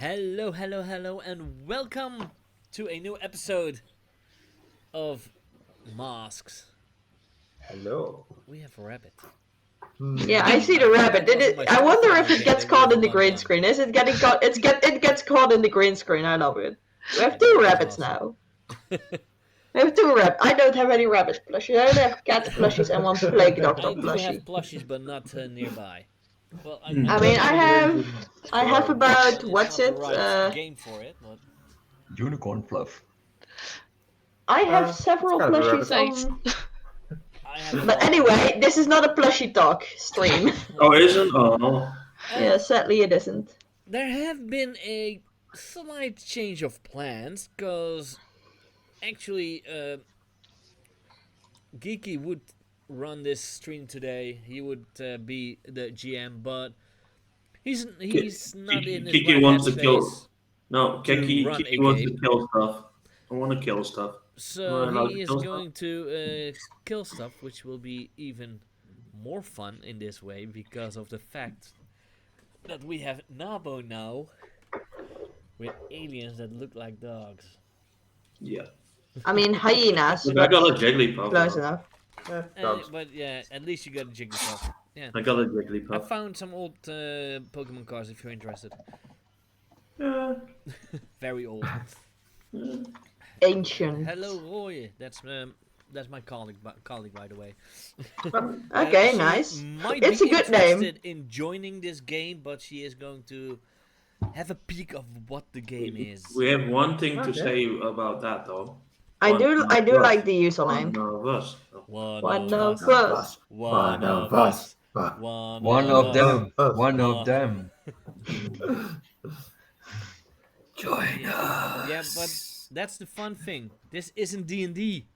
Hello, and welcome to a new episode of Masks. Hello. We have a rabbit. Yeah, I see the rabbit. I wonder if it gets caught in the green screen. Is it getting caught? It gets caught in the green screen. I love it. We have two rabbits now. We have two rabbits. I don't have any rabbit plushies. I only have cat plushies and one plague doctor I do have plushie. plushies, but not nearby. Well, I mean, I have about what's not it? the right game for it, but Unicorn fluff. I have several kind of a plushies rabbit. on. I have. But anyway, this is not a plushie talk stream. Oh, isn't? Oh. Yeah, sadly it isn't. There have been a slight change of plans, cause actually, Geeky would run this stream today. He would be the GM, but he's not in his Kiki right wants to headspace. kill. No, Kiki run a wants game. to kill stuff. I want to kill stuff. So allowed he to is kill going to kill stuff, which will be even more fun in this way because of the fact that we have Gnawbone now with aliens that look like dogs. Yeah. I mean, hyenas. Look, I got a Jigglypuff. Close now. enough. But yeah, at least you got a Jigglypuff. Yeah. I got a I Jigglypuff. found some old Pokemon cards if you're interested. Yeah. Very old. Ancient. Hello, Roy. That's my colleague, by the way. Okay, She nice. might It's be a good name. interested in joining this game, but she is going to have a peek of what the game is. We have one thing to Okay. say about that, though. I do One like the username. of us. One of us. One of us. One of them. One of them. Join us. Yeah, but that's the fun thing. This isn't D&D.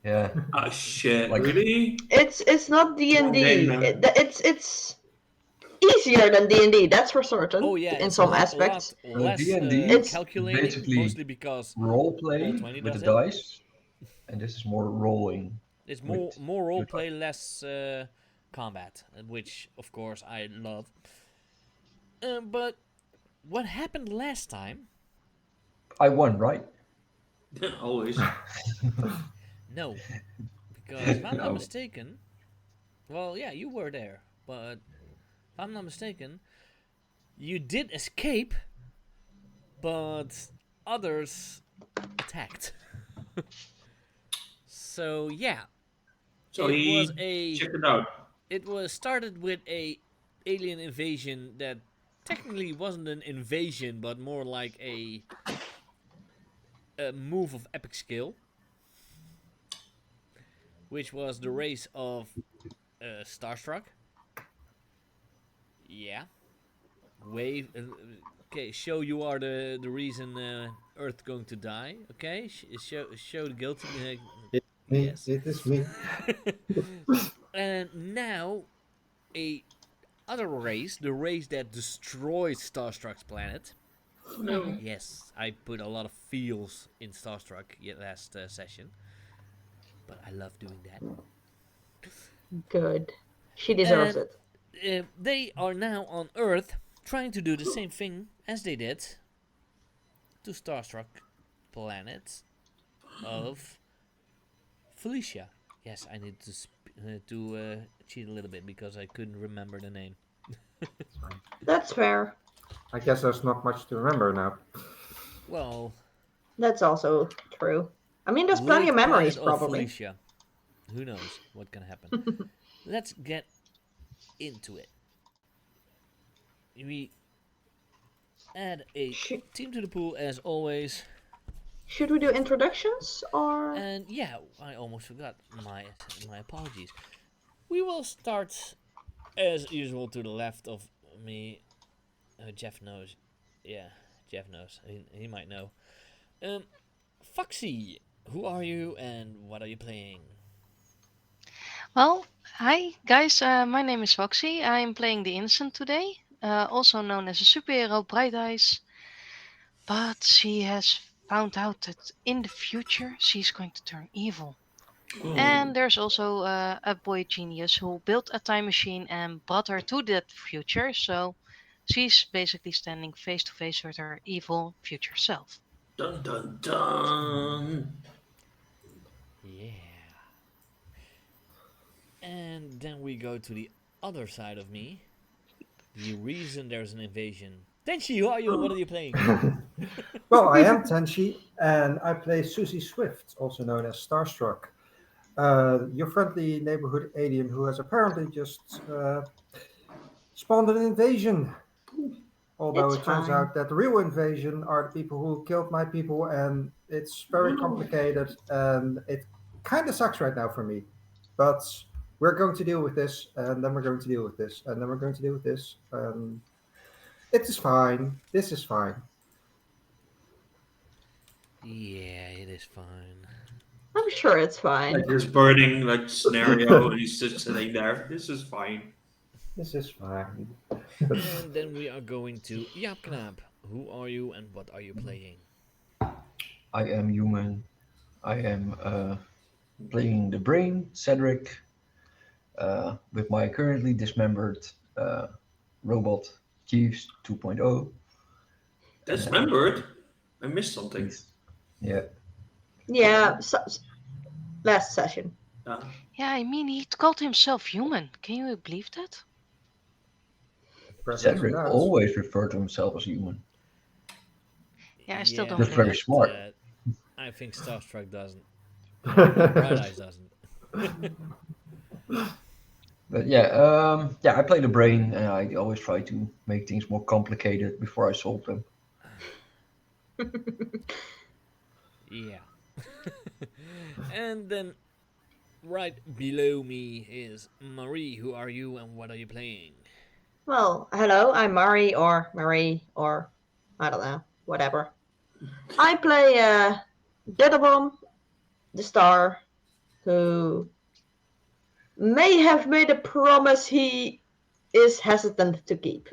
Yeah. Ah, shit. Like- Really? It's not D&D. Okay, man. It's easier than D&D. That's for certain. Oh yeah, in it's some a lot aspects. less D&D It's calculating, basically mostly because Role play Roll20 with does the it. dice, and this is more rolling. it's more with role play, less combat, which of course I love. But what happened last time? I won, right? Always. No, because if I'm not No. mistaken, well, yeah, you were there, but if I'm not mistaken, you did escape, but others attacked. So yeah, So it he was a. check it out. It was started with a alien invasion that technically wasn't an invasion, but more like a move of epic skill, which was the race of Starstruck. Yeah. Wave. Okay, show you are the reason Earth going to die. Okay, show the guilty. Yes. It is me. And now, a other race, the race that destroyed Starstruck's planet. Yes, I put a lot of feels in Starstruck last session, but I love doing that. Good. She deserves And- it. They are now on Earth, trying to do the same thing as they did to Starstruck planet of Felicia. Yes, I need to cheat a little bit because I couldn't remember the name. That's fair. I guess there's not much to remember now. Well, That's also true. I mean, there's plenty of Lake memories, Planet of probably. Felicia. Who knows what can happen? Let's get into it. We add a team to the pool as always. Should we do introductions or? And yeah, I almost forgot. My apologies. We will start as usual to the left of me. Jeff knows. Yeah, Jeff knows. He might know. Foxy, who are you and what are you playing? Well, hi guys, my name is Foxy. I'm playing the Innocent today, also known as a superhero Bright Eyes. But she has found out that in the future she's going to turn evil. And there's also a boy genius who built a time machine and brought her to that future. So she's basically standing face to face with her evil future self. Dun dun dun. Yeah. And then we go to the other side of me. The reason there's an invasion. Tenchi, who are you and what are you playing? Well, I am Tenchi, and I play Susie Swift, also known as Starstruck, your friendly neighborhood alien who has apparently just spawned an invasion. Although It's it turns fine. out that the real invasion are the people who killed my people, and it's very complicated, and it kind of sucks right now for me. But we're going to deal with this, and then we're going to deal with this, and then we're going to deal with this. It is fine. This is fine. Yeah, it is fine. I'm sure it's fine. Like this burning like scenario, and he's just sitting there. This is fine. This is fine. And then we are going to Yapknap. Who are you and what are you playing? I am human. I am playing the brain, Cederic, with my currently dismembered robot Chiefs 2.0. Dismembered. I missed something. Yeah. Yeah, last session. Yeah, I mean, he called himself human. Can you believe that? Cedric always referred to himself as human. Yeah, I still don't That's believe very it. smart. I think Starstruck doesn't. Bright Eyes doesn't. But yeah, I play the brain, and I always try to make things more complicated before I solve them. Yeah. And then right below me is Marie. Who are you and what are you playing? Well, hello, I'm Marie, or I don't know, whatever. I play Glitterbomb, the star, who may have made a promise he is hesitant to keep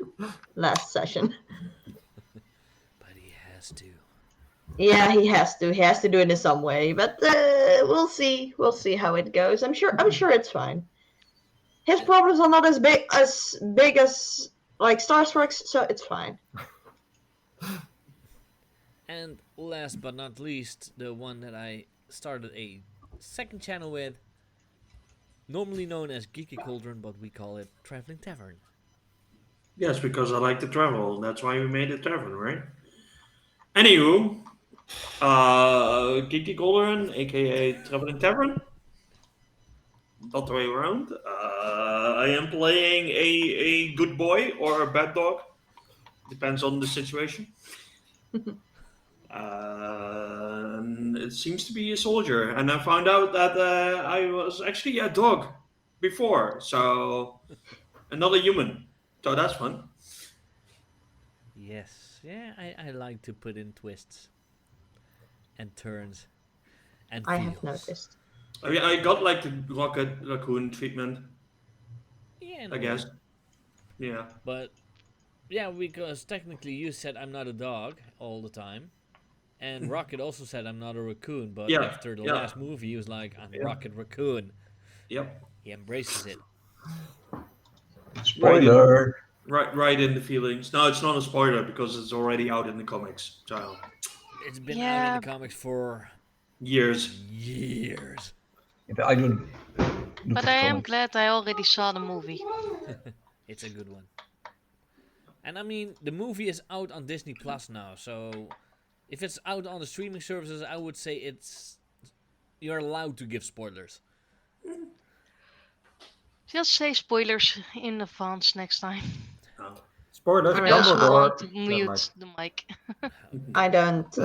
last session. But he has to. Yeah, he has to. He has to do it in some way, but we'll see. We'll see how it goes. I'm sure it's fine. His problems are not as big as like Starstruck's, so it's fine. And last but not least, the one that I started a second channel with, normally known as Geeky Cauldron, but we call it Traveling Tavern. Yes, because I like to travel. That's why we made it tavern, right? Anywho, Geeky Golden, aka Traveling Tavern. Not the way around. I am playing a good boy or a bad dog. Depends on the situation. It seems to be a soldier, and I found out that I was actually a dog before, so another human. So that's fun. Yes, yeah, I like to put in twists and turns and I feels. have noticed. I mean, I got like the rocket raccoon treatment, Yeah, I guess. Yeah. But yeah, because technically you said I'm not a dog all the time. And Rocket also said I'm not a raccoon, but Yeah, after the yeah. last movie he was like, I'm Rocket Raccoon. Yep. He embraces it. Spoiler! Right in the feelings. No, it's not a spoiler because it's already out in the comics. So It's been out Yeah. in the comics for years. years. If I don't. But I am glad I already saw the movie. It's a good one. And I mean, the movie is out on Disney Plus now, so if it's out on the streaming services, I would say you're allowed to give spoilers. Just say spoilers in advance next time. Spoilers, For those who Dumbledore. want to Never mind. mute the mic. I don't.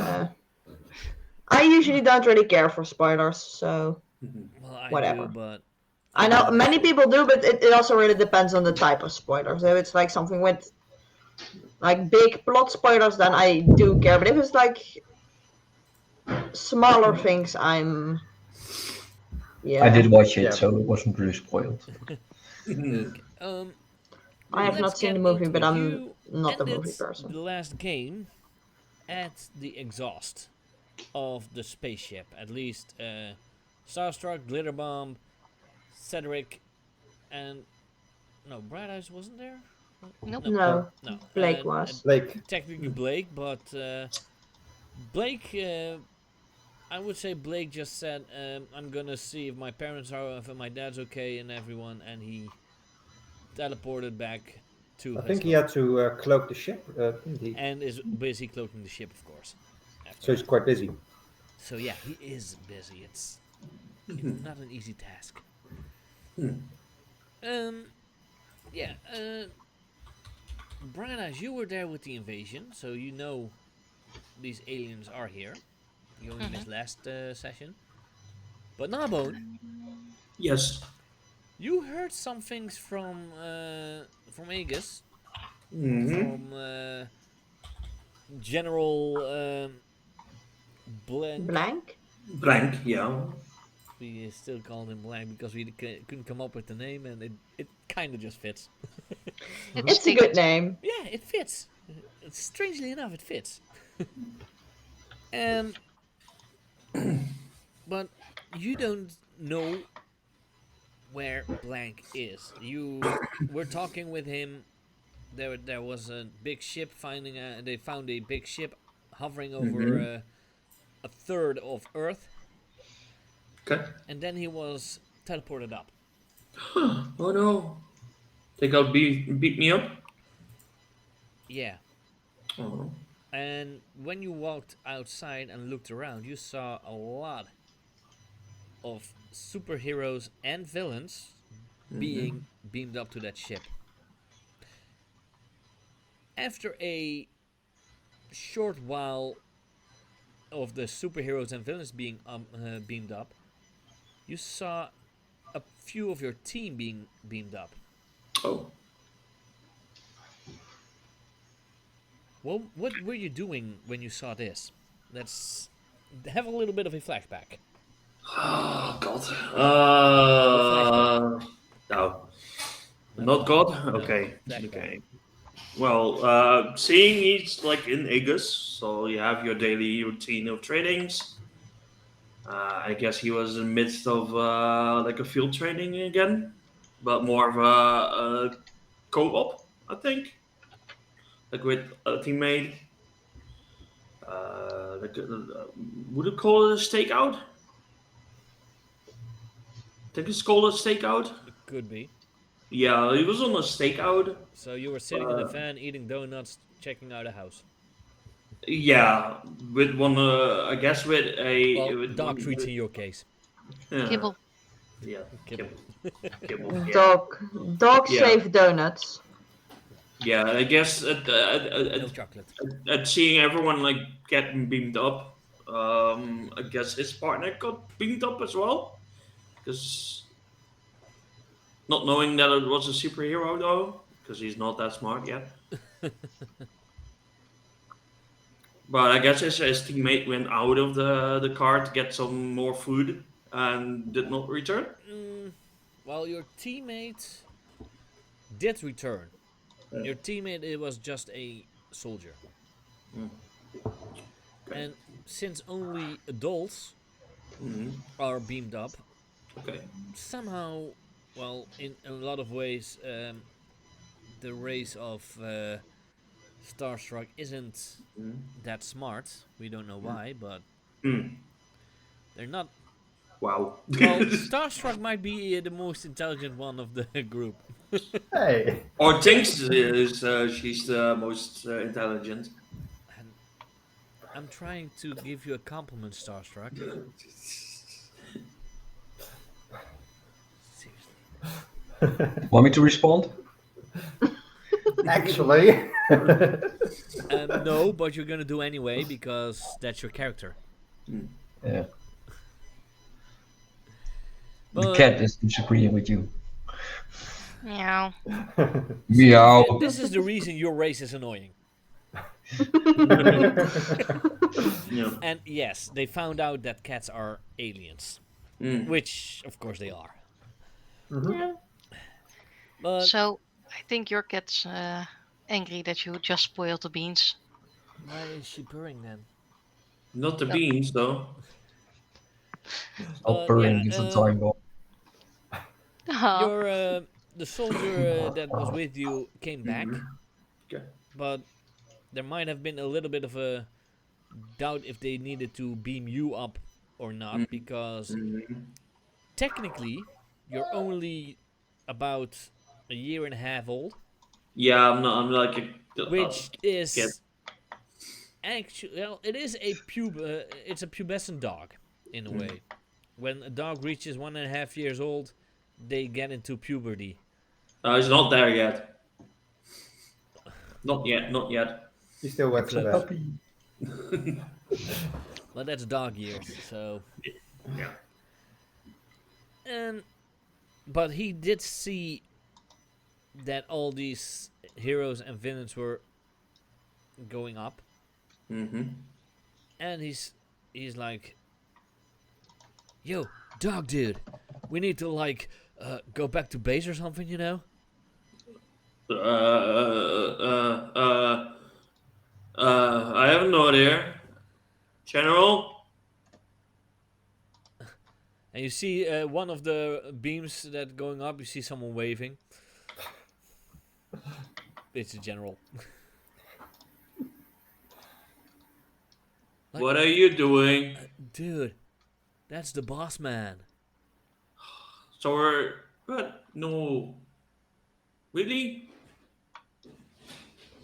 I usually don't really care for spoilers, so Well, I whatever. do, but I know many people do, but it also really depends on the type of spoiler. So if it's like something with like big plot spoilers, then I do care. But if it's like smaller things, I'm. Yeah. I did watch it, Yeah. so it wasn't really spoiled. okay. I have let's not seen get the movie, into but it. I'm You not a ended movie person. the last game at the exhaust of the spaceship. At least Starstruck, Glitterbomb, Cederic, and no, Bright Eyes wasn't there. Nope. No, No. Blake was. Blake. Technically Blake, but Blake. I would say Blake just said, "I'm gonna see if my parents are, if my dad's okay, and everyone," and he teleported back to I his think he home, had to cloak the ship, didn't he? and is busy cloaking the ship, of course. After So he's that. quite busy. So yeah, he is busy. It's not an easy task. Yeah. Brian Eyes, you were there with the invasion, so you know these aliens are here. You only missed last session. But Gnawbone, Yes. you heard some things from Aegis, from General Blank. Blank? Blank, yeah. We still called him Blank because we couldn't come up with the name, and it kind of just fits. It's a good name. Yeah, it fits. Strangely enough, it fits. And but you don't know where Blank is. You were talking with him. There was a big ship finding. They found a big ship hovering over a third of Earth, Okay. and then he was teleported up. Oh no. They got beat me up? Yeah. Oh. And when you walked outside and looked around, you saw a lot of superheroes and villains being beamed up to that ship. After a short while of the superheroes and villains being beamed up, you saw a few of your team being beamed up. Oh. Well, what were you doing when you saw this? Let's have a little bit of a flashback. Oh God. No. Not God? Okay. Flashback. Okay. Well, seeing he's like in Aegis, so you have your daily routine of trainings. I guess he was in the midst of like a field training again, but more of a co-op, I think, like with a teammate. Like would you call it a stakeout? I think it's called a stakeout. It could be. Yeah, he was on a stakeout. So you were sitting in the van, eating donuts, checking out a house. Yeah, with one, I guess with a Well, with dog one, treats in your case. yeah, Kibble. yeah, Kibble. kibble, yeah. Dog Yeah. safe donuts. Yeah, I guess No chocolate. at seeing everyone like getting beamed up, I guess his partner got beamed up as well, because not knowing that it was a superhero though, because he's not that smart yet. But I guess his teammate went out of the car to get some more food and did not return. Well, your teammate did return. Yeah. Your teammate, it was just a soldier. And since only adults are beamed up, Okay. somehow, well, in a lot of ways, the race of Starstruck isn't that smart. We don't know why, but they're not. Wow. Well, Starstruck might be the most intelligent one of the group. Hey. Or thinks is she's the most intelligent. And I'm trying to give you a compliment, Starstruck. Seriously. Want me to respond? Actually. No, but you're gonna do anyway because that's your character. Yeah. The But cat is disagreeing with you. Meow. Meow. this is the reason your race is annoying. Yeah. And yes, they found out that cats are aliens, which of course they are. Yeah. But So I think your cat's angry that you just spoiled the beans. why is she purring then? Not the beans though. Stop purring, it's a time bomb. Oh, the soldier that was with you came back, Okay. but there might have been a little bit of a doubt if they needed to beam you up or not, because technically you're only about a year and a half old, Yeah, I'm not. I'm like a which kid. is actually, well, it is it's a pubescent dog in a way. When a dog reaches 1.5 years old, they get into puberty. He's not there yet. Not yet. Not yet. He still wets the Close. bed. Well, that's dog years, so. Yeah. And but he did see that all these heroes and villains were going up, and he's like, "Yo, dog dude, we need to like go back to base or something, you know?" I have no idea. General. And you see one of the beams that going up. You see someone waving. It's a general. Like, What are you doing? dude, that's the boss man. So we're. What? No. Really?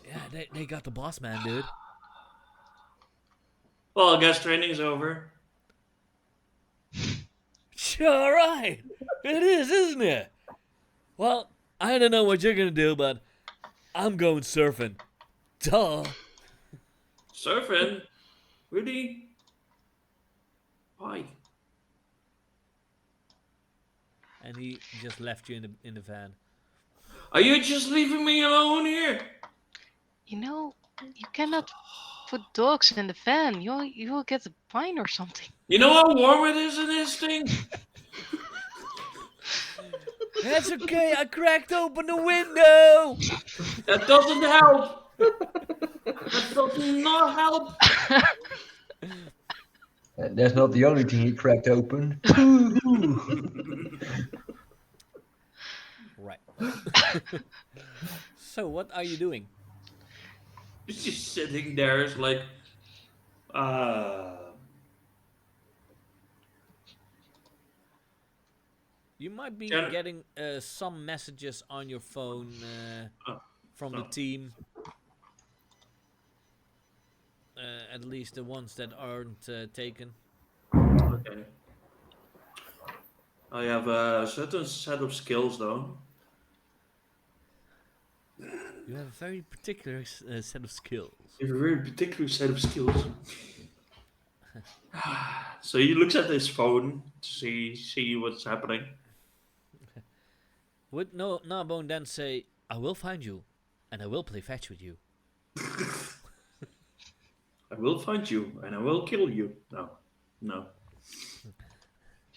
Yeah, they got the boss man, dude. Well, I guess training's over. All right, it is, isn't it? Well, I don't know what you're gonna do, but I'm going surfing. Duh. Surfing? Really? Why? And he just left you in the van. Are you just leaving me alone here? You know, you cannot put dogs in the van. You'll get a fine or something. You know how warm it is in this thing? That's okay. I cracked open the window. That doesn't help. That does not help. That's not the only thing he cracked open. Right. So what are you doing? He's just sitting there. It's like, You might be Gen- getting some messages on your phone from the team. At least the ones that aren't taken. okay. I have a certain set of skills, though. You have a very particular set of skills. You have a very particular set of skills. So he looks at his phone to see what's happening. Would Gnawbone then say, "I will find you, and I will play fetch with you." I will find you and I will kill you. No.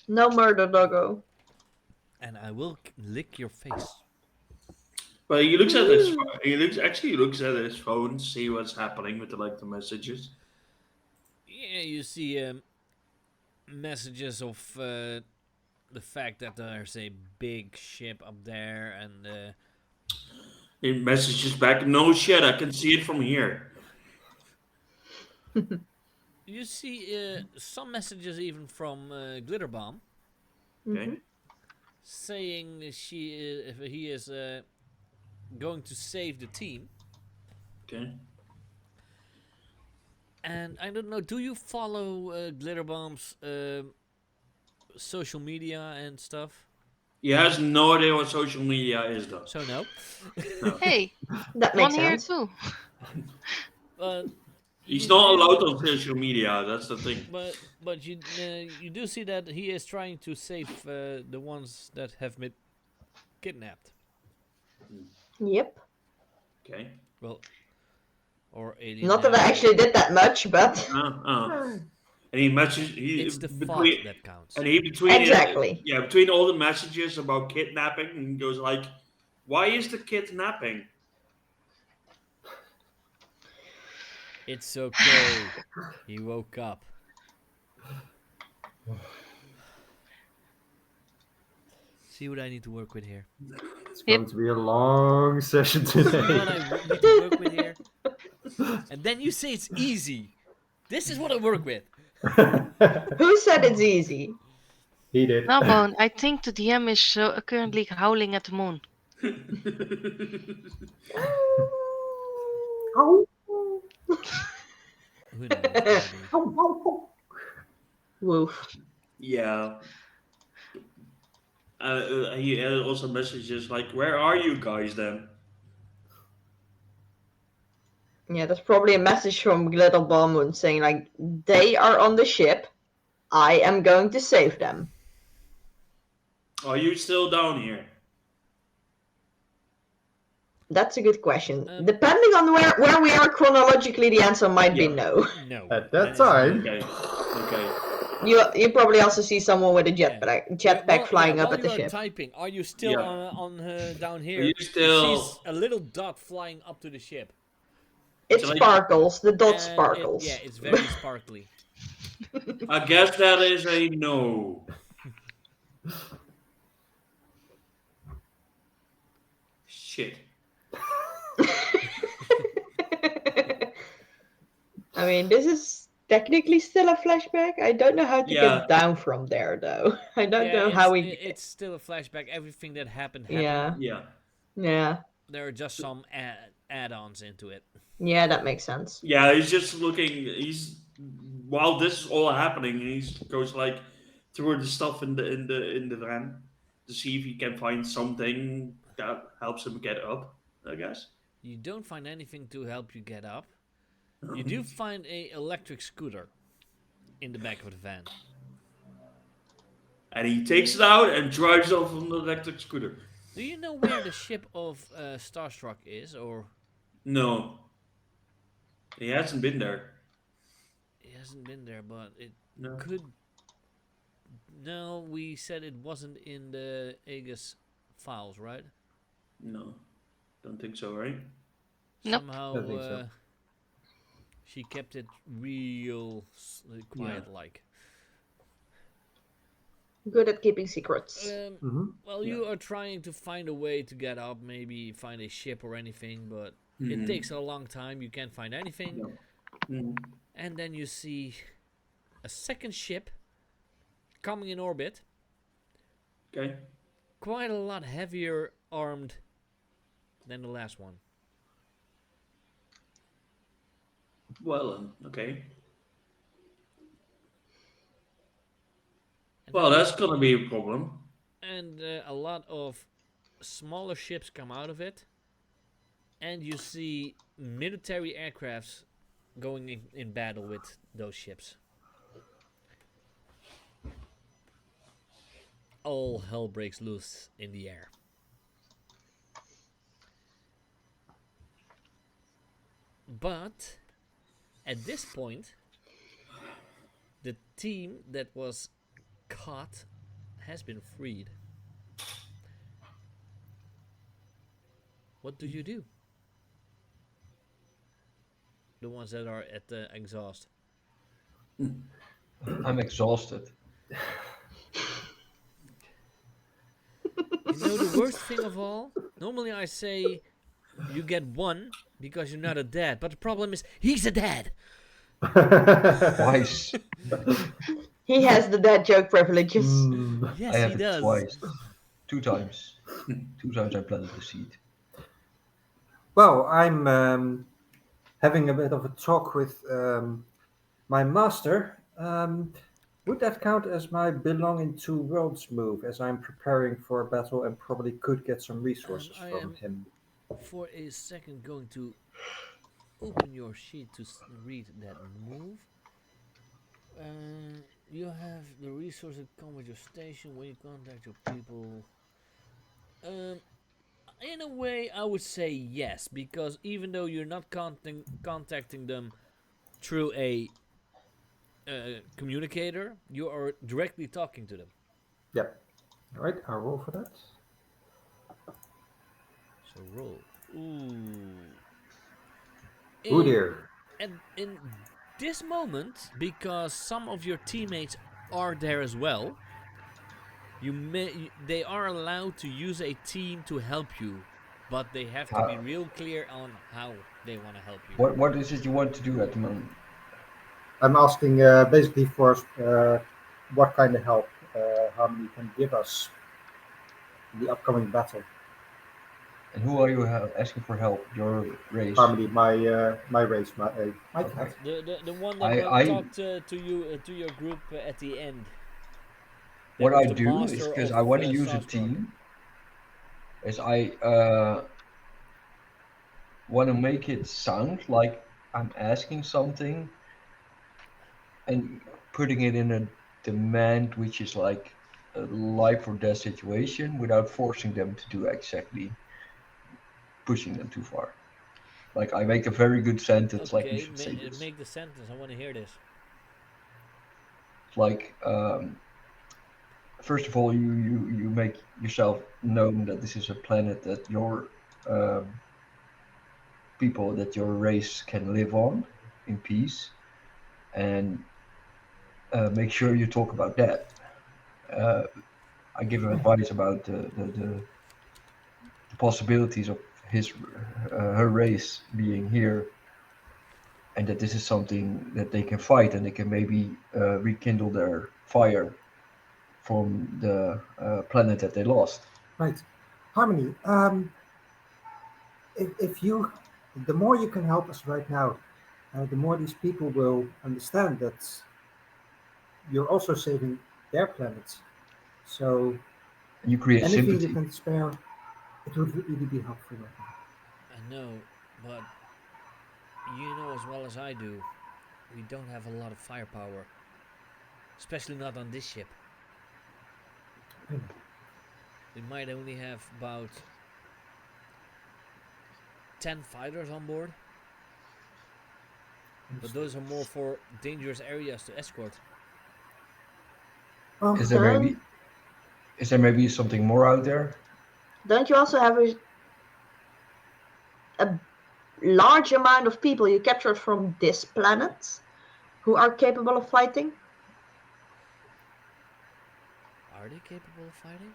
No murder, doggo. And I will lick your face. But he looks at his he looks at his phone to see what's happening with the messages. Yeah, you see messages of the fact that there's a big ship up there, and He messages back, "No shit, I can see it from here." you see some messages even from Glitterbomb Okay. saying if he is going to save the team. Okay. And I don't know, do you follow Glitterbomb's social media and stuff? He has no idea what social media is, though. So no. Hey, That one makes here sense. too. But He's not allowed on social media. That's the thing. but you do see that he is trying to save the ones that have been kidnapped. Yep. Okay. Well, or alien. Not that I actually did that much, but And he messages. It's the thought that counts. And he Exactly. between all the messages about kidnapping, and he goes like, "Why is the kidnapping?" It's okay. He woke up. See what I need to work with here. It's going to be a long session today. What I need to work with here. And then you say it's easy. This is what I work with. Who said it's easy? He did. Gnawbone, I think the DM is currently howling at the moon. Oh. Who knows, maybe. Woof. Yeah. He also messages like, "Where are you guys then?" Yeah, that's probably a message from Glitterbomb saying like, they are on the ship. I am going to save them. Are you still down here? That's a good question. Depending on where we are chronologically, the answer might be no. No. At that is time. no. Okay. You probably also see someone with a jetpack flying up while at the you are ship. typing, are you still Yeah. on down here? Are you still? She's a little dot flying up to the ship. It Shall I- sparkles. The dot And sparkles. it's very sparkly. I guess that is a no. Shit. I mean, this is technically still a flashback. I don't know how to Yeah. get down from there, though. I don't know it's, how we. It's still a flashback. Everything that happened. Yeah. Yeah. Yeah. There are just some add-ons into it. Yeah, that makes sense. Yeah, he's just looking. While this is all happening, he goes like through the stuff in the van to see if he can find something that helps him get up. I guess. You don't find anything to help you get up. You do find a electric scooter in the back of the van. And he takes it out and drives off on the electric scooter. Do you know where the ship of Starstruck is, or No. He hasn't been there. it hasn't been there, but it No. could. No, we said it wasn't in the Aegis files, right? No. Don't think so, right? Nope. Somehow Don't think so. she kept it real quiet, like. Good at keeping secrets. Well, you are trying to find a way to get up, maybe find a ship or anything, but it takes a long time. You can't find anything. And then you see a second ship coming in orbit. Okay. Quite a lot heavier armed than the last one. Well, okay. And Well, that's gonna be a problem. And a lot of smaller ships come out of it. And you see military aircrafts going in battle with those ships. All hell breaks loose in the air. But at this point, the team that was caught has been freed. What do you do? The ones that are at the exhaust. I'm exhausted. You know the worst thing of all? Normally I say you get one because you're not a dad, but the problem is he's a dad. Twice. He has the dad joke privileges. Yes, I have he it does. twice. 2 times. 2 times I planted the seed. Well, I'm having a bit of a talk with my master. Would that count as my belonging to worlds move, as I'm preparing for a battle and probably could get some resources I from am- him? For a second, going to open your sheet to read that move. You have the resources that come with your station when you contact your people. In a way, I would say yes, because even though you're not contacting them through a communicator, you are directly talking to them. Yep. All right, I'll roll for that. So roll. Ooh. Oh dear. And in this moment, because some of your teammates are there as well, They are allowed to use a team to help you, but they have to be How, real clear on how they want to help you. what is it you want to do at the moment? I'm asking basically for what kind of help Harmony can give us in the upcoming battle. And who are you asking for help? Your race. Harmony, my race, my Okay. cat. The one that I talked to you to your group at the end. That what was I the do is master because of I want to use a Starstruck. team. Is I want to make it sound like I'm asking something and putting it in a demand which is like a life or death situation without forcing them to do exactly pushing them too far. Like I make a very good sentence, like you Okay, should say this. make the sentence. I want to hear this. It's like first of all, you make yourself known that this is a planet that your um, people, that your race can live on in peace, and make sure you talk about that. Uh, I give him advice about the possibilities of his her race being here, and that this is something that they can fight, and they can maybe rekindle their fire from the planet that they lost. Right, Harmony. If you, the more you can help us right now, the more these people will understand that you're also saving their planets. So And you create anything you sympathy. can spare, it would really be helpful right now. I know, but you know as well as I do, we don't have a lot of firepower, especially not on this ship. I know. We might only have about 10 fighters on board, but Understood. those are more for dangerous areas to escort. Well, Is there Then, maybe something more out there? don't you also have a large amount of people you captured from this planet who are capable of fighting? Are they capable of fighting?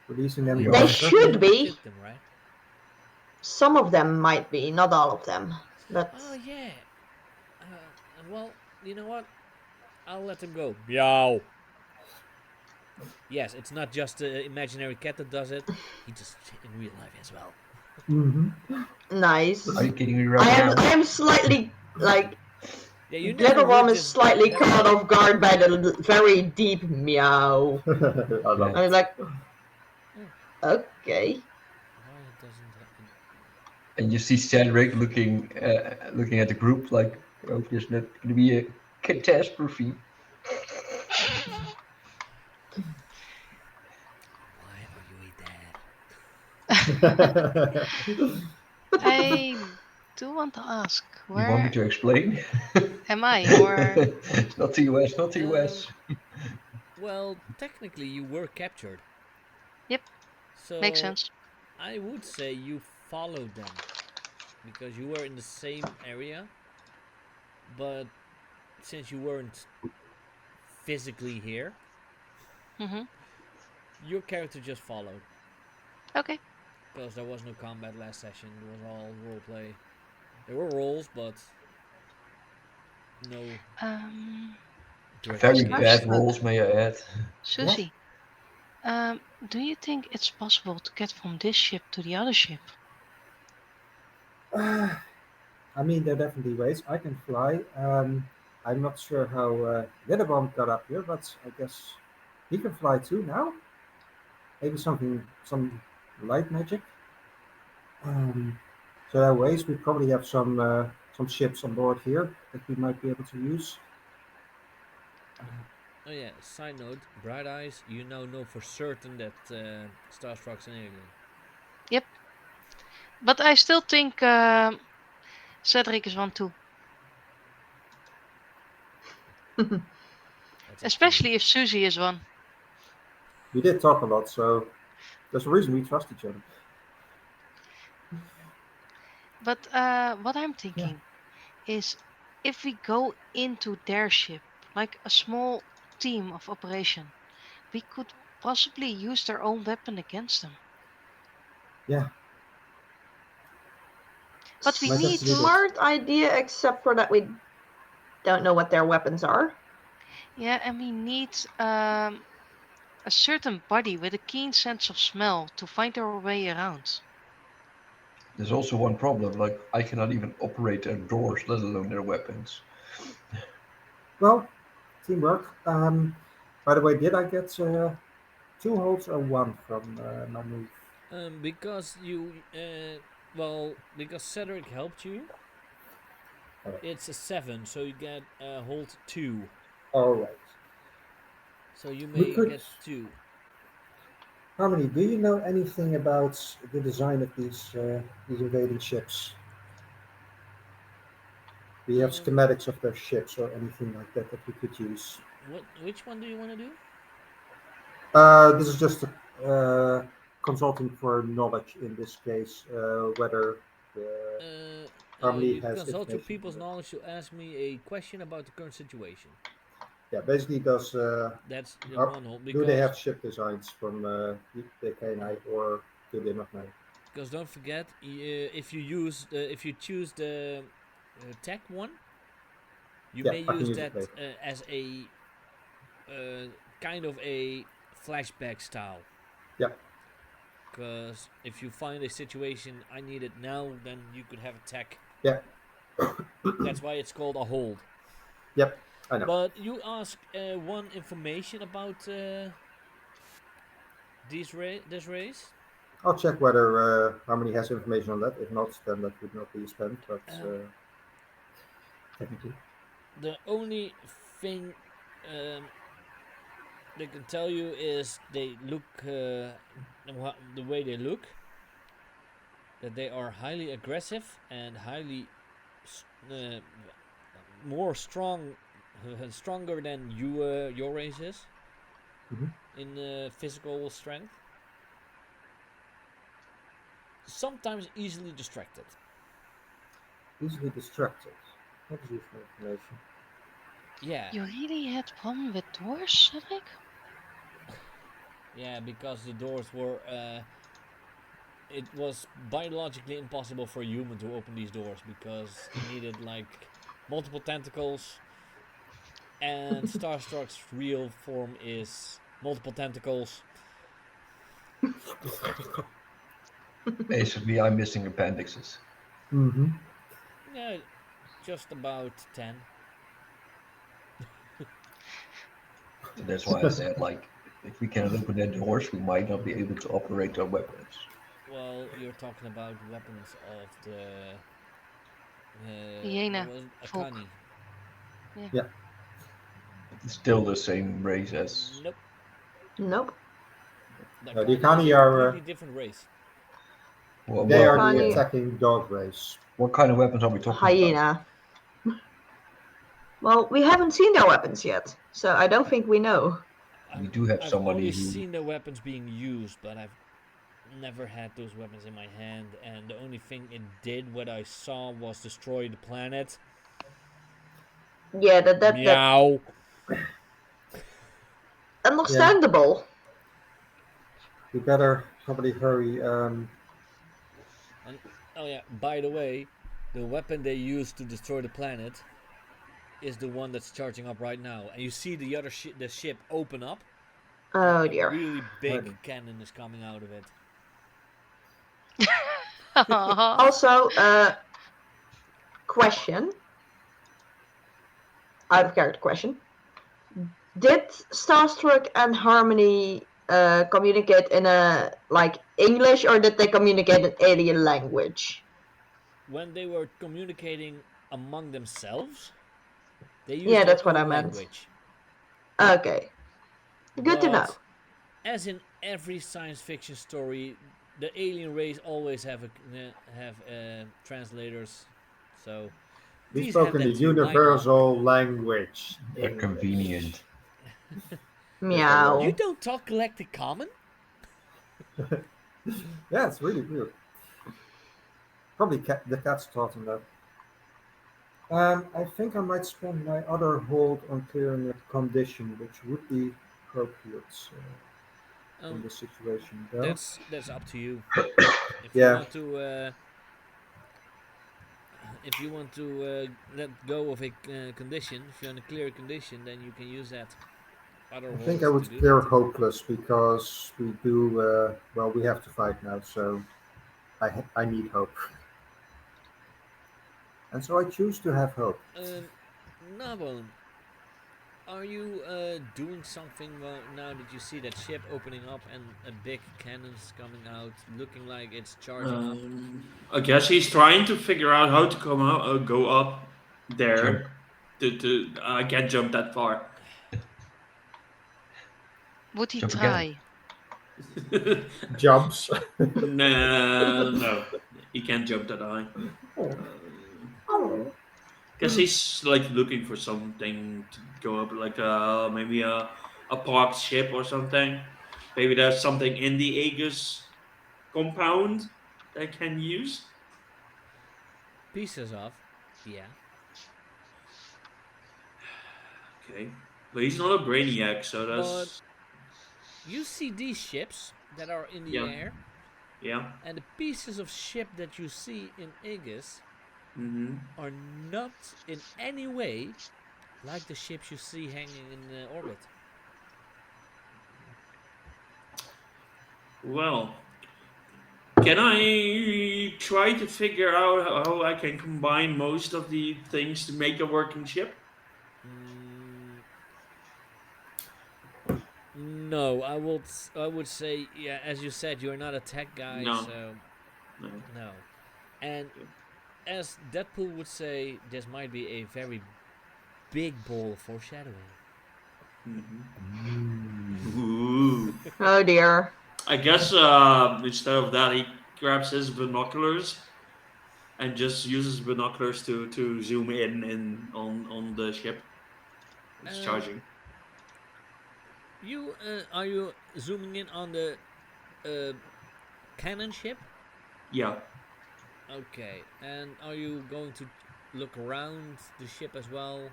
releasing Oh them wait, to You They asked Arbiter. us. should we be. took them, right? Some of them might be, not all of them. But Oh yeah. Well, you know what? I'll let them go. Meow. Yes, it's not just the imaginary cat that does it. He does it in real life as well. Mm-hmm. Are nice. you kidding me right now? I am slightly like Yeah, you never would Glitterbomb is just slightly have caught a. off guard by the very deep meow. I love Yeah. And it. he's like, Oh, okay. why it doesn't? And you see Cederic looking at the group like, oh, there's not going to be a catastrophe. Why are you a dad? I do want to ask, You want me where to explain? am I? Or Not the US, not the Um. US. Well, technically, you were captured, yep, makes so sense. I would say you followed them because you were in the same area, but since you weren't physically here, Mm-hmm. your character just followed Okay. because there was no combat last session. It was all role play. There were roles, but no Um, direct Very engagement. bad Starstruck, rolls, may I add. Yes. Susie. Do you think it's possible to get from this ship to the other ship? I mean, there are definitely ways. I can fly. I'm not sure how Glitterbomb got up here, but I guess he can fly too now. Maybe some light magic. Um, so there are ways. We probably have some ships on board here that we might be able to use. Oh yeah. Side note: Bright Eyes. You now know for certain that Starstruck's an alien. Yep. But I still think Cedric is one too. That's up to you. Especially if Susie is one. We did talk a lot, so there's a reason we trust each other. But what I'm Yeah. thinking is if we go into their ship, like a small team of operation, we could possibly use their own weapon against them. Yeah, But we might have need, to do that. Smart idea, except for that we don't know what their weapons are. yeah, and we need a certain body with a keen sense of smell to find our way around. There's also one problem, like I cannot even operate their doors, let alone their weapons. Well, teamwork. By the way, did I get two holds or one from my move? Because you, well, because Cederic helped you, Alright. it's a 7, so you get hold 2. All right. So you We may could. get 2. Harmony, do you know anything about the design of these invading ships? Do you have Um, schematics of their ships or anything like that that we could use? which one do you want to do? This is just consulting for knowledge in this case, whether the Harmony You has consult your information on people's it. knowledge to ask me a question about the current situation. Yeah, basically, That's the are- one hold do they because have ship designs from the K&I or do they not know? don't forget if you use if you choose the tech one, you Yeah, may I can use use it that later. as a kind of a flashback style. Yeah, Because if you find a situation I need it now, then you could have a tech. yeah, That's why it's called a hold. yep, I know. But you ask one information about this race. I'll check whether Harmony has information on that. If not, then that would not be spent, but Um, technically. the only thing they can tell you is they look the way they look, that they are highly aggressive and highly uh, more strong, stronger than your race is Hmm. in physical strength. Sometimes easily distracted. Easily distracted. That is useful information. Yeah, You really had problem with doors, Cedric? yeah, because the doors were. It was biologically impossible for a human to open these doors because it needed like multiple tentacles, and Starstruck's real form is multiple tentacles. Basically, I'm missing appendixes. Mm-hmm. Yeah, just about 10. So that's why I said, like, if we cannot open their doors, we might not be able to operate our weapons. Well, you're talking about weapons of the. What Hyena was it? folk. Akani. Yeah. Yeah. It's still the same race as. Nope. Nope. The The Akani is a Ikani are completely different race. they are the Akani- attacking dog race. What kind of weapons are we talking about? Hyena. Well, we haven't seen their weapons yet, so I don't think we know. We I've, do have I've only somebody who. seen the weapons being used, but I've never had those weapons in my hand, and the only thing it did, what I saw, was destroy the planet. Yeah, that Meow. Yeah, understandable. we better probably hurry. And oh yeah, by the way, the weapon they used to destroy the planet is the one that's charging up right now, and you see the other the ship open up, and Oh a dear. really big Hiding. cannon is coming out of it. Also, question. Out of character question. Did Starstruck and Harmony communicate in a like English, or did they communicate in alien language? When they were communicating among themselves, they used Yeah, their that's what I own meant. language. Okay, good to know. But as in every science fiction story, the alien race always have translators. So We these spoke have in the that too. Why not? universal language, They're English. convenient. Yes, they were. You Meow. don't talk Galactic Common? Yeah, it's really weird. Probably the cats taught him that. I think I might spend my other hold on clearing a condition, which would be appropriate. in Um, this situation, though. that's up to you. If you Yeah, want to, let go of a condition, if you're on a clear condition, then you can use that other I think I world to would do clear that. hopeless because we do. Well, we have to fight now, so I need hope, and so I choose to have hope. Gnawbone, are you doing something now that you see that ship opening up and a big cannon's coming out, looking like it's charging up? I guess he's trying to figure out how to come out, go up Jump. there. To I can't jump that far. Would he Jump again. try? Jumps. No, he can't jump that high. Guess he's like looking for something to go up, like maybe a parked ship or something. Maybe there's something in the Aegis compound that I can use. Pieces of, yeah. Okay, but he's not a brainiac, so But that's you see these ships that are in the yeah, air, yeah. and the pieces of ship that you see in Aegis are not in any way like the ships you see hanging in orbit. Well, can I try to figure out how I can combine most of the things to make a working ship? Mm, no, I would say, yeah, as you said, you're not a tech guy, No, so no. no. And Okay. as Deadpool would say, this might be a very big ball of foreshadowing. Ooh. Oh dear. I guess instead of that, he grabs his binoculars and just uses binoculars to zoom in on the ship. It's Um, charging. you are you zooming in on the uh, cannon ship? Yeah, Okay, and are you going to look around the ship as well?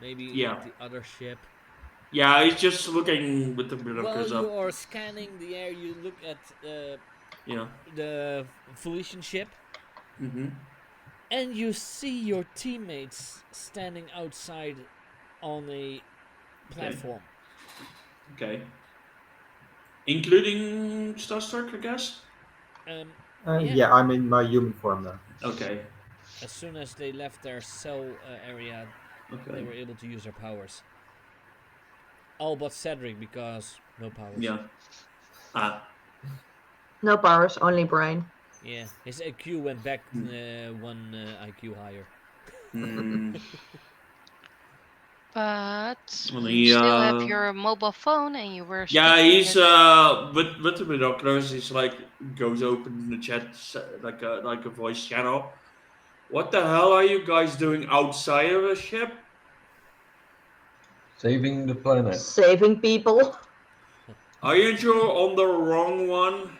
Maybe at yeah, the other ship? yeah. He's just looking with the While binoculars you up. are scanning the air, you look at Yeah. the Felician ship, Mm-hmm. and you see your teammates standing outside on a Okay. platform. Okay. Including Starstruck, I guess. Um, yeah. Yeah, I'm in my human form now. Okay. As soon as they left their cell area, they Okay. were able to use their powers. All but Cedric, because no powers. Yeah. Ah. No powers, only brain. Yeah, his IQ went back Hmm. one IQ higher. Hmm. But Well, you still have your mobile phone and you were yeah, speaking he's with. with the binoculars. He's like goes open in the chat like a voice channel. What the hell are you guys doing outside of a ship? Saving the planet. Saving people. Are you sure on the wrong one?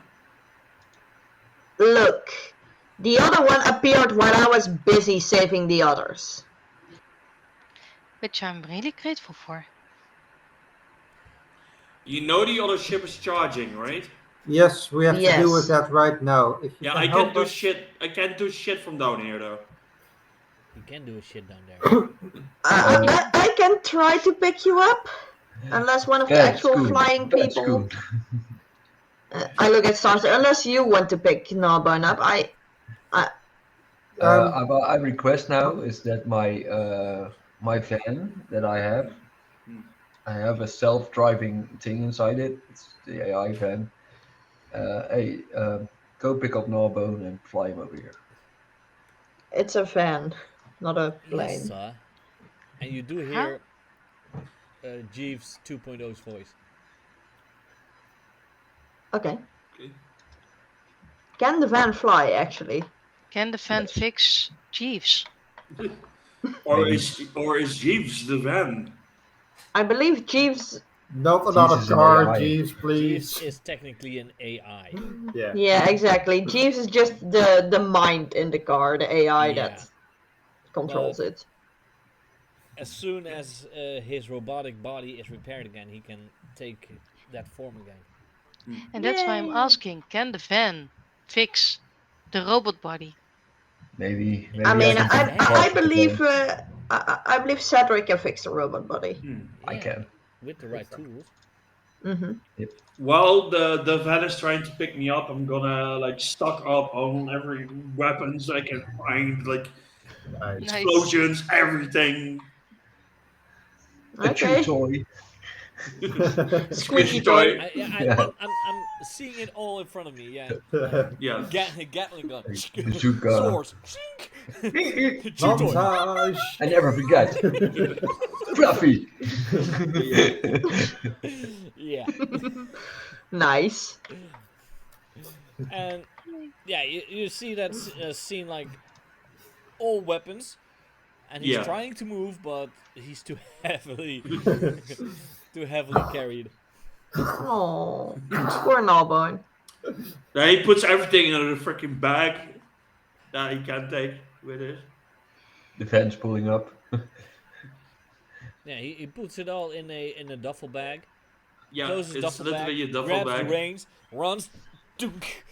Look, the other one appeared while I was busy saving the others. Which I'm really grateful for. You know the other ship is charging, right? Yes, we have to deal with Yes. that right now. If you Yeah, can I can't help do us, shit. I can't do shit from down here though. You can do a shit down there. Uh, I can try to pick you up, unless one of the Bad actual Skoen. flying Bad people. Skoen. I look at Stars. Unless you want to pick Gnawbone up, I um, I request now is that my van that I have a self-driving thing inside it. It's the AI van. Hey, go pick up Gnawbone and fly him over here. it's a van, not a Yes, plane. sir. And you do How? hear Jeeves 2.0's voice. Okay. Okay. Can the van fly, actually? Can the fan Yes, fix Jeeves? maybe Or is Jeeves the van? I believe Jeeves. not another Jesus and car, AI. Jeeves, Jeeves please. is technically an AI. Yeah. Yeah, exactly. Jeeves is just the mind in the car, the AI Yeah. that controls But it. as soon as his robotic body is repaired again, he can take that form again. And that's why I'm Yay. asking, can the van fix the robot body? Maybe I mean, can I- take I parts of the believe game. I believe Cederic can fix the robot body. I Yeah, can. with the right tools. Mm-hmm. Yep. While the van is trying to pick me up, I'm gonna like stock up on every weapons I can find, like Nice. Nice. explosions, everything. A chew Okay. toy. Squeaky Squishy toy. toy. Yeah. I'm seeing it all in front of me. Yeah, Yeah. Gatling gun, Bazooka. swords, chew toy. Montage. I never forget. Fluffy. Yeah, Nice. and yeah, you see that scene like all weapons, and he's Yeah. trying to move, but he's too heavily too heavily carried. Oh, poor Gnawbone. Now he puts everything in a freaking bag that he can take with it. The van's pulling up. Yeah, he puts it all in a duffel bag, Yeah, closes it's duffel bag, literally a duffel grabs the bag. reins, runs. Dunk.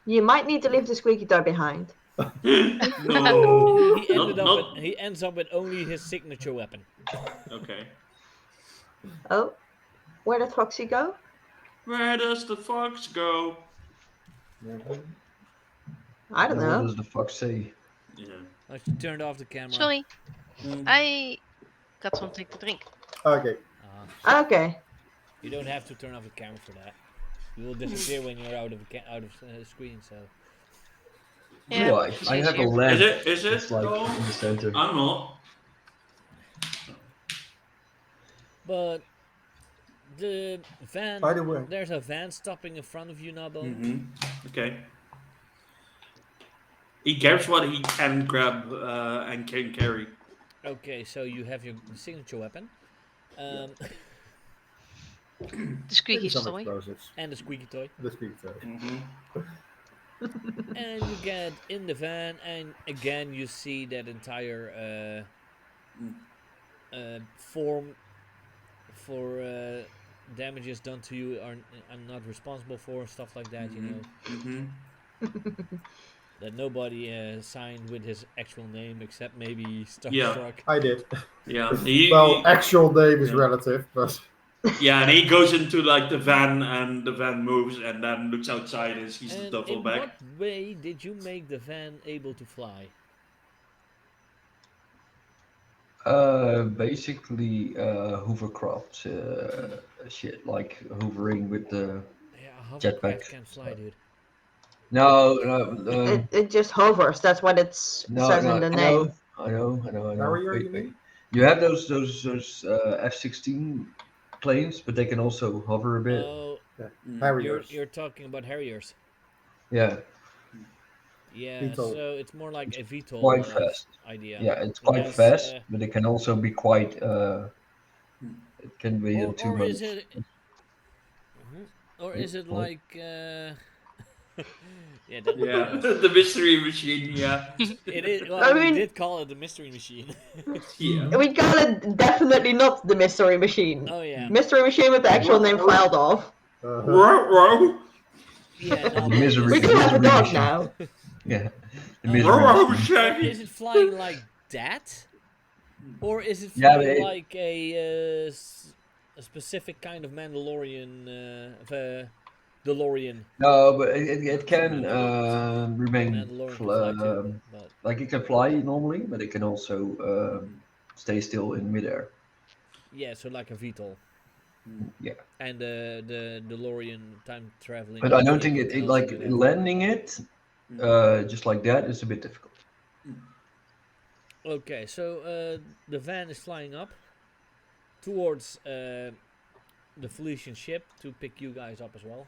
You might need to leave the squeaky toy behind. No, He ends up with only his signature weapon. Okay. Oh, where did Foxy go? Where does the fox go? I don't What know. does the fuck say? Yeah. I should turned off the camera. Sorry, Mm. I got something to drink. Okay. Okay. You don't have to turn off the camera for that. You will disappear when you're out of screen. So Yeah, Do I? it's I have a easier. lamp. Is it? It's like though? in the center. I'm not. but the van. By the way, There's a van stopping in front of you, Gnawbone. Mm-hmm. Okay. He grabs what he can grab and can carry. Okay, so you have your signature weapon. The squeaky maybe some toy. explosives. And the squeaky toy. The squeaky toy. Mm-hmm. And you get in the van, and again you see that entire form for damages done to you I'm not responsible for, stuff like that. You know Mm-hmm. that nobody signed with his actual name except maybe Yeah. Starstruck. I did. Yeah. Well, actual name is yeah. relative, but Yeah, and he goes into like the van, and the van moves, and then looks outside and sees the And duffel in bag. what way did you make the van able to fly? Basically, hovercraft shit, like hovering with the Yeah, a jetpack. hovercraft can't fly, dude. No, It just hovers. That's what it says in the name. I know. Harrier, Wait, you mean? You have those F-16 planes, but they can also hover a bit. Oh, Harriers. you're talking about Harriers. Yeah, Yeah, VTOL. so it's more like a VTOL quite fast. idea. Yeah, it's quite Because, fast, but it can also be quite. It can be too or much. is it? Or is it What? like? Yeah, that would Yeah, be the mystery machine. Yeah. it is. Well, I we mean- did call it the mystery machine. Yeah. We call it definitely not the mystery machine. Oh yeah, Mystery machine with the actual name filed off. Row. yeah. The No, misery- We do have a misery dog machine. now. Yeah, the Oh, misery. Row, machine. Shaggy. is it flying like that, or is it Yeah, flying but like a specific kind of Mandalorian? DeLorean. No, but it can remain Mandalorian can fly too, but like it can fly normally, but it can also stay still in midair. yeah, so like a VTOL. Yeah, And the DeLorean time traveling. but I don't think vehicle it can like also do that. landing it just like that is a bit difficult. Okay, so the van is flying up towards the Felician ship to pick you guys up as well.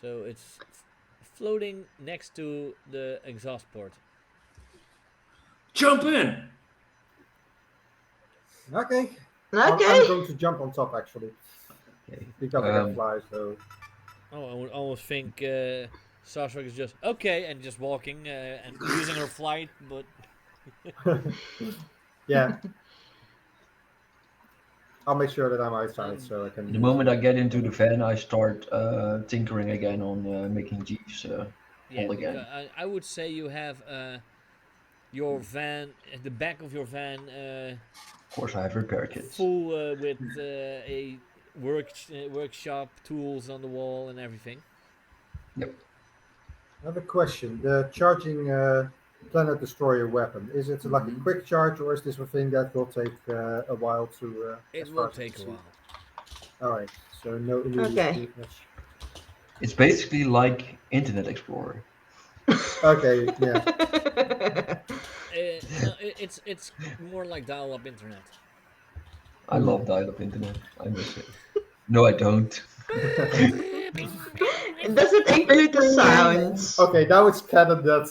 So it's floating next to the exhaust port. Jump in. Okay. Okay. I'm going to jump on top actually. Okay. Because I can fly, so. Oh, I would almost think Starstruck is just okay and just walking and using her flight, but Yeah. I'll make sure that I'm outside so I can. The moment I get into the van, I start tinkering again on making Jeeves whole again. because I would say you have your van, the back of your van, Of course, I have repair kits. full with a workshop tools on the wall and everything. Yep. I have a question. The charging Planet Destroyer weapon, is it like a quick charge or is this a thing that will take a while to. It as far will as I take a can see? while. Alright, so no immediate Okay. damage. It's basically like Internet Explorer. Okay, yeah. No, it's more like dial-up internet. I love dial-up internet. I miss it. No, I don't. Does it include the sounds? Okay, now it's canon that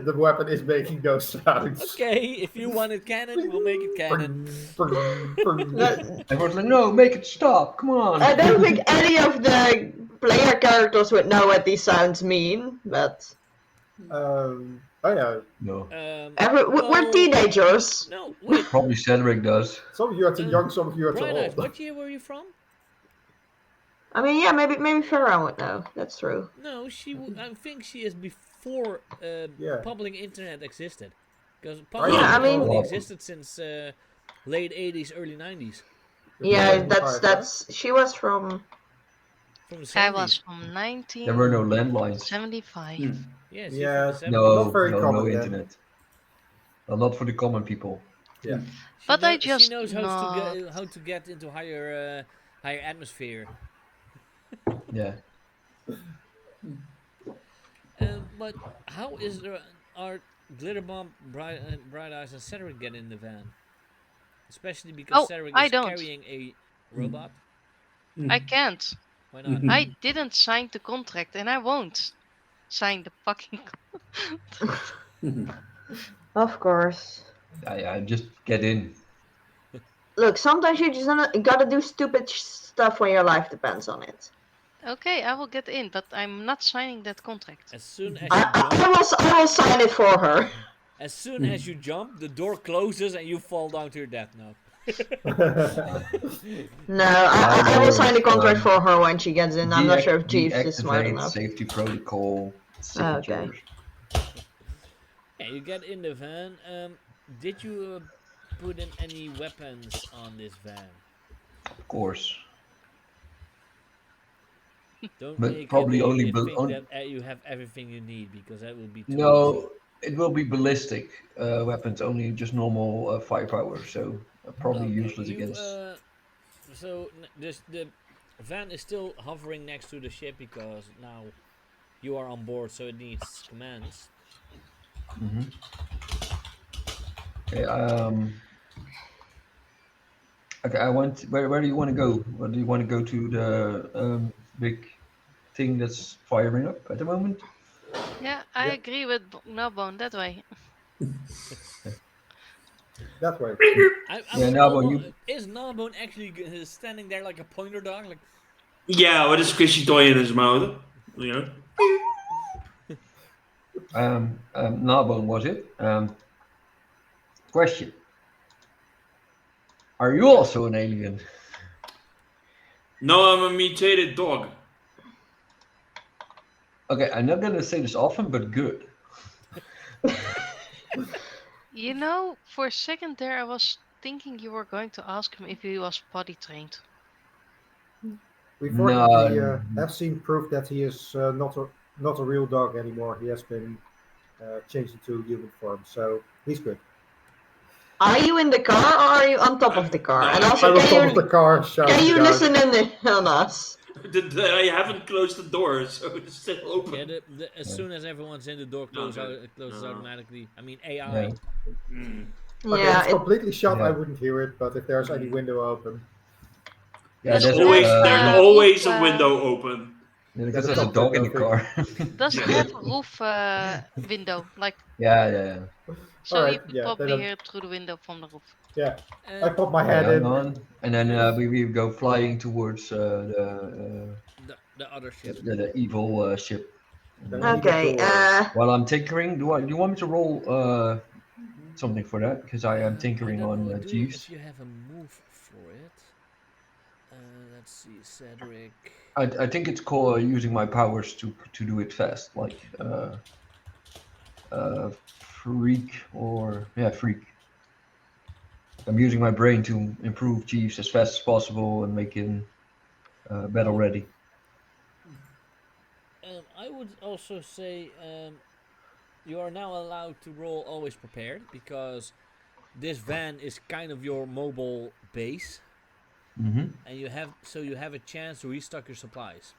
the weapon is making those sounds. Okay, if you want it canon, we'll make it canon. Everyone's like, no, make it stop. Come on. I don't think any of the player characters would know what these sounds mean, but Oh yeah, No. we're teenagers. No, wait. Probably Cederic does. some of you are too young, some of you are too Bright Eyes, old. what year were you from? I mean, yeah, maybe Farah would know. That's true. No, I think she is before Yeah. public internet existed. Because Yeah, public I internet mean- only existed since late 80s, early 90s. Yeah, 2005, that's she was from. From the 70s. I was from There were no landlines. 1975. Yeah, she's Yeah, from the 70s. No, Not very no common then. internet. Well, not for the common people. Yeah. But I She just knows how to get into higher atmosphere. Yeah. But how is our Glitterbomb, Bright Eyes, and Cederic get in the van? Especially because Oh, Cederic I is don't. carrying a robot. I can't. Why not? I didn't sign the contract and I won't sign the fucking Of course. I just get in. Look, sometimes you just gotta do stupid stuff when your life depends on it. Okay, I will get in, but I'm not signing that contract. As soon as you I jump, will sign it for her. as soon as you jump, the door closes and you fall down to your death. No. No, I will sign the contract for her when she gets in. I'm not sure if Jeeves is smart Deactivate enough. safety protocol. Signatures. Yeah, you get in the van. Did you put in any weapons on this van? Of course. Don't But make probably me only think that you have everything you need, because that will be too easy. No, it will be ballistic weapons, only just normal firepower, so probably Okay, useless against. So the van is still hovering next to the ship because now you are on board, so it needs commands. Okay, okay, I want. Where do you want to go? Where do you want to go to the big thing that's firing up at the moment? Yeah, I agree with Gnawbone that way. That way. Yeah, Gnawbone, is Gnawbone actually standing there like a pointer dog? Like, Yeah, with a squishy toy in his mouth. You know. Gnawbone was it? Question: are you also an alien? No, I'm a mutated dog. Okay, I'm not gonna say this often, but good. You know, for a second there I was thinking you were going to ask him if he was potty trained. We fortunately No. have seen proof that he is not a real dog anymore. He has been changed into human form, so he's good. Are you in the car or are you on top of the car? No, And I'm also, I'm on top of the car. can you listen in on us? I haven't closed the door, so it's still open. yeah, as soon as everyone's in, the door closes No. automatically. I mean, AI. Yeah. Okay, Yeah, if it's completely shut, I Yeah. wouldn't hear it. But if there's any window open, Yeah, Does there's it Always, have, there's uh, always roof, a window open. because Yeah, there's a dog in the car. Does it have a roof window? Like, yeah. so Alright, you could yeah, probably then- hear it through the window from the roof. yeah, I pop my Okay, head hang in. on. And then we go flying towards The other ship. the evil ship. Then I need a Okay, door. While I'm tinkering, do you want me to roll something for that? Because I am tinkering I don't on know, Jeeves. if you have a move for it. Let's see, Cederic. I think it's called using my powers to do it fast, like freak or freak. I'm using my brain to improve Jeeves as fast as possible and make him battle ready. I would also say you are now allowed to roll always prepared because this van is kind of your mobile base, Mm-hmm. and you have a chance to restock your supplies.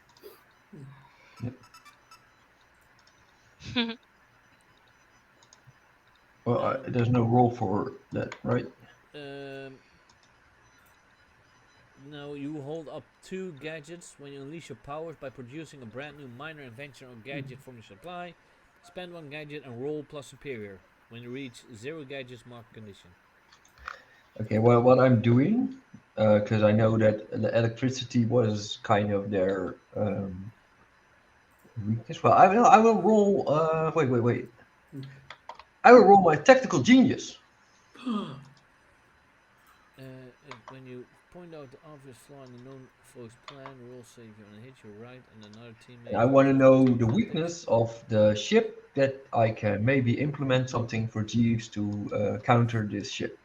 Yep. Well, there's no roll for that, right? Um, no, you hold up 2 gadgets when you unleash your powers by producing a brand new minor invention or gadget from your supply. Spend 1 gadget and roll plus superior. When you reach 0 gadgets, mark condition. Okay, well, what I'm doing, because I know that the electricity was kind of their weakness. Well, I will roll. Wait. I will roll my tactical genius. When you point out the obvious flaw in the known foe's plan, roll save you on a hit, you're right, and another teammate. I want to know take the advantage. weakness of the ship that I can maybe implement something for Jeeves to counter this ship.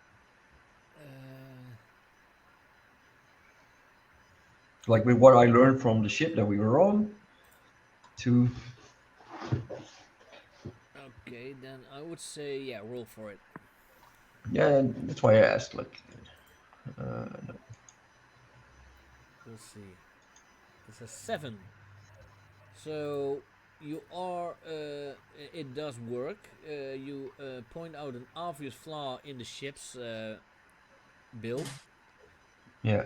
Like with what I learned from the ship that we were on. To Okay, then I would say roll for it. yeah, that's why I asked. Like, no. We'll see. It's a 7. So you are. It does work. You point out an obvious flaw in the ship's build, Yeah,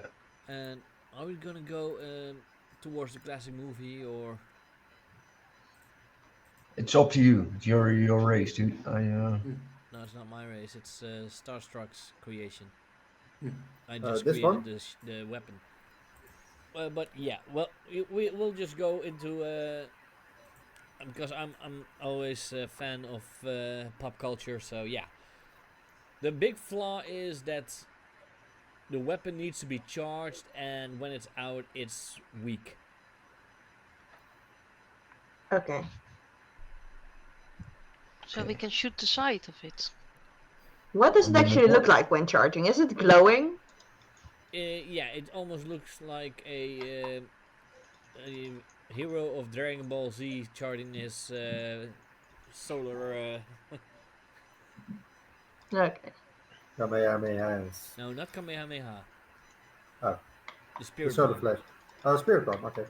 and are we gonna go towards the classic movie or? it's up to you. It's your race, dude. No, it's not my race. It's Starstruck's creation. Hmm. I just This created one? the weapon. But yeah, well, we'll just go into because I'm always a fan of pop culture. So yeah, the big flaw is that the weapon needs to be charged, and when it's out, it's weak. Okay. So we can shoot the side of it. What does it actually look like when charging? Is it glowing? Yeah, it almost looks like a hero of Dragon Ball Z charging his solar. Okay. Kamehamehas. No, not Kamehameha. Oh, The the Spirit solar Bomb. flash. Oh, spirit bomb. Okay.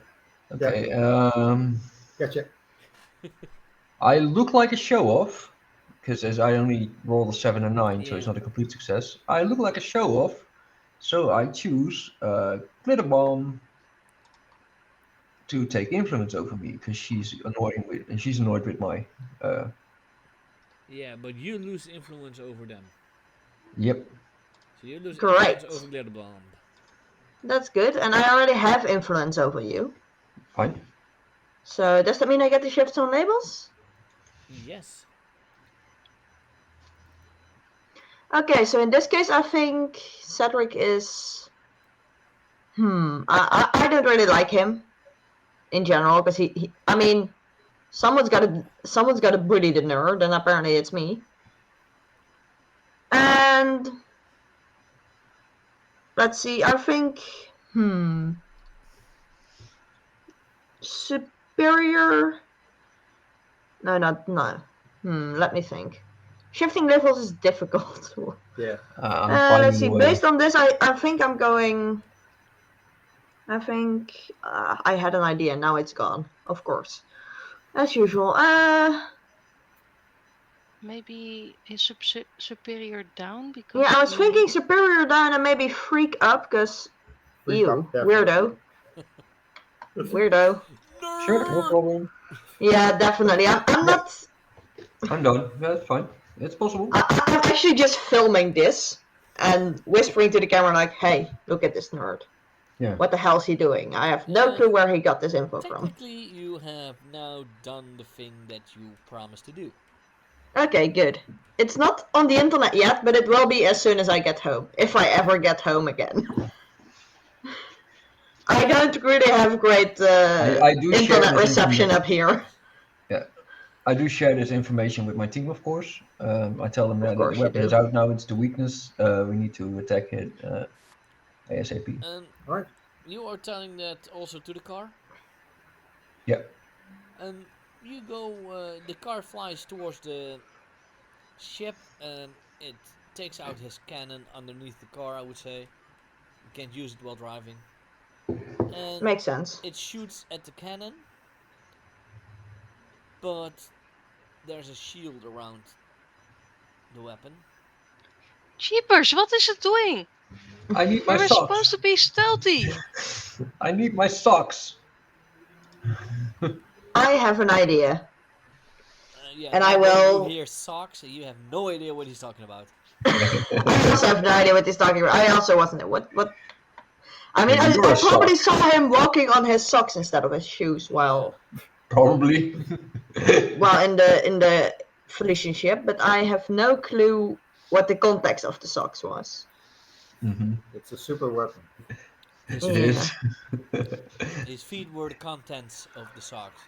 Okay. Gotcha. I look like a show off because as I only rolled a 7 and 9, so it's not a complete success. I look like a show off, so I choose Glitterbomb to take influence over me because she's annoyed with my. Yeah, but you lose influence over them. Yep. So you lose Great. influence over Glitterbomb. That's good, and I already have influence over you. Fine. So does that mean I get to shift some labels? Yes. Okay, so in this case, I think Cedric is. I don't really like him in general because I mean, someone's got to bully the nerd, and apparently it's me. And let's see, I think superior. No. Let me think. Shifting levels is difficult. Yeah. I'm Let's finding see. a way. Based on this, I think I'm going. I think I had an idea. Now it's gone. Of course, as usual. Maybe his superior down because. Yeah, I was thinking superior down and maybe freak up because. Ew, weirdo. Weirdo. Sure, no problem. Yeah, definitely. I'm not. I'm done. Yeah, that's fine. It's possible. I'm actually just filming this and whispering to the camera like, "Hey, look at this nerd. Yeah. What the hell's he doing? I have no clue where he got this info from." Technically, you have now done the thing that you promised to do. Okay, good. It's not on the internet yet, but it will be as soon as I get home. If I ever get home again. I don't really have great I do share internet this reception up here. Yeah, I do share this information with my team, of course. I tell them Of that the course you weapon do. is out now. It's the weakness. We need to attack it ASAP. And All right. you are telling that also to the car. Yeah. You go. The car flies towards the ship, and it takes out his cannon underneath the car. I would say you can't use it while driving, and Makes sense. it shoots at the cannon, but there's a shield around the weapon. Jeepers, what is it doing? I need my We were socks. supposed to be stealthy. I need my socks. I have an idea. Yeah, And now I when will- you hear socks, you have no idea what he's talking about. I also have no idea what he's talking about. I also wasn't. What? I mean, Maybe you're I a probably sock. saw him walking on his socks instead of his shoes while Probably. in the Felician ship, but I have no clue what the context of the socks was. Mm-hmm. It's a super weapon. His It feet, is. his feet were the contents of the socks.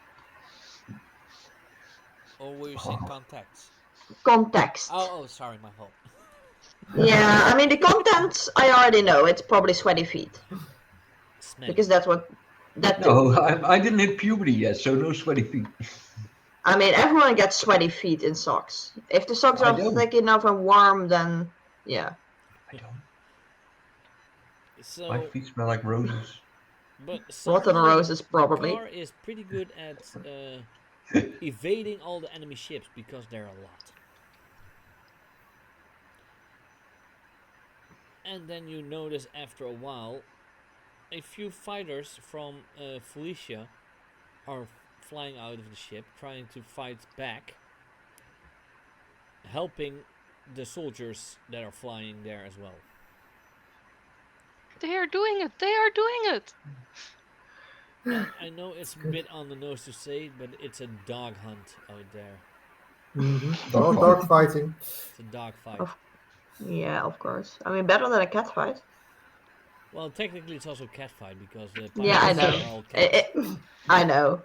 Or were you saying contacts? Context. Oh, sorry, my fault. Yeah, I mean the contents I already know. It's probably sweaty feet Smelly. because that's what that. No, I didn't hit puberty yet, so no sweaty feet. I mean, everyone gets sweaty feet in socks. If the socks I are don't. thick enough and warm, then yeah. I don't. So, My feet smell like roses. but Rotten somehow roses, the probably. car is pretty good at evading all the enemy ships because there are a lot. And then you notice after a while, a few fighters from Felicia are flying out of the ship, trying to fight back, helping the soldiers that are flying there as well. They are doing it. They are doing it. I know it's a bit on the nose to say, but it's a dog hunt out there. Dog fighting. It's a dog fight. Yeah, of course. I mean, better than a cat fight. Well, technically, it's also a cat fight because the Yeah, I pirates know. are all cats. I know.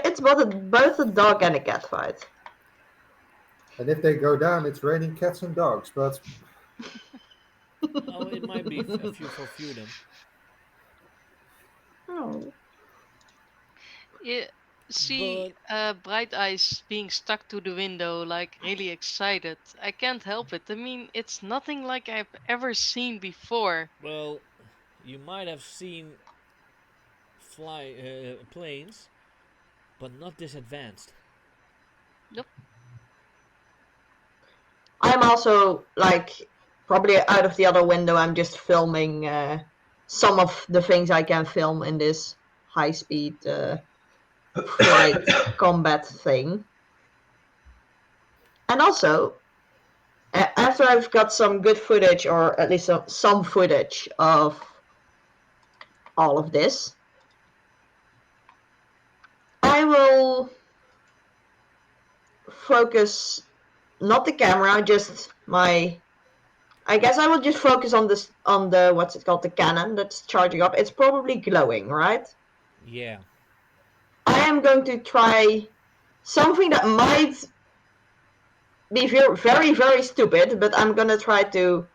It's both a dog and a cat fight. And if they go down, it's raining cats and dogs. But Oh, it might be a few for few then. Oh. You see Bright Eyes being stuck to the window, like really excited. I can't help it. I mean, it's nothing like I've ever seen before. Well, you might have seen planes, but not this advanced. Nope. I'm also like probably out of the other window. I'm just filming some of the things I can film in this high-speed flight combat thing. And also, after I've got some good footage, or at least some footage of all of this, I will focus not the camera, just my. I guess I will just focus on this, on the what's it called, the cannon that's charging up. It's probably glowing, right? Yeah. I am going to try something that might be very, very stupid, but I'm gonna try to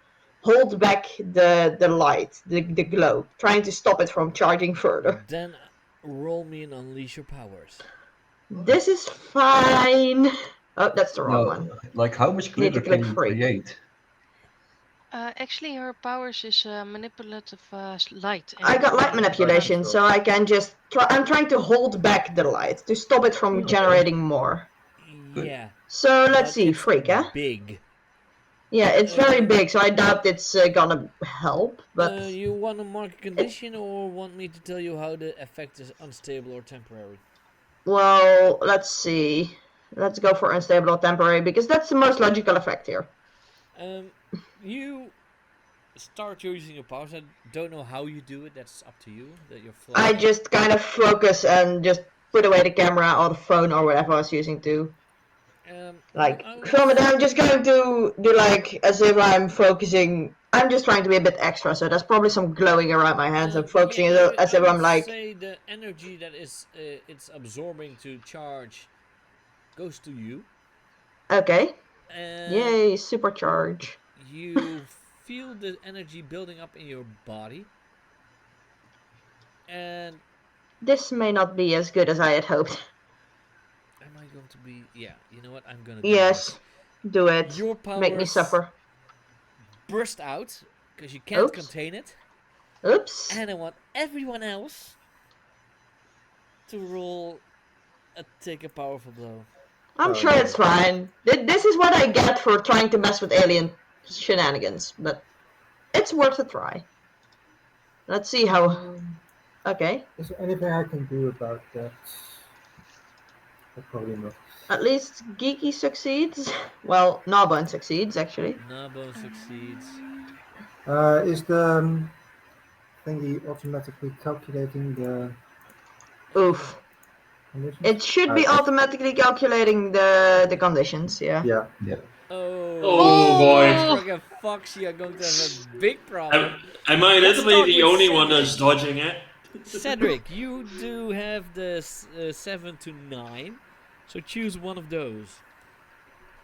hold back the light, the glow, trying to stop it from charging further. Then roll me and unleash your powers. This is fine. Oh, that's the wrong one. Like how much Need to glitter click can you free. create? Actually, her powers is manipulative light. I got light energy. manipulation, so I can just try. I'm trying to hold back the light to stop it from Okay. generating more. Yeah. So let's but see, it's freak, huh? big. Yeah, it's very big, so I doubt it's gonna help. But You want to mark a condition or want me to tell you how the effect is unstable or temporary? well, let's see. Let's go for unstable or temporary because that's the most logical effect here. You start using your powers. I don't know how you do it. That's up to you. That you're I flying. just kind of focus and just put away the camera or the phone or whatever I was using to Like, I from it, was- I'm just going to do like as if I'm focusing. I'm just trying to be a bit extra, so there's probably some glowing around my hands. I'm focusing as I if I'm would like, say the energy that is it's absorbing to charge goes to you, okay, and yay, supercharge. you feel the energy building up in your body, and This may not be as good as I had hoped. am I going to be? Yeah, you know what? I'm gonna do this. Yes, do it. Your Make me powers suffer. burst out because you can't Oops. contain it, Oops. and I want everyone else to roll take a powerful blow. I'm Oh, sure no. it's fine. This is what I get for trying to mess with alien shenanigans, but it's worth a try. Let's see how. Okay, Is there anything I can do about that? Probably not. at least Geeky succeeds. Well, Gnawbone succeeds, actually. Gnawbone succeeds. Is the thingy automatically calculating the Oof. conditions? It should be automatically calculating the conditions, yeah. Yeah. Yeah. Oh boy. Starstruck and Foxy are going to have a big problem. Am I Let's literally start the with only one Cedric. that's dodging it? Cedric, you do have the 7 to 9, so choose one of those.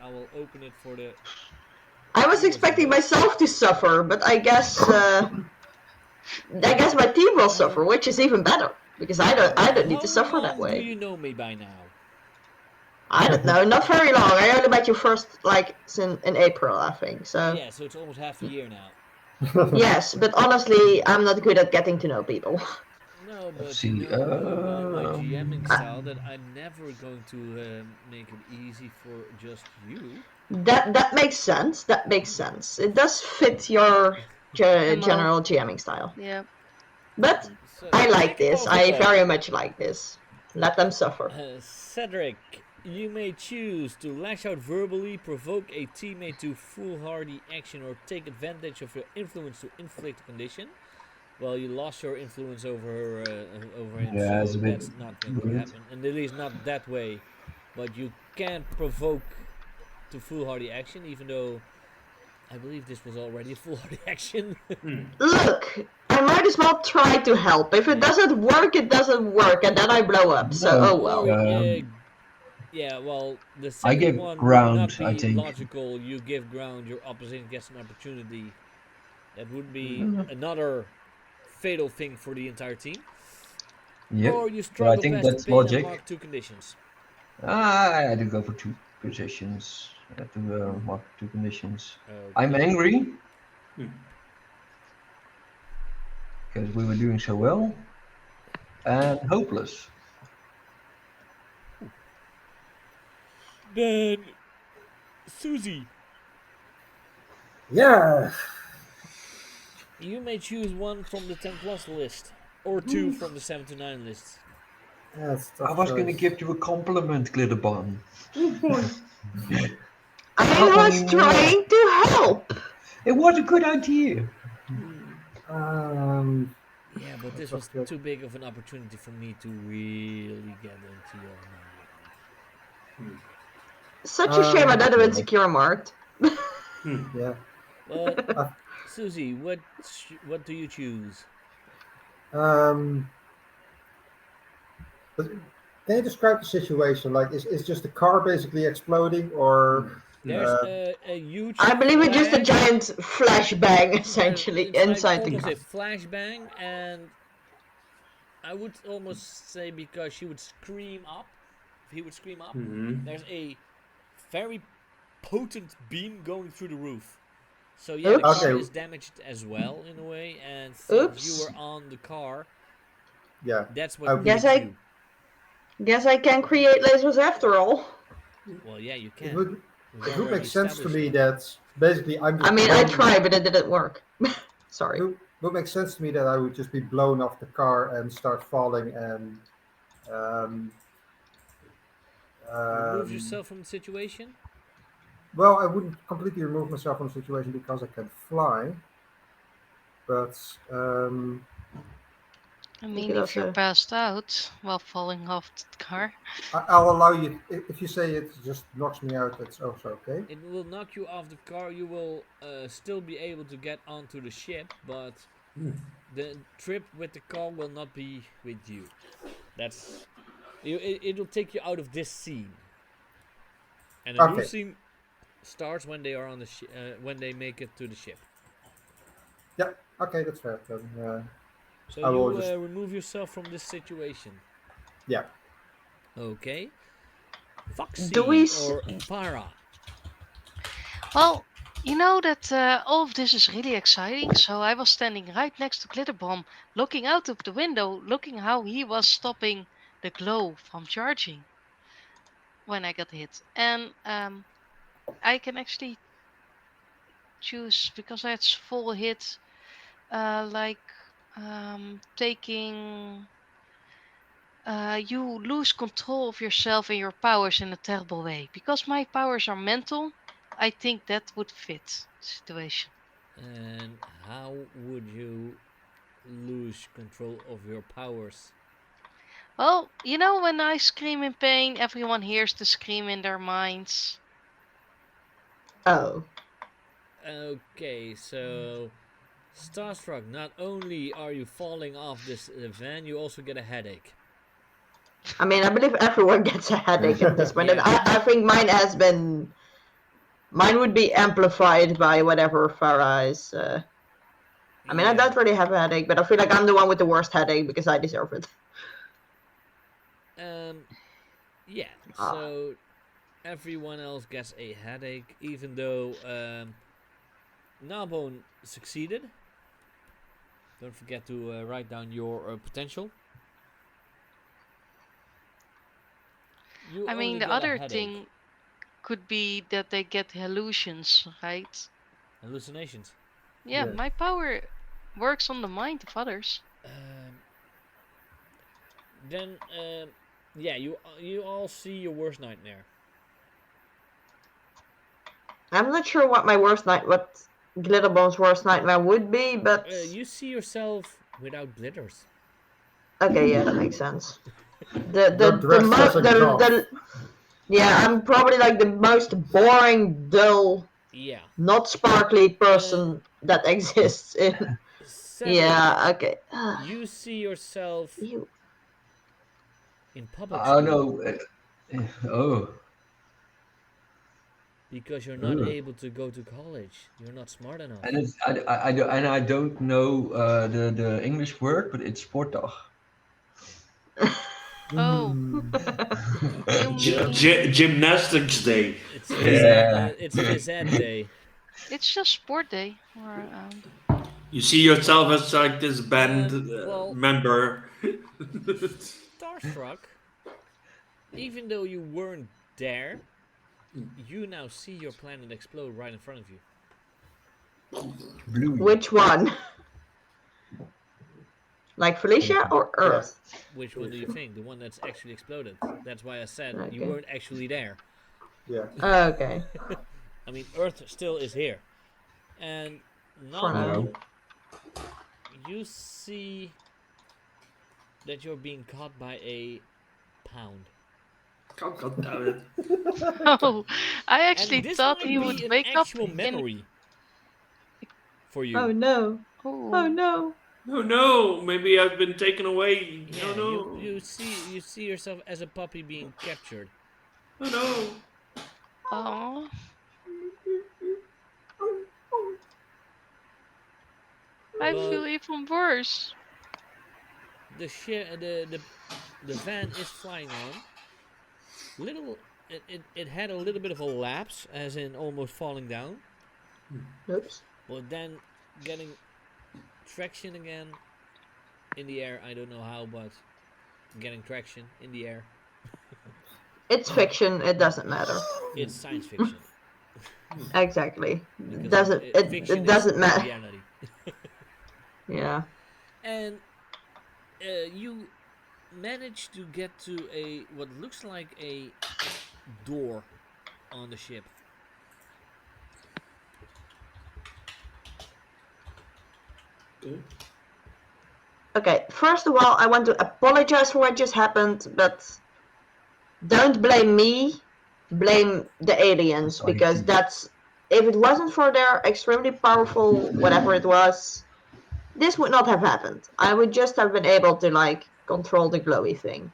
I will open it for the. I was expecting myself to suffer, but I guess my team will suffer, which is even better because I don't need to suffer that How long do way. you know me by now? I don't know, not very long. I only met you first like in April, I think. So Yeah, so it's almost half a year now. yes, but honestly, I'm not good at getting to know people. No, Let's but you see. know about my GMing style that I'm never going to make it easy for just you. That makes sense. That makes sense. It does fit your general GMing style. Yeah. But So I like make a this. powerful I blow. very much like this. Let them suffer. Cedric, you may choose to lash out verbally, provoke a teammate to foolhardy action, or take advantage of your influence to inflict a condition. Well, you lost your influence over him, Yeah, it's so a bit that's not going to rude. happen. And at least not that way. But you can provoke to foolhardy action, even though I believe this was already a foolhardy action. Look, I might as well try to help. If it doesn't work, it doesn't work, and then I blow up. So, No, oh well. Yeah, well, the I second give one would ground, not I be think. logical. You give ground, your opposition gets an opportunity. That would be another fatal thing for the entire team. Yep. Or you But I struggle think past the that's pain and logic. mark two conditions. I had to go for 2 positions. I had to mark 2 conditions. Okay. I'm angry because we were doing so well, and hopeless. Then, Susie, Yeah. you may choose one from the 10 plus list, or two from the 7 to 9 list. That's I was going to give you a compliment, Glitterbomb. I Not was anymore. trying to help. It was a good idea. Yeah, but this was too big of an opportunity for me to really get into your mind. Such a shame I don't have insecure marked. Yeah. But Susie, what do you choose? But can you describe the situation? Like, is just the car basically exploding, or There's a huge. I believe it's just a flash. giant flashbang, essentially, It's like inside the almost car. a flashbang, and I would almost say because she would scream up, if he would scream up, there's a very potent beam going through the roof. So yeah, the car is damaged as well in a way, and since you were on the car, yeah, that's what Guess hit you. Guess I can create lasers after all. Well, yeah, you can. It would make sense to me that basically I'm just. I mean, I tried, but it didn't work. Sorry. It would make sense to me that I would just be blown off the car and start falling and. Remove yourself from the situation? Well, I wouldn't completely remove myself from the situation because I can fly. But I You mean, could if you're also. passed out while falling off the car. I'll allow you. If you say it just knocks me out, that's also okay. It will knock you off the car. You will still be able to get onto the ship, but the trip with the car will not be with you. That's it'll take you out of this scene, and a new Okay. scene starts when they are on the when they make it to the ship. Yeah. Okay, that's fair. Then So I will you just. remove yourself from this situation. Yeah. Okay, Do we? Foxy or Para. Well, you know that all of this is really exciting. So I was standing right next to Glitterbomb, looking out of the window, looking how he was stopping the glow from charging when I got hit. And I can actually choose because that's full hit, like taking. You lose control of yourself and your powers in a terrible way. Because my powers are mental, I think that would fit the situation. And how would you lose control of your powers? Well, you know, when I scream in pain, everyone hears the scream in their minds. Oh. Okay, so Starstruck, not only are you falling off this van, you also get a headache. I mean, I believe everyone gets a headache at this point, and Yeah. I think mine has been. Mine would be amplified by whatever Farah is. I mean, I Yeah. don't really have a headache, but I feel like I'm the one with the worst headache because I deserve it. Um. Yeah. Ah. So everyone else gets a headache, even though Gnawbone succeeded. Don't forget to write down your potential. You I mean, only the get a other headache. thing could be that they get hallucinations, right? Hallucinations. Yeah, Yeah. my power works on the mind of others. Um. Then yeah, you all see your worst nightmare. I'm not sure what what Glitterbomb's worst nightmare would be, but You see yourself without glitters. okay, yeah, that makes sense. The You're the the, dressed as mo- a goth. the yeah, I'm probably like the most boring, dull, Yeah. not sparkly And person that exists in. Cedric, Yeah, okay. you see yourself You. in public I school know. Oh. because you're not Ugh. able to go to college. You're not smart And enough. it's I don't know the English word, but it's sportdag. Oh, Mm. you mean Gymnastics day. It's Yeah. it's phys ed day. it's just sport day? Or You see yourself as like this band Well, member. Starstruck, even though you weren't there, you now see your planet explode right in front of you. Bluey. Which one? Like Felicia or Yeah. Earth? Which one do you think? The one that's actually exploded. That's why I said you Okay. weren't actually there. Yeah. Okay. I mean, Earth still is here. And For now. Gnawbone, you see that you're being caught by a pound. Oh, God damn it. oh, I actually And this thought might he would be an wake up actual in. memory for Oh you. no. Oh Oh, no. Oh no, maybe I've been taken away. Oh Yeah, no. you see yourself as a puppy being captured. Oh no. oh, I But feel even worse. the van is flying on. Little it had a little bit of a lapse, as in almost falling down, Oops. but then getting traction again in the air. I don't know how, but getting traction in the air. It's fiction. It doesn't matter. It's science fiction Exactly. because Doesn't it fiction is doesn't matter. reality. Yeah. And you manage to get to a what looks like a door on the ship. Okay, first of all, I want to apologize for what just happened, but don't blame me. Blame the aliens, because that's... If it wasn't for their extremely powerful whatever it was, this would not have happened. I would just have been able to, like, control the glowy thing.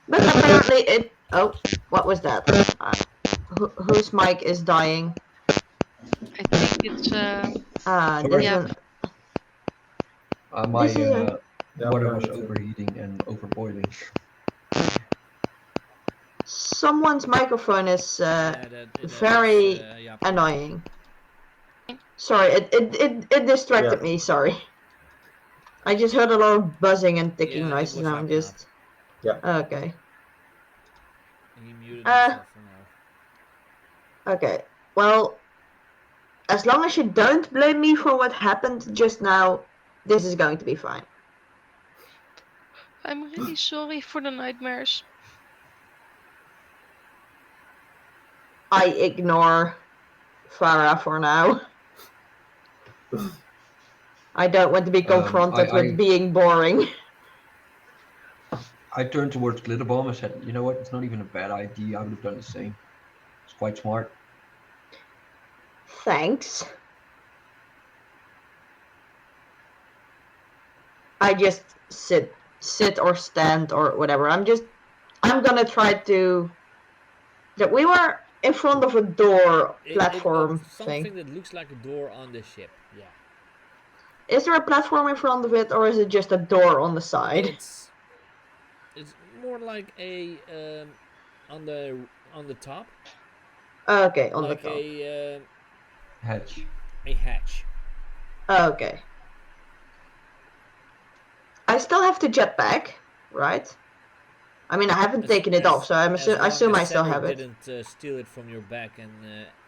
But apparently it... Oh, what was that? Whose mic is dying? I think it's This yeah. one... My This is a... water was overheating and overboiling. Someone's microphone is that very is, yeah. annoying. Sorry, it distracted me, sorry. I just heard a lot of buzzing and ticking Yeah, it noises was and I'm Jaap just... Yeah. Okay. He muted himself for now. Okay. Well, as long as you don't blame me for what happened just now, this is going to be fine. I'm really sorry for the nightmares. I ignore Farah for now. I don't want to be confronted with being boring. I turned towards Glitterbomb and said, you know what, it's not even a bad idea, I would have done the same. It's quite smart. Thanks. I just sit or stand or whatever. I'm gonna try to... We were in front of a door platform something thing. that looks like a door on the ship. Yeah. Is there a platform in front of it, or is it just a door on the side? It's more like a on the top. Okay, on like the top. A hatch. A hatch. Okay. I still have the jetpack, right? I mean, I haven't taken it off, so I assume I still have it. Didn't steal it from your back and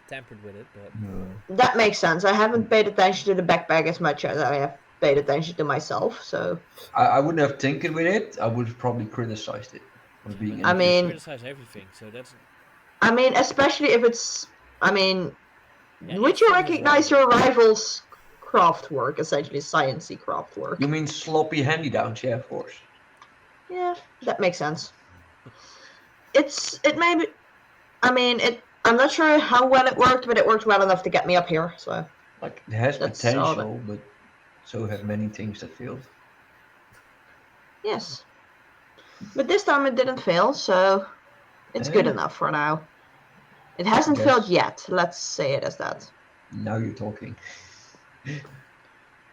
tampered with it, but that makes sense. I haven't paid attention to the backpack as much as I have paid attention to myself, so... I wouldn't have tinkered with it. I would have probably criticized it for being... I mean... criticize everything, so that's... I mean, especially if it's... I mean... would you recognize your rival's craft work, essentially sciencey craft work? You mean sloppy hand-me-downs? Yeah, of course. Yeah, that makes sense. It may be... I mean, I'm not sure how well it worked, but it worked well enough to get me up here, so... Like, it has potential, but so have many things that failed. Yes. But this time it didn't fail, so... it's good enough for now. It hasn't failed yet, let's say it as that. Now you're talking.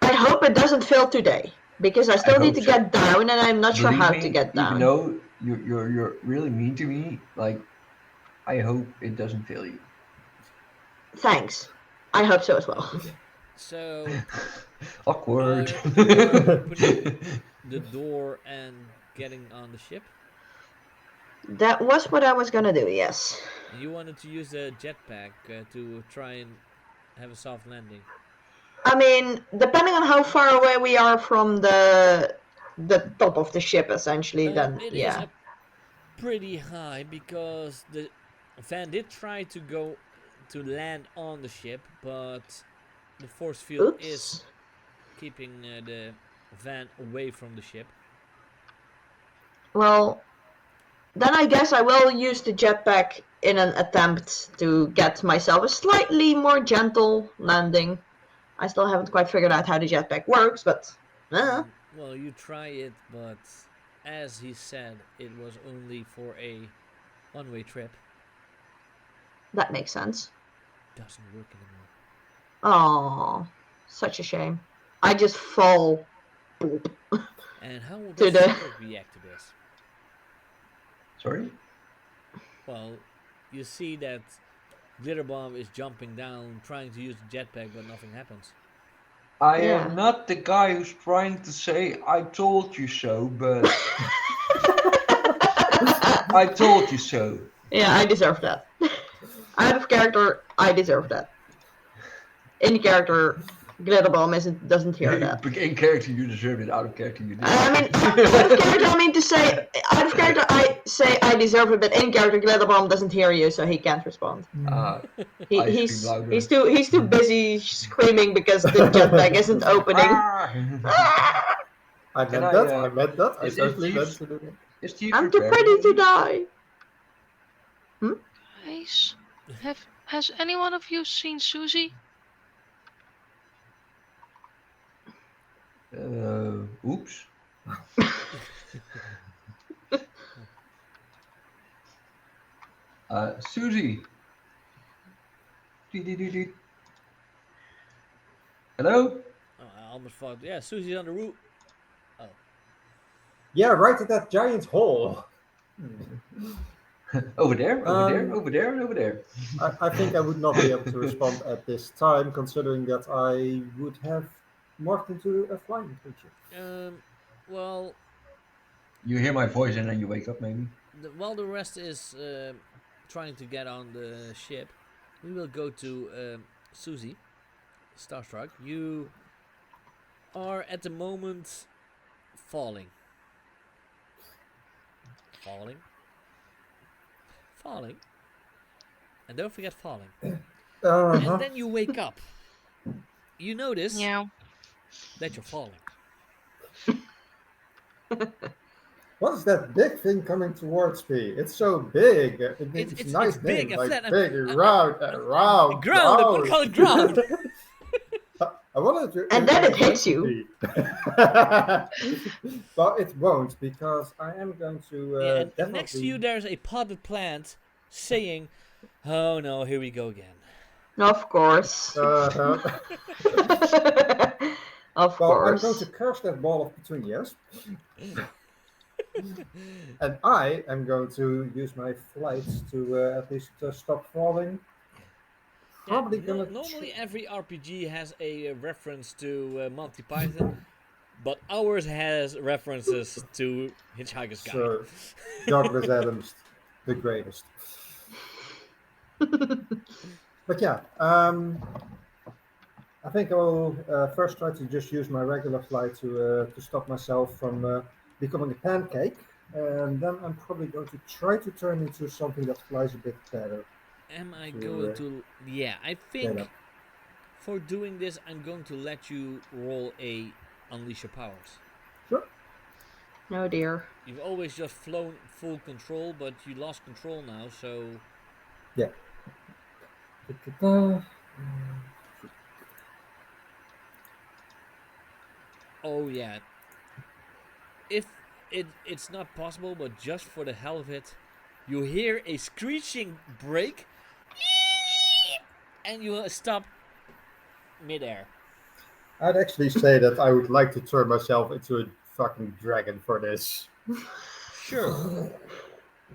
I hope it doesn't fail today, because I still need to get down, and I'm not sure how to get down. Even though you're really mean to me, like, I hope it doesn't fail you. Thanks. I hope so as well. So... awkward. Opening the door and getting on the ship? That was what I was gonna do, yes. You wanted to use the jetpack to try and have a soft landing. I mean, depending on how far away we are from the top of the ship, essentially, then it yeah. Is pretty high, because the van did try to go to land on the ship, but the force field is keeping the van away from the ship. Well, then I guess I will use the jetpack in an attempt to get myself a slightly more gentle landing. I still haven't quite figured out how the jetpack works, but... Well, you try it, but as he said, it was only for a one-way trip. That makes sense. Doesn't work anymore. Oh, such a shame. I just fall. And how will the Cederic react to this? Sorry? Well, you see that Glitterbomb is jumping down, trying to use the jetpack, but nothing happens. I am not the guy who's trying to say, I told you so, but... I told you so. Yeah, I deserve that. Out of character, I deserve that. In character, Glitterbomb doesn't hear that. In character, you deserve it. Out of character, you deserve it. I mean, out of character, I mean to say, out of character, I say I deserve it, but in character, Glitterbomb doesn't hear you, so he can't respond. He's too busy screaming because the jetpack isn't opening. I Can meant I, that. I meant that. I is totally meant Jeeves to do that. is Jeeves I'm too repairing pretty to maybe? die. Guys, has any one of you seen Susie? Oops. Susie. Dee-dee-dee-dee. Hello? Oh, I almost thought, yeah, Susie's on the roof. Oh. Yeah, right at that giant hole. Over there, over there, Um, over there, and over there. I think I would not be able to respond at this time, considering that I would have morphed into a flying creature. Well, You hear my voice and then you wake up, maybe? while the rest is trying to get on the ship, we will go to Susie, Starstruck. You are at the moment falling. Falling. Falling. And don't forget falling. And then you wake up. You notice Yeah. that you're falling. What is that big thing coming towards me? It's so big. It's a nice it's big name, and like flat and- big and round, round, Ground! I'm gonna round. call it ground! I wanted to. And then it hits you. be. But it won't, because I am going to. Yeah, and definitely... next to you there's a potted plant saying, "Oh no, here we go again." Of course. Well, Of I'm going course. to curse that ball of petunias. And I am going to use my flight to at least stop falling. Probably gonna. Normally every RPG has a reference to Monty Python, but ours has references to Hitchhiker's Guide. So, Douglas Adams, the greatest. But yeah, I think I will first try to just use my regular flight to stop myself from becoming a pancake, and then I'm probably going to try to turn into something that flies a bit better. Am I going to... Yeah, I think for doing this I'm going to let you roll a Unleash Your Powers. Sure. Oh dear. You've always just flown full control, but you lost control now, so... Yeah. Oh yeah. If it's not possible, but just for the hell of it, you hear a screeching brake, and you stop midair. I'd actually say that I would like to turn myself into a fucking dragon for this. Sure.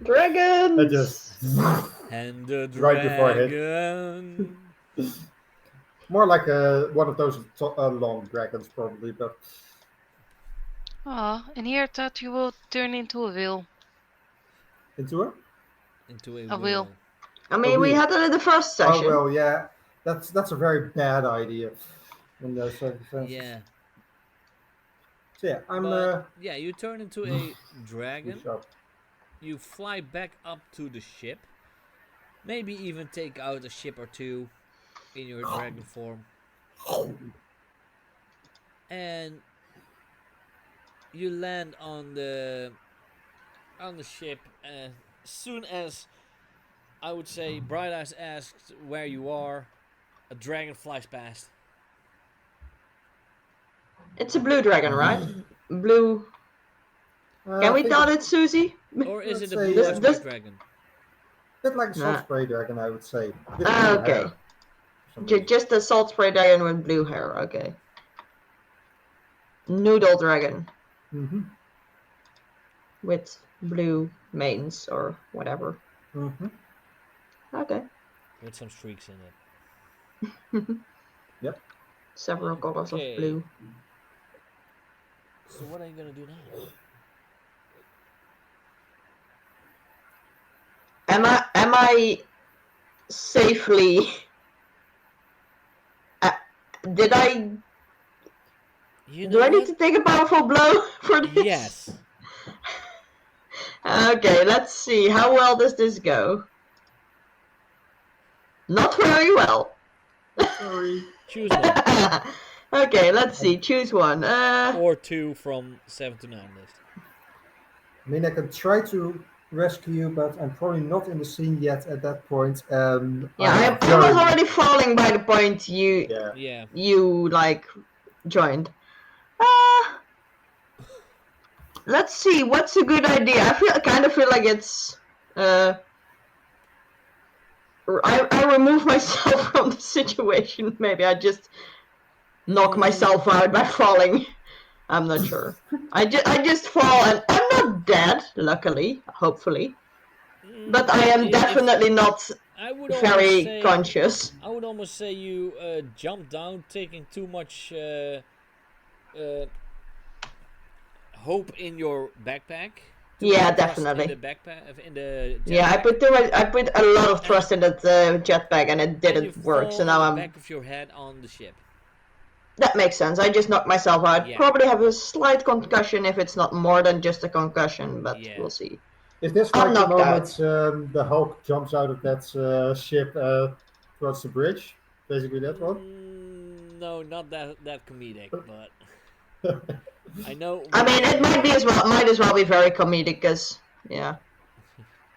Dragons! I just... And the Right before I hit. dragon. More like one of those long dragons, probably, but... And here that you will turn into a whale. Into a? Into a A wheel. wheel. I mean, we had it in the first session. Oh, well, yeah. That's a very bad idea in those circumstances. Yeah. So yeah, I'm... yeah, you turn into a dragon. sharp. You fly back up to the ship. Maybe even take out a ship or two in your dragon form. And you land on the ship, and as soon as I would say Bright Eyes asked where you are, a dragon flies past. It's a blue dragon, right? Blue. Can we tell it's Susie? Or is it a Let's blue say, eyes this- white dragon? A bit like a Nah. salt spray dragon, I would say. Okay. Just a salt spray dragon with blue hair, okay. Noodle dragon Mm-hmm. with blue manes or whatever. Mm-hmm. Okay. With some streaks in it. Yep. Several colors of Okay. blue. So what are you gonna do now? Am I safely? Did I? You Do know I need what? to take a powerful blow for this? Yes. Okay, let's see. How well does this go? Not very well. Sorry. Choose one. Okay, let's see. Choose one. Or 2 from 7 to 9 list. I mean, I can try to rescue you, but I'm probably not in the scene yet at that point. Yeah, I was already falling by the point Yeah. you like joined. Let's see. What's a good idea? I kind of feel like it's. I remove myself from the situation. Maybe I just knock myself out by falling. I'm not sure. I just fall and I'm not dead, luckily, hopefully. But I am definitely not very conscious. I would almost say you jumped down, taking too much hope in your backpack. Yeah, definitely. In the backpack, in the jetpack. Yeah, I put a lot of thrust in that jetpack and it didn't work. So now on I'm. the back of your head on the ship. That makes sense. I just knocked myself out. Yeah. Probably have a slight concussion if it's not more than just a concussion, but we'll see. Is this I'm like the knocked moment the Hulk jumps out of that ship towards the bridge? Basically that one? No, not that comedic, but I know. I mean, it might be as well. Might as well be very comedic, cause yeah.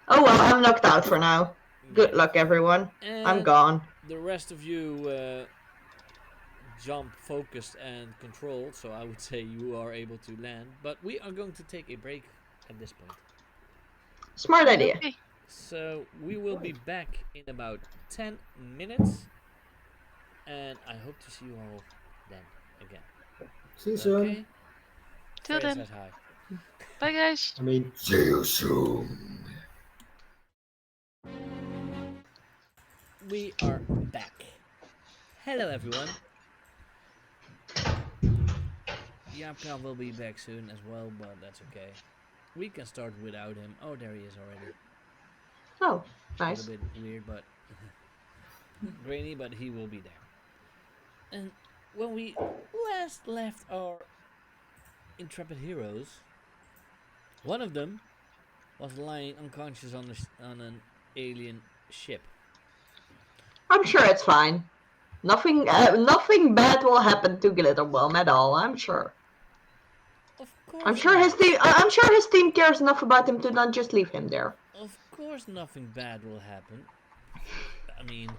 Oh well, I'm knocked out for now. Good luck, everyone. I'm gone. The rest of you jump, focused, and controlled. So I would say you are able to land, but we are going to take a break at this point. Smart idea. Okay. So we will be back in about 10 minutes, and I hope to see you all then again. See you soon. Okay? Till Freya then. says hi. Bye, guys. I mean, see you soon. We are back. Hello, everyone. Yapka will be back soon as well, but that's okay. We can start without him. Oh, there he is already. Oh, A nice. little bit weird, but grainy, but he will be there. And when we last left our intrepid heroes, one of them was lying unconscious on an alien ship. I'm sure it's fine. Nothing bad will happen to Glitterbomb at all. I'm sure. Of course. I'm sure his team cares enough about him to not just leave him there. Of course, nothing bad will happen. I mean,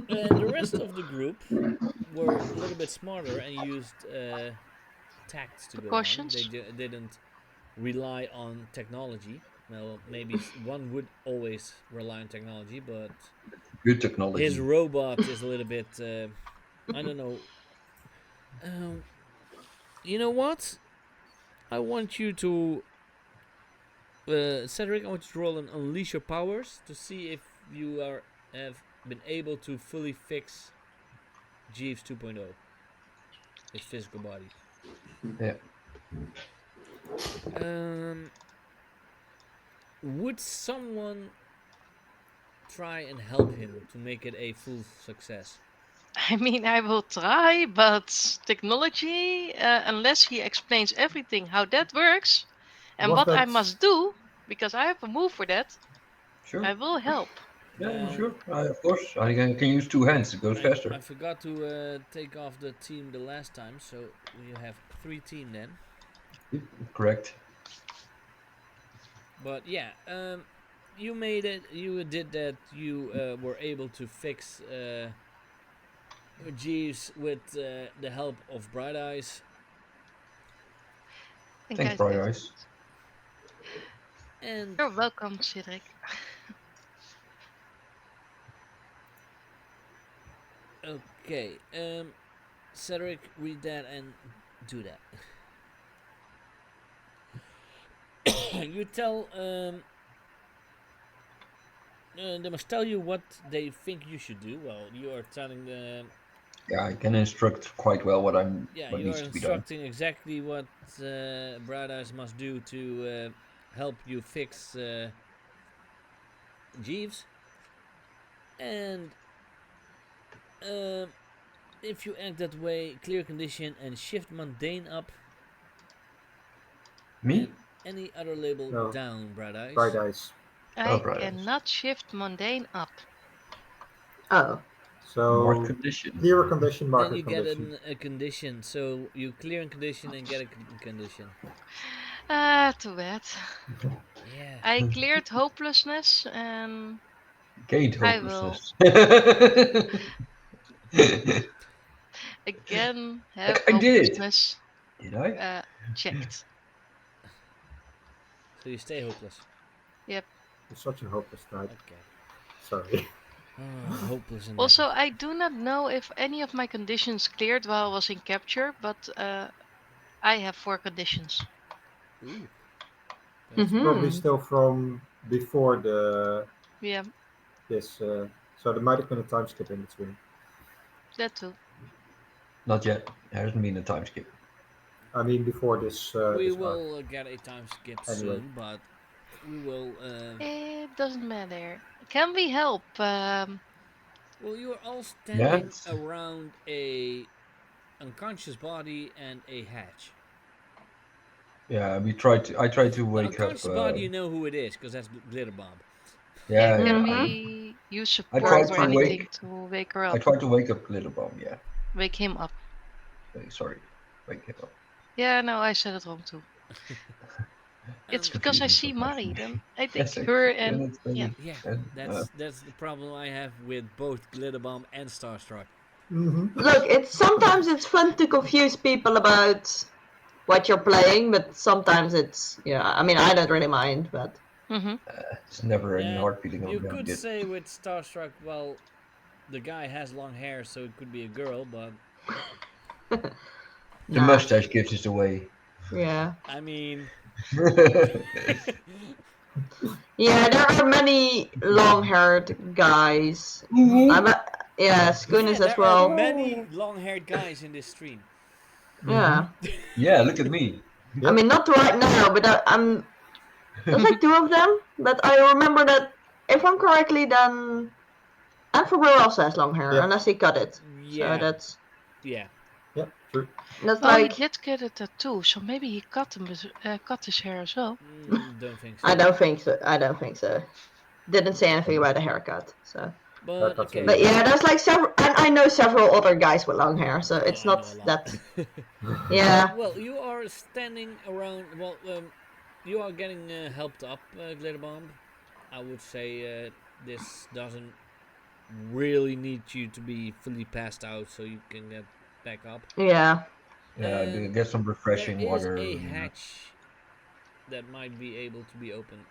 the rest of the group were a little bit smarter and used tact to go on. Precautions. They didn't rely on technology. Well, maybe one would always rely on technology, but Good technology. his robot is a little bit. I don't know. You know what? I want you to. Cederic, I want you to roll and unleash your powers to see if you have been able to fully fix Jeeves 2.0. His physical body. Yeah. Would someone try and help him to make it a full success? I mean, I will try, but technology, unless he explains everything how that works and what I must do, because I have a move for that, Sure. I will help. Yeah, sure. Of course. I can use 2 hands. It goes faster. I forgot to take off the team the last time, so we have 3 team then. Correct. But yeah, you made it. You did that. You were able to fix Jeeves with the help of Bright Eyes. Thanks, Bright Eyes. And You're welcome, Cedric. okay, Cedric, read that and do that. You tell they must tell you what they think you should do. Well, you are telling them. Yeah, I can instruct quite well what Yeah, what you needs are to be done. instructing exactly what Bright Eyes must do to help you fix Jeeves. And if you act that way, clear condition and shift mundane up. Me? Any other label No. down, Bright Eyes. Bright Eyes. I Bright Eyes. cannot shift mundane up. Oh. Mark So condition. clear a condition, mark Then a you get condition. a condition. So you clear a condition and get a condition. Too bad. Yeah. I cleared hopelessness and Gained I will hopelessness. again have I did. hopelessness Did I? checked. So you stay hopeless. Yep. You're such a hopeless type. Okay. Sorry. Hopeless and Also, never. I do not know if any of my conditions cleared while I was in capture, but I have 4 conditions. Ooh. That's It's probably Mm-hmm. still from before the Yeah, this. So there might have been a time skip in between. that too. Not yet. There hasn't been a time skip. I mean, before this. we This arc. will get a time skip Anyway. soon, but we will. It doesn't matter. Can we help? Well, you are all Yeah. standing around a unconscious body and a hatch. Yeah. I tried to The wake up. unconscious body, you know who it is, because that's Glitterbomb. Yeah, Yeah. can Yeah. Mhm. we use I support tried or to anything wake. to wake her I up? tried to wake up Glitterbomb. Yeah. Wake him up. Sorry. Wake him up. Yeah, no, I said it wrong too. It's because I Confusing see sometimes. Mari, then I think Yes. her And and it's yeah. Yeah, and, that's the problem I have with both Glitterbomb and Starstruck. Mm-hmm. Look, sometimes it's fun to confuse people about what you're playing, but sometimes it's I mean, I don't really mind, but Mm-hmm. it's never any Yeah, hard feeling you around could it. say with Starstruck, well, the guy has long hair, so it could be a girl, but The nah, mustache gives us away. yeah, I mean, yeah. There are many long-haired guys. I'm a, yeah, Skoen yeah, is as there are well. many long-haired guys in this stream. Yeah, Yeah, look at me. I mean, not right now, but I'm. There's like 2 of them, but I remember that if I'm correctly, then Amphibur also has long hair, Yeah. unless he cut it. So Yeah, that's yeah. Yeah. True. Oh, he like did get a tattoo, so maybe he cut his hair as well. Don't think so. I don't think so. I don't think so. Didn't say anything about a haircut. So, But Haircuts are okay. but easy. yeah, there's like several, and I know several other guys with long hair, so it's I know not a lot. that. Yeah, Well, you are standing around. Well, you are getting helped up, Glitterbomb. I would say this doesn't really need you to be fully passed out, so you can get back up. yeah. Yeah, get some There refreshing is water. a hatch that might be able to be opened.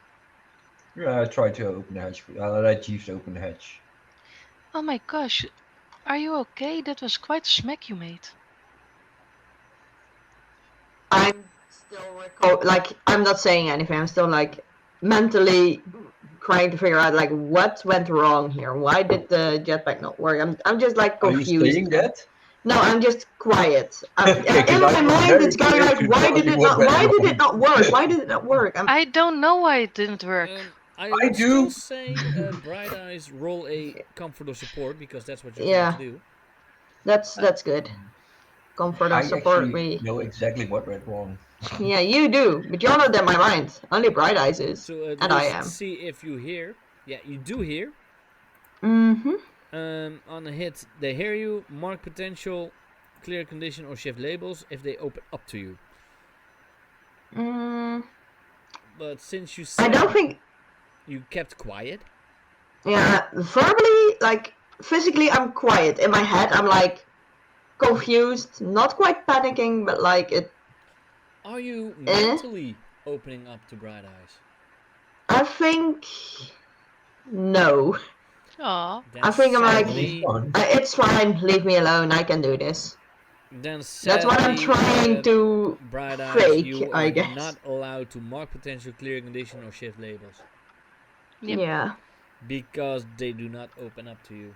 Yeah, I tried to open the hatch. I let Jeeves open the hatch. Oh my gosh, are you okay? That was quite a smack you made. I'm still like I'm not saying anything. I'm still like mentally trying to figure out like what went wrong here. Why did the jetpack not work? I'm just like Are you confused. saying that? No, I'm just quiet. Okay, In 'cause my I was mind, very it's going clear like, to why tell did you it what not? went Why did wrong. it not work? Why did it not work? I don't know why it didn't work. I I would still do. say Bright Eyes roll a comfort or support because that's what you're trying Yeah, to do. that's good. Comfort and I support actually me. know exactly what went wrong. Yeah, you do, but you're not in my mind. Only Bright Eyes is, So at and I least am. see if you hear. Yeah, you do hear. Mm-hmm. On a hit, they hear you. Mark potential, clear condition, or shift labels if they open up to you. But since you I said don't think. you kept quiet, Yeah, verbally, like physically, I'm quiet. In my head, I'm like confused, not quite panicking, but like it. are you Eh? mentally opening up to Bright Eyes? I think no. Aw. Then I think I'm like, Sounds sadly, fun. it's fine. Leave me alone. I can do this. That's what I'm trying to Bright Eyes, fake, you I are guess. not allowed to mark potential, clear condition, or shift labels Yep, Yeah. because they do not open up to you.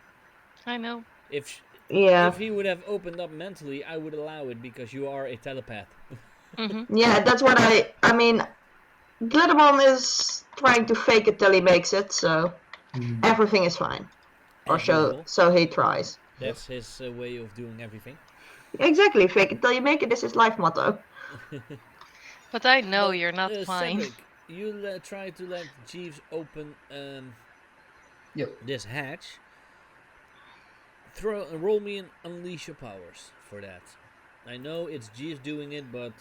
I know. If Yeah. if he would have opened up mentally, I would allow it because you are a telepath. Yeah, that's what I mean, Glitterbomb is trying to fake it till he makes it, so everything is fine. Or As usual. so he tries. That's his way of doing everything. Exactly, fake it till you make it is his life motto. But I know But, you're not fine. Cederic, you try to let Jeeves open Yep. this hatch. roll me an unleash your powers for that. I know it's Jeeves doing it, but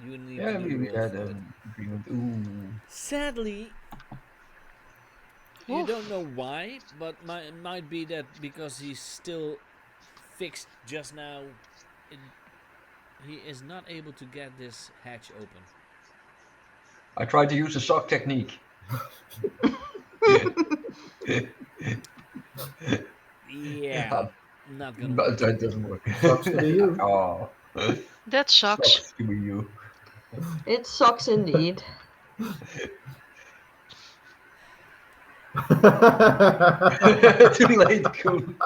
you need Yeah, to do the we rolls had for it. an agreement. Ooh. Sadly, you Oof. don't know why, but it might be that because he's still fixed just now, he is not able to get this hatch open. I tried to use the sock technique. Yeah, not gonna But work. that doesn't work. Sucks to be you. Oh, That sucks. sucks to be you. It sucks indeed. Too late, Koen.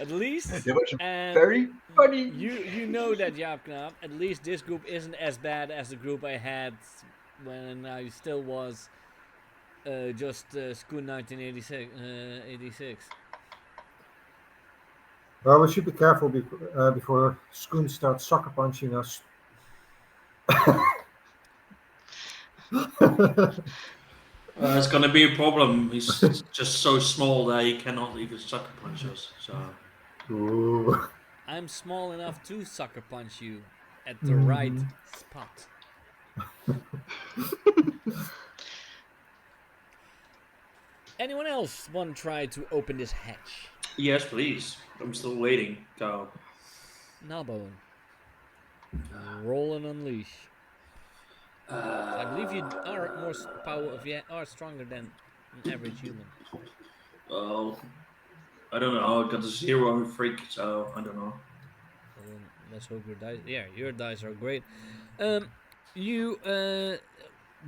At least, That was and very funny. you know that Jaapknaap. At least this group isn't as bad as the group I had when I still was just Skoen 1986. 86. Well, we should be careful before Skoen starts sucker punching us. It's gonna be a problem. He's just so small that he cannot even sucker punch us. So Ooh. I'm small enough to sucker punch you at the right spot. Anyone else want to try to open this hatch? yes, please. I'm still waiting. Go. Gnawbone. Roll and unleash. I believe you are more power if you are stronger than an average human. Well, I don't know. I got a 0 on freak, so I don't know. Well, let's hope your dice. Yeah, your dice are great. You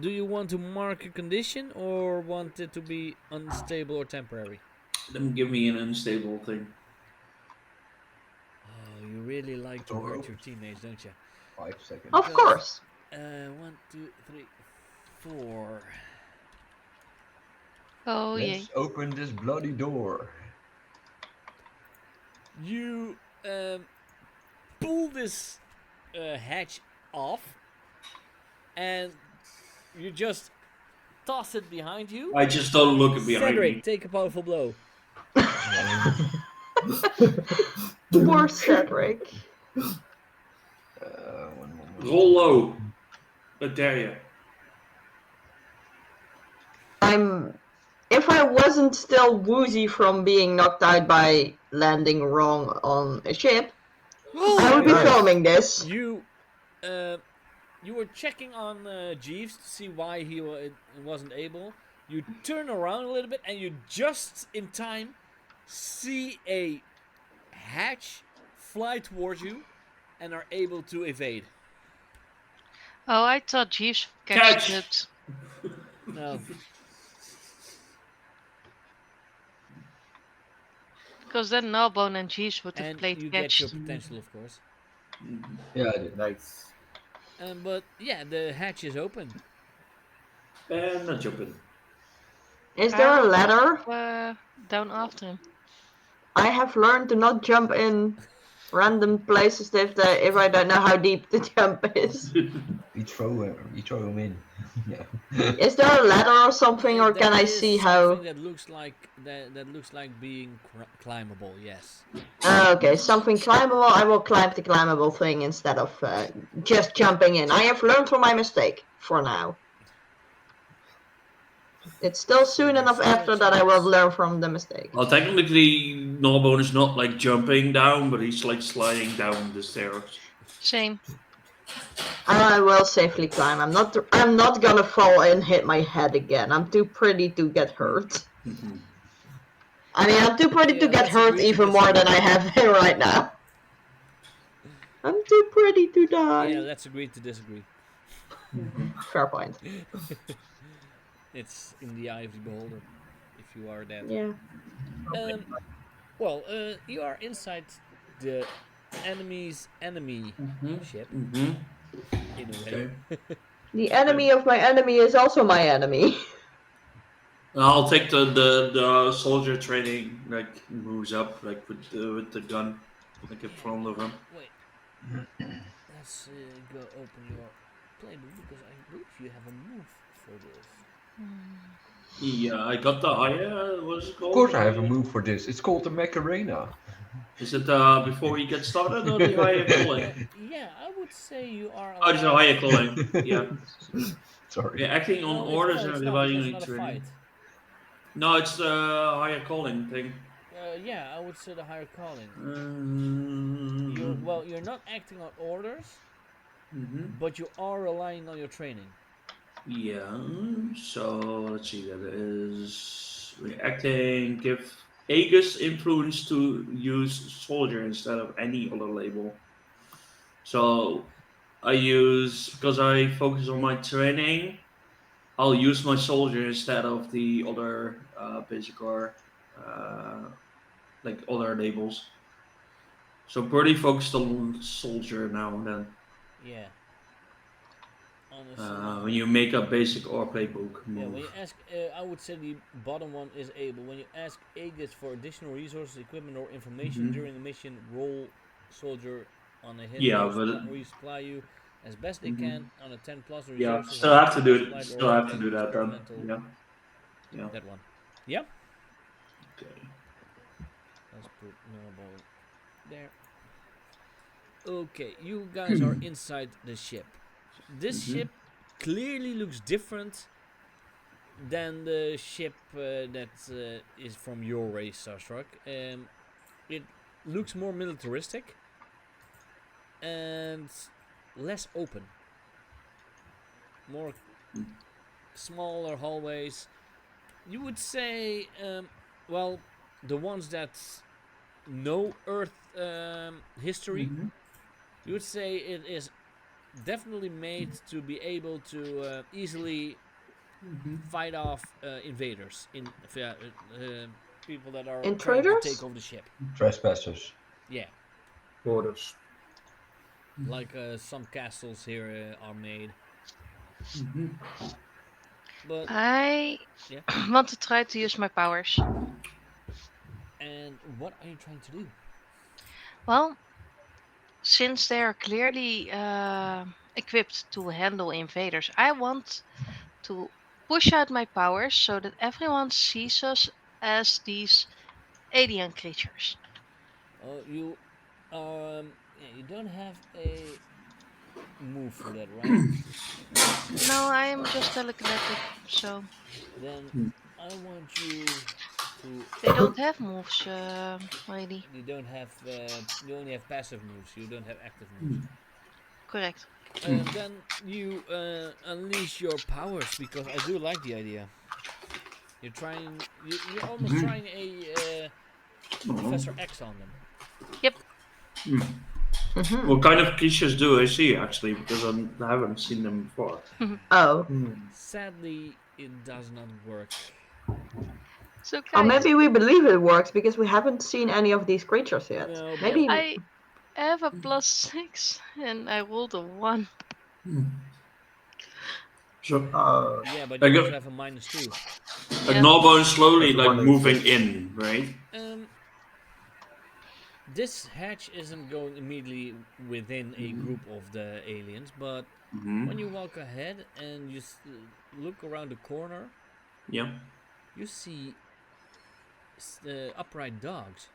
do you want to mark a condition or want it to be unstable or temporary? Then give me an unstable thing. Oh, you really like to hurt your teammates, don't you? 5 seconds. Of course. 1, 2, 3, 4. Oh yay. Let's open this bloody door. You pull this hatch off, and you just toss it behind you. I just don't look at behind Cederic, me. take a powerful blow. Poor Cedric. One moment. Roll low. I dare you. If I wasn't still woozy from being knocked out by landing wrong on a ship, I would be Nice. filming this. You were checking on Jeeves to see why he wasn't able. You turn around a little bit, and you just in time see a hatch fly towards you, and are able to evade. Oh, I thought Jeeves Catch. catched it. No, Because then Gnawbone and Jeeves would have and played you catch. get your potential, of course. Yeah, I did. Nice. But yeah, the hatch is open. And not jumping. Is there a ladder? Down after him. I have learned to not jump in random places if I don't know how deep the jump is. We throw him in. Yeah. Is there a ladder or something, or can That I is see how? something that looks like being climbable. Yes. Okay, something climbable. I will climb the climbable thing instead of just jumping in. I have learned from my mistake for now. It's still soon enough after that I will learn from the mistake. Well, technically, Gnawbone is not like jumping down, but he's like sliding down the stairs. Same. I will safely climb. I'm not gonna fall and hit my head again. I'm too pretty to get hurt. I mean, I'm too pretty to Yeah, get let's hurt agree to even more than disagree. I have right now. I'm too pretty to die. Yeah, let's agree to disagree. Fair point. It's in the eye of the beholder. If you are that. Yeah. Well, you are inside the enemy's enemy ship in a way. The enemy of my enemy is also my enemy. I'll take the soldier training like moves up like with the gun like in front of him. Wait. Let's go open your playbook because I believe you have a move for this. Yeah, I got the higher. What is it Of called? course, I have a move for this. It's called the Macarena. Is it before we get started or the higher calling? Yeah, I would say you are Oh, it's a allowed. higher calling. Yeah. Sorry. Yeah, acting on No, orders and it's not dividing because it's only not a training. fight. No, it's the higher calling thing. Yeah, I would say the higher calling. Mm-hmm. You're not acting on orders, Mm-hmm. but you are relying on your training. Yeah. So let's see. That is reacting. Give Aegis influence to use soldier instead of any other label. So I use because I focus on my training. I'll use my soldier instead of the other basic or uh, like other labels. So pretty focused on soldier now and then. Yeah. Honestly, When you make a basic or playbook yeah. When move. you ask, I would say the bottom one is able. When you ask Aegis for additional resources, equipment, or information Hmm. during a mission, roll soldier on a hit Yeah, to but resupply you as best they hmm can on a 10 plus. The yeah, resources still have to have be to do it. multiplied or Still have to obtained do that then. experimental. Yeah, yeah. That one. Yeah. Okay. Let's put Gnawbone there. Okay, you guys are inside the ship. This Hmm. ship clearly looks different than the ship that is from your race, Starstruck. It looks more militaristic and less open. More smaller hallways. You would say, well, the ones that know Earth history, Hmm. you would say it is definitely made to be able to easily Hmm. fight off invaders, people that are trying to take Intruders? over the ship. Trespassers. Yeah, Borders. like some castles here are made. Hmm. But I yeah, want to try to use my powers. and what are you trying to do? Well, since they are clearly equipped to handle invaders, I want to push out my powers so that everyone sees us as these alien creatures. You, yeah, you don't have a move for that, right? No, I am just telekinetic, so Then I want you to. they don't have moves, really. You don't have. You only have passive moves. You don't have active moves. Correct. Then you unleash your powers because I do like the idea. You're trying. You're almost trying a Professor X on them. Yep. Mm-hmm. What kind of creatures do I see actually? Because I haven't seen them before. Oh. Sadly, it does not work. So, Or guys, maybe we believe it works because we haven't seen any of these creatures yet. No, but Maybe. I have a +6 and I rolled a 1. So yeah, but I you also got have a -2. a Yeah. Gnawbone slowly That's like one moving d6. in, right? This hatch isn't going immediately within a group of the aliens, but when you walk ahead and you look around the corner, Yeah. you see upright dogs.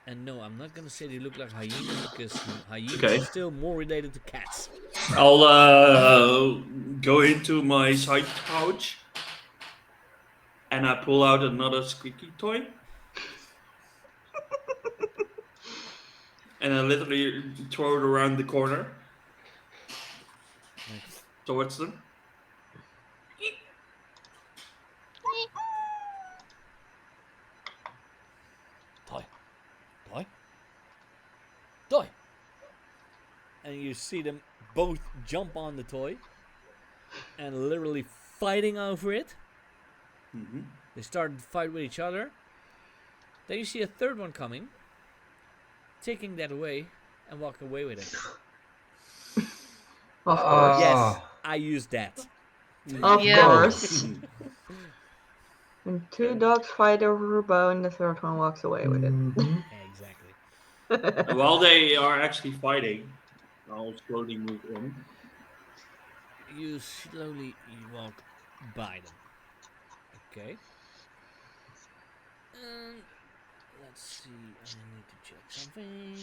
And no, I'm not gonna say they look like hyenas because hyenas are Okay. still more related to cats. I'll go into my side pouch and I pull out another squeaky toy and I literally throw it around the corner Like, towards them. toy, toy, toy. And you see them both jump on the toy and literally fighting over it. They start to fight with each other. Then you see a third one coming, taking that away and walk away with it. Of course. Yes, I used that. Of Yeah. course. When two dogs fight over a bone, the third one walks away with it. Exactly. And while they are actually fighting, I'll slowly move in. You slowly walk buy them. Okay. Let's see. I need to check something.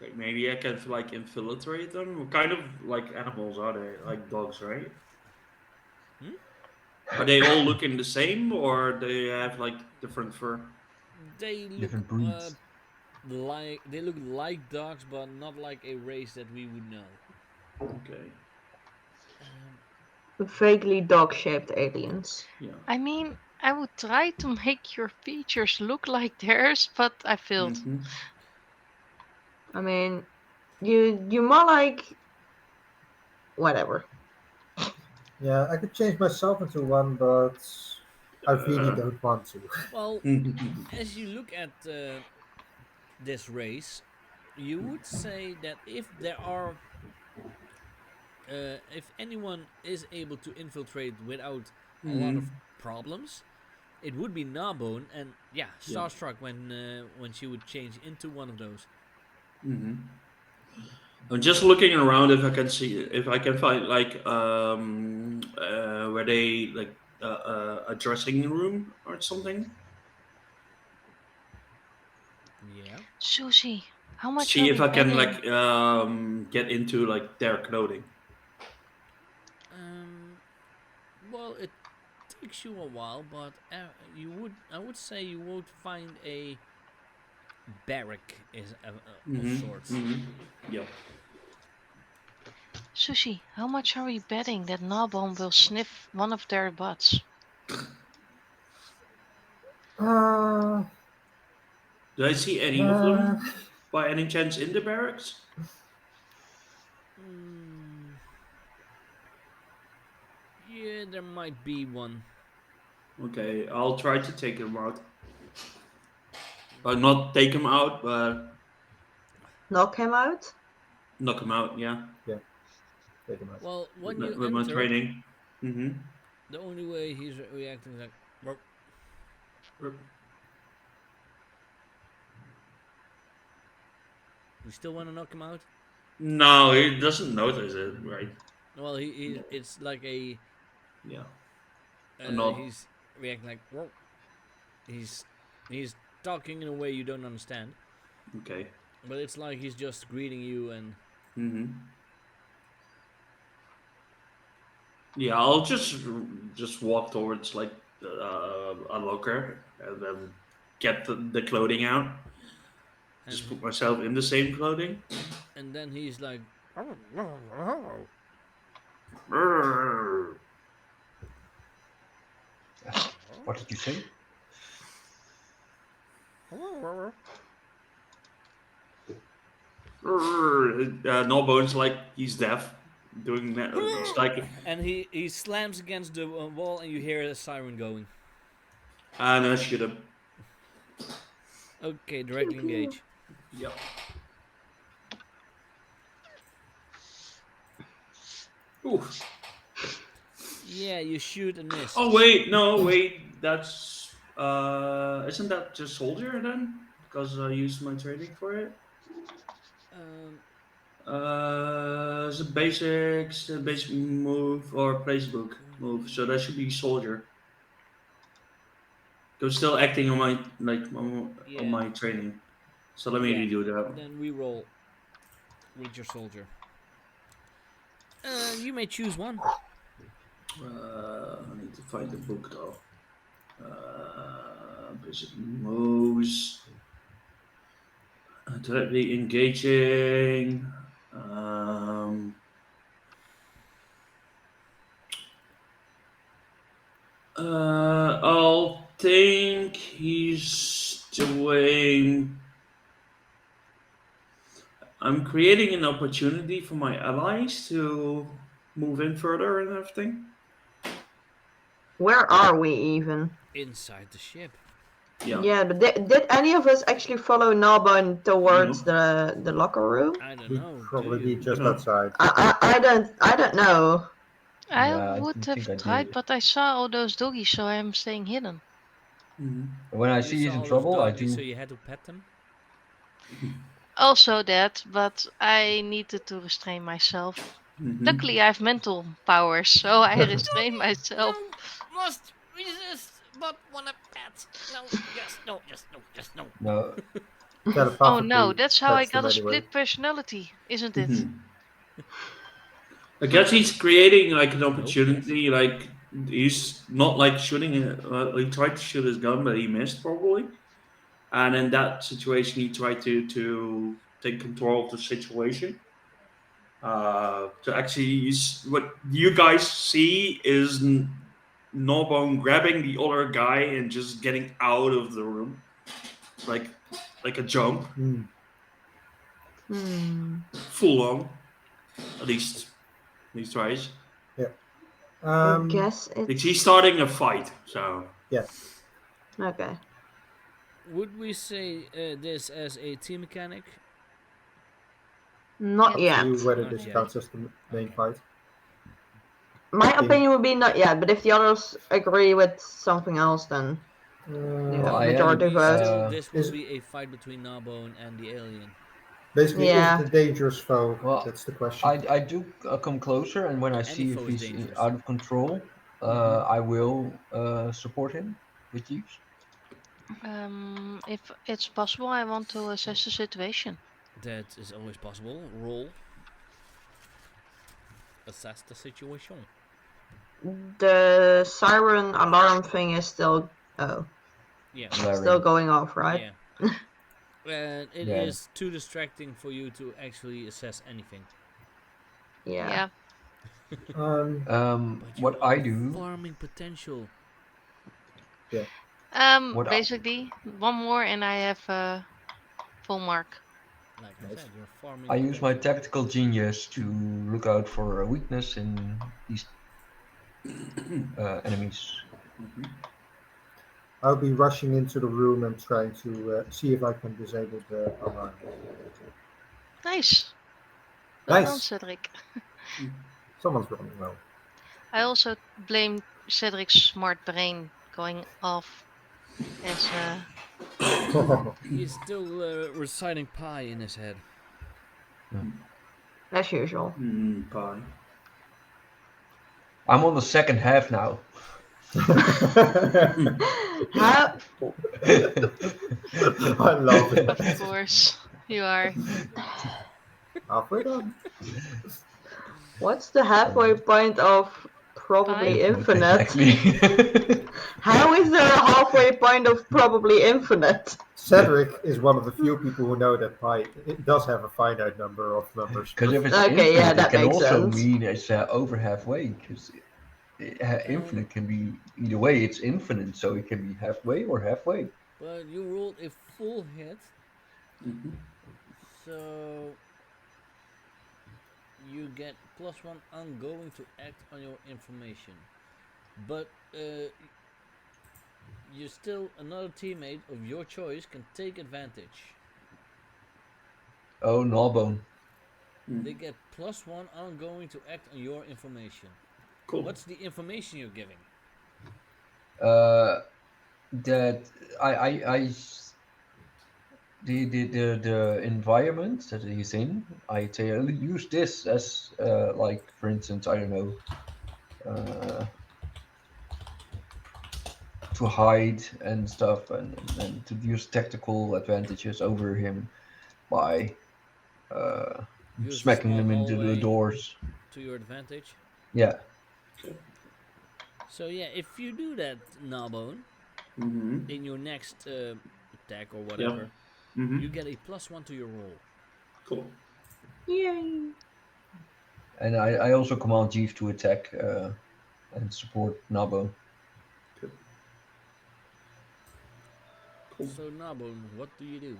Okay, maybe I can like infiltrate them. What kind of like animals are they? Like dogs, right? Hmm? Are they all looking the same, or they have like different fur? They look Different breeds. like dogs, but not like a race that we would know. Okay. Um, Vaguely dog-shaped aliens. Yeah. I mean, I would try to make your features look like theirs, but I failed. Mm-hmm. I mean, you more like whatever. Yeah, I could change myself into one, but I really Uh, don't want to. well, as you look at this race, you would say that if anyone is able to infiltrate without a lot mm-hmm. of problems, it would be Gnawbone, and yeah, Yeah. Starstruck when she would change into one of those. Mm-hmm. I'm just looking around if I can find like where they like a dressing room or something. Yeah. Sushi, how much See are if we I can betting? like get into like their clothing. Um. Well, it takes you a while, but I would say you would find a barrack of Mm-hmm. sorts. Mm-hmm. Yep. Sushi, how much are we betting that Gnawbone will sniff one of their butts? Uh, Do I see any of uh, them by any chance in the barracks? Mm, yeah, there might be one. Okay, I'll try to take him out. Not take him out, but Knock him out. knock him out. Yeah, yeah, take him out. Well, when you with my enter, training. Mm-hmm. the only way he's reacting is like, "Rup." You still want to knock him out? No, he doesn't notice it, right? Well, he it's like a Yeah, not he's reacting like, "Rup." he's he's talking in a way you don't understand, okay. but it's like he's just greeting you and Mm-hmm. Yeah, I'll just walk towards like a locker and then get the clothing out. Just and put myself in the same clothing. and then he's like, Brrr. What did you say? Gnawbone's like he's deaf, doing that. It's like, and he slams against the wall, and you hear a siren going. no, shoot him. Okay, Pew directly pew. engage. Yep. Oof. Yeah, you shoot and miss. Oh wait, no, wait. That's isn't that just soldier then? Because I used my training for it. Um, It's a basic move or playbook move. So that should be soldier. I'm still acting on my on yeah, my training. So let me yeah. redo that. Then re-roll with your soldier. You may choose one. I need to find the book though. Basic moves. Directly engaging. I'll think he's doing. I'm creating an opportunity for my allies to move in further and everything. Where are we even? Inside the ship. Yeah. Yeah, but did any of us actually follow Gnawbone towards No. the locker room? I don't He'd know. Do probably be you? just No. outside. I don't know. I Yeah, I would don't think have I tried, did. but I saw all those doggies, so I am staying hidden. Mhm. When I You see he's saw in all those trouble, I doggies, so do. you had to pet them. Also that, but I needed to restrain myself. Luckily, I have mental powers, so I restrain myself. No, must resist, but wanna pet. No, yes, no, yes, no, yes, no. No, Oh no, Telepathically that's how I touched got him a anyway. split personality, isn't it? Mhm. I guess he's creating like an No, yes. opportunity. Like he's not like shooting. He tried to shoot his gun, but he missed probably. And in that situation, he tried to take control of the situation. To actually use what you guys see is Gnawbone grabbing the other guy and just getting out of the room, like like a jump, Hmm. full on. At least he tries. Yeah. I Um. guess Like he's it's starting a fight, so Yeah. okay. Would we say this as a team mechanic? Not Yet. Up to you yet. whether Not this yet. counts as the main Okay. fight. My Team. opinion would be not yet, but if the others agree with something else, then well, yeah, I majority am. We vote. still, this will Is be a fight between Gnawbone and the alien. basically is it Yeah. a dangerous foe? Well, That's the question. I do come closer, and when I Any see if foe is he's dangerous. out of control, I will support him with use. If it's possible, I want to assess the situation. That is always possible. Roll. Assess the situation. The siren alarm thing is still Yeah. still Blaring. going off, right? Yeah. And it Yeah. is too distracting for you to actually assess anything. Yeah. But you What I are do, farming potential. Yeah. what I, Basically, one more and I have full mark. Like I Nice. said, you're farming I use my potential. tactical genius to look out for a weakness in these enemies. I'll be rushing into the room and trying to see if I can disable the alarm. Nice. Well done, Nice. Cedric. Someone's running well. I also blame Cedric's smart brain going off as He's still reciting pi in his head. As usual. pie. I'm on the second half now. How I love it. Of course, you are. Halfway done. what's the halfway point of probably Pi? infinite? Exactly. How is there a halfway point of probably infinite? Cedric is one of the few people who know that pi it does have a finite number of numbers. Because if it's Okay, yeah, infinite, it that can makes also sense. mean it's over halfway. Because infinite can be either way. It's infinite, so it can be halfway or halfway. But you rolled a full hit, so you get +1 ongoing to act on your information. But you still, another teammate of your choice can take advantage. Oh, Gnawbone. They get +1 ongoing to act on your information. Cool. What's the information you're giving? That I the environment that he's in. I say use this as like for instance I don't know to hide and stuff and to use tactical advantages over him by Use a smacking small him into the hallway doors. to your advantage. Yeah. So yeah, if you do that, Gnawbone, in your next attack or Yeah. whatever, you get a +1 to your roll. Cool. Yay. And I also command Jeeve to attack and support Nabo. Cool. So Gnawbone, what do you do?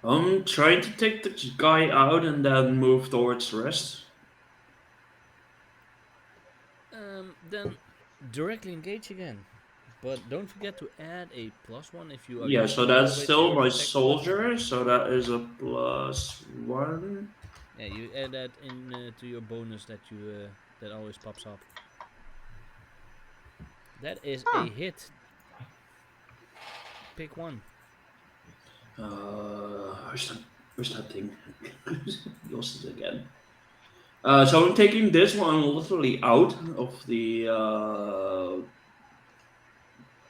I'm trying to take the guy out and then move towards the rest. Then directly engage again. But don't forget to add a +1 if you are Yeah, so using all the that's way to still your my detect weapon. soldier, so that is a +1. Yeah, you add that in to your bonus that you that always pops up. That is a hit. Pick one. Where's that thing? Lost it again. So I'm taking this one literally out of the.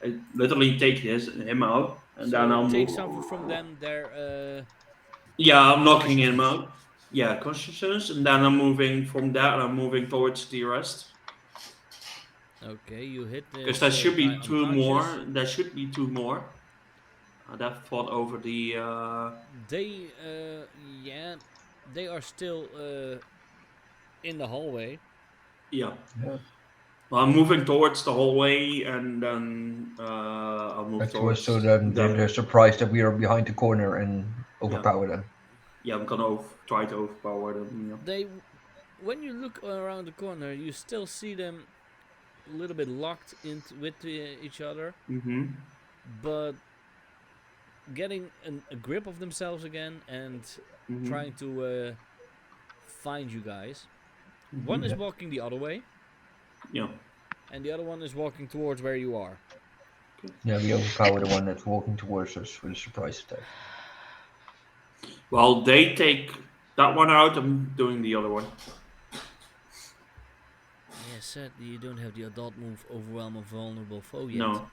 I literally take him out, and then So I'll take move. something from them. Their Yeah, I'm knocking him consciousness. out. Yeah, consciousness, and then I'm moving from that. I'm moving towards the rest Okay, you hit because this there should guy be two unconscious. more. There should be two more that fought over the. They yeah, they are still in the hallway. Yeah. Yeah. Well, I'm moving towards the hallway, and then I'll move Back to us so towards that them. they're surprised that we are behind the corner and Yeah, overpower them. yeah. I'm gonna try to overpower them. Yeah. They, when you look around the corner, you still see them a little bit locked into with each other, Mm-hmm. but getting a grip of themselves again and Mm-hmm. trying to find you guys. One Mm-hmm. is Yeah. walking the other way, Yeah. and the other one is walking towards where you are. Yeah, we overpower the one that's walking towards us with a surprise attack. Well, they take that one out. I'm doing the other one. Yeah, sadly you don't have the adult move Overwhelm a Vulnerable Foe yet, No,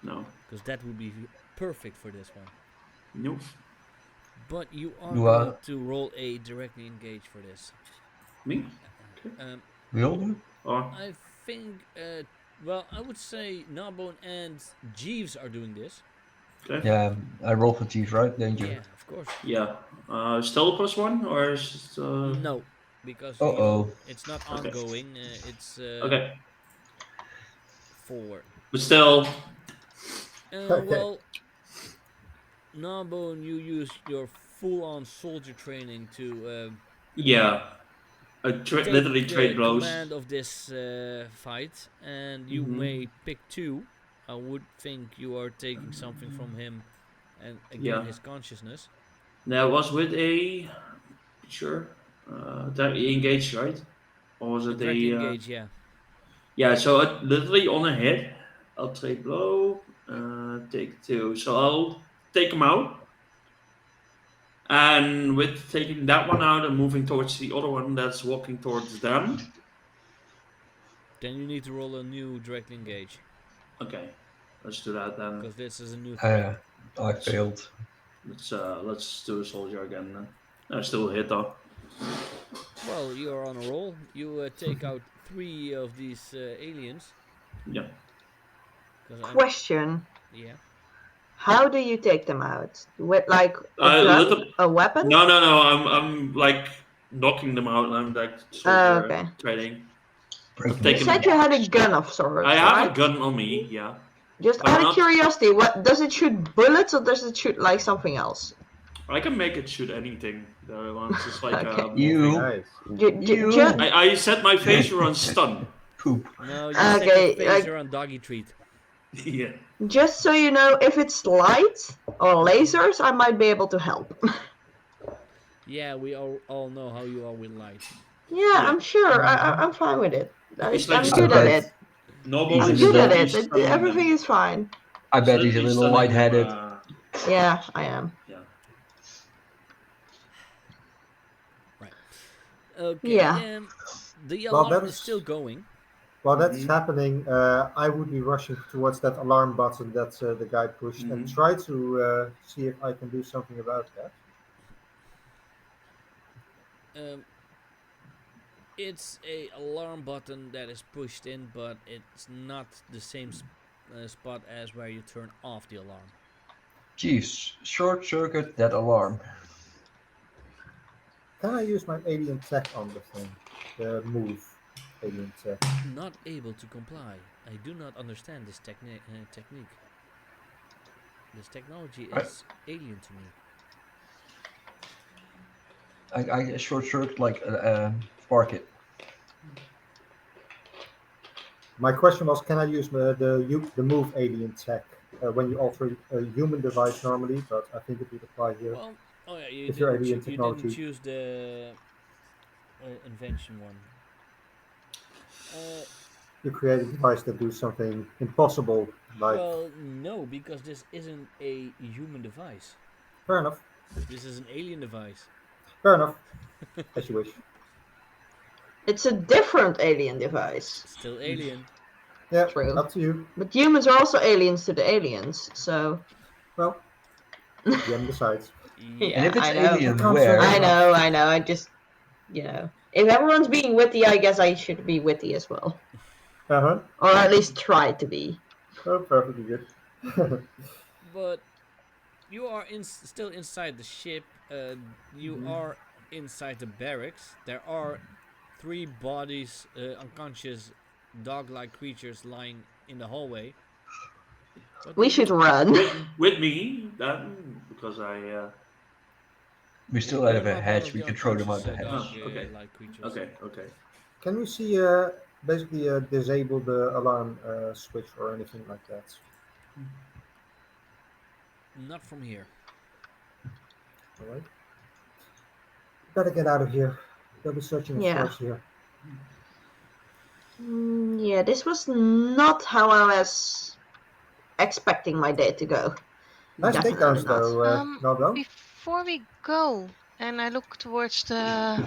no, because that would be perfect for this one. nope. But you are You going to roll a directly engage for this. Me? Okay. will do? Or I think, well, I would say Gnawbone and Jeeves are doing this. okay. Yeah, I roll for thieves, right? Danger. Yeah, of course. Yeah. Still +1 or is it, No, because Uh you, oh. it's not okay. ongoing. It's Okay. forward. But still, Okay. Well, Gnawbone, you use your full-on soldier training to yeah. take Literally trade blows. command of this fight, and you Mm-hmm. may pick two. I would think you are taking something from him, and again Yeah. his consciousness. That was with a sure. That engaged, right? Or was it Directly a engage, yeah. yeah, so literally on a hit, I'll trade blow, take two. So I'll take him out. And with taking that one out and moving towards the other one that's walking towards them. Then you need to roll a new directly engage, Okay, let's do that then. because this is a new threat. I failed. Let's do a soldier again then. I still hit though. Well, you are on a roll. You take out 3 of these aliens. Yeah. Question. Yeah. How do you take them out? With like a gun? Little, A weapon? no. I'm like knocking them out. I'm like soldier Okay. trading. Break I've them. You taken. said you had a gun of sorts, I have right? a gun on me. Yeah. Just But out I'm of not. curiosity, what does it shoot bullets or does it shoot like something else? I can make it shoot anything. It's just like Okay. You. Nice. You. Just I set my phaser on stun. Poop. No, you set your okay, phaser like on doggy treat. Yeah. just so you know, if it's light or lasers, I might be able to help. Yeah, we all know how you are with light. Yeah, Yeah. I'm sure. I'm fine with it. He's like I'm good at it. Gnawbone He's I'm a is good at little- it. stunning Everything them. is fine. I bet he's a Literally little stunning them, lightheaded. Yeah, I am. yeah. Right. Okay. Yeah. The Well, alarm is that's- still going. While that's Mhm. happening, I would be rushing towards that alarm button that the guy pushed and Mhm. try to see if I can do something about that. Um, it's a alarm button that is pushed in, but it's not the same spot as where you turn off the alarm. Jeez, short circuit that alarm. Can I use my alien tech on the thing? The move alien tech. Not able to comply. I do not understand this technique. This technology is alien to me. I short circuit like spark it. My question was, can I use the move alien tech when you alter a human device normally? But I think it would apply here. Well, oh yeah, you If you're didn't, alien you didn't technology. choose the invention one. You create a device that do something impossible, like Well, no, because this isn't a human device. fair enough, This is an alien device. fair enough, as you wish. It's a different alien device. Still alien. Yeah, True. up to you. But humans are also aliens to the aliens, so... Well, the DM decides. Yeah. And if it's I know. alien, That counts very where? much. I know. I just, if everyone's being witty, I guess I should be witty as well, Uh-huh. or at least try to be. Oh, perfectly good. But you are still inside the ship. You are inside the barracks. There are 3 bodies, unconscious dog-like creatures lying in the hallway. What do We you should do? run. With me, then, because I. We still Well, have a not one hatch. of We the can throw them out unconscious the hatch. Oh, okay. dog-like creatures. Okay. Can we see basically disable the alarm switch or anything like that? Not from here. All right. Better get out of here. They'll be searching Yeah. for us here. Yeah, this was not how I was expecting my day to go. Nice Definitely takedowns not. though, Gnawbone. Before we go, and I look towards the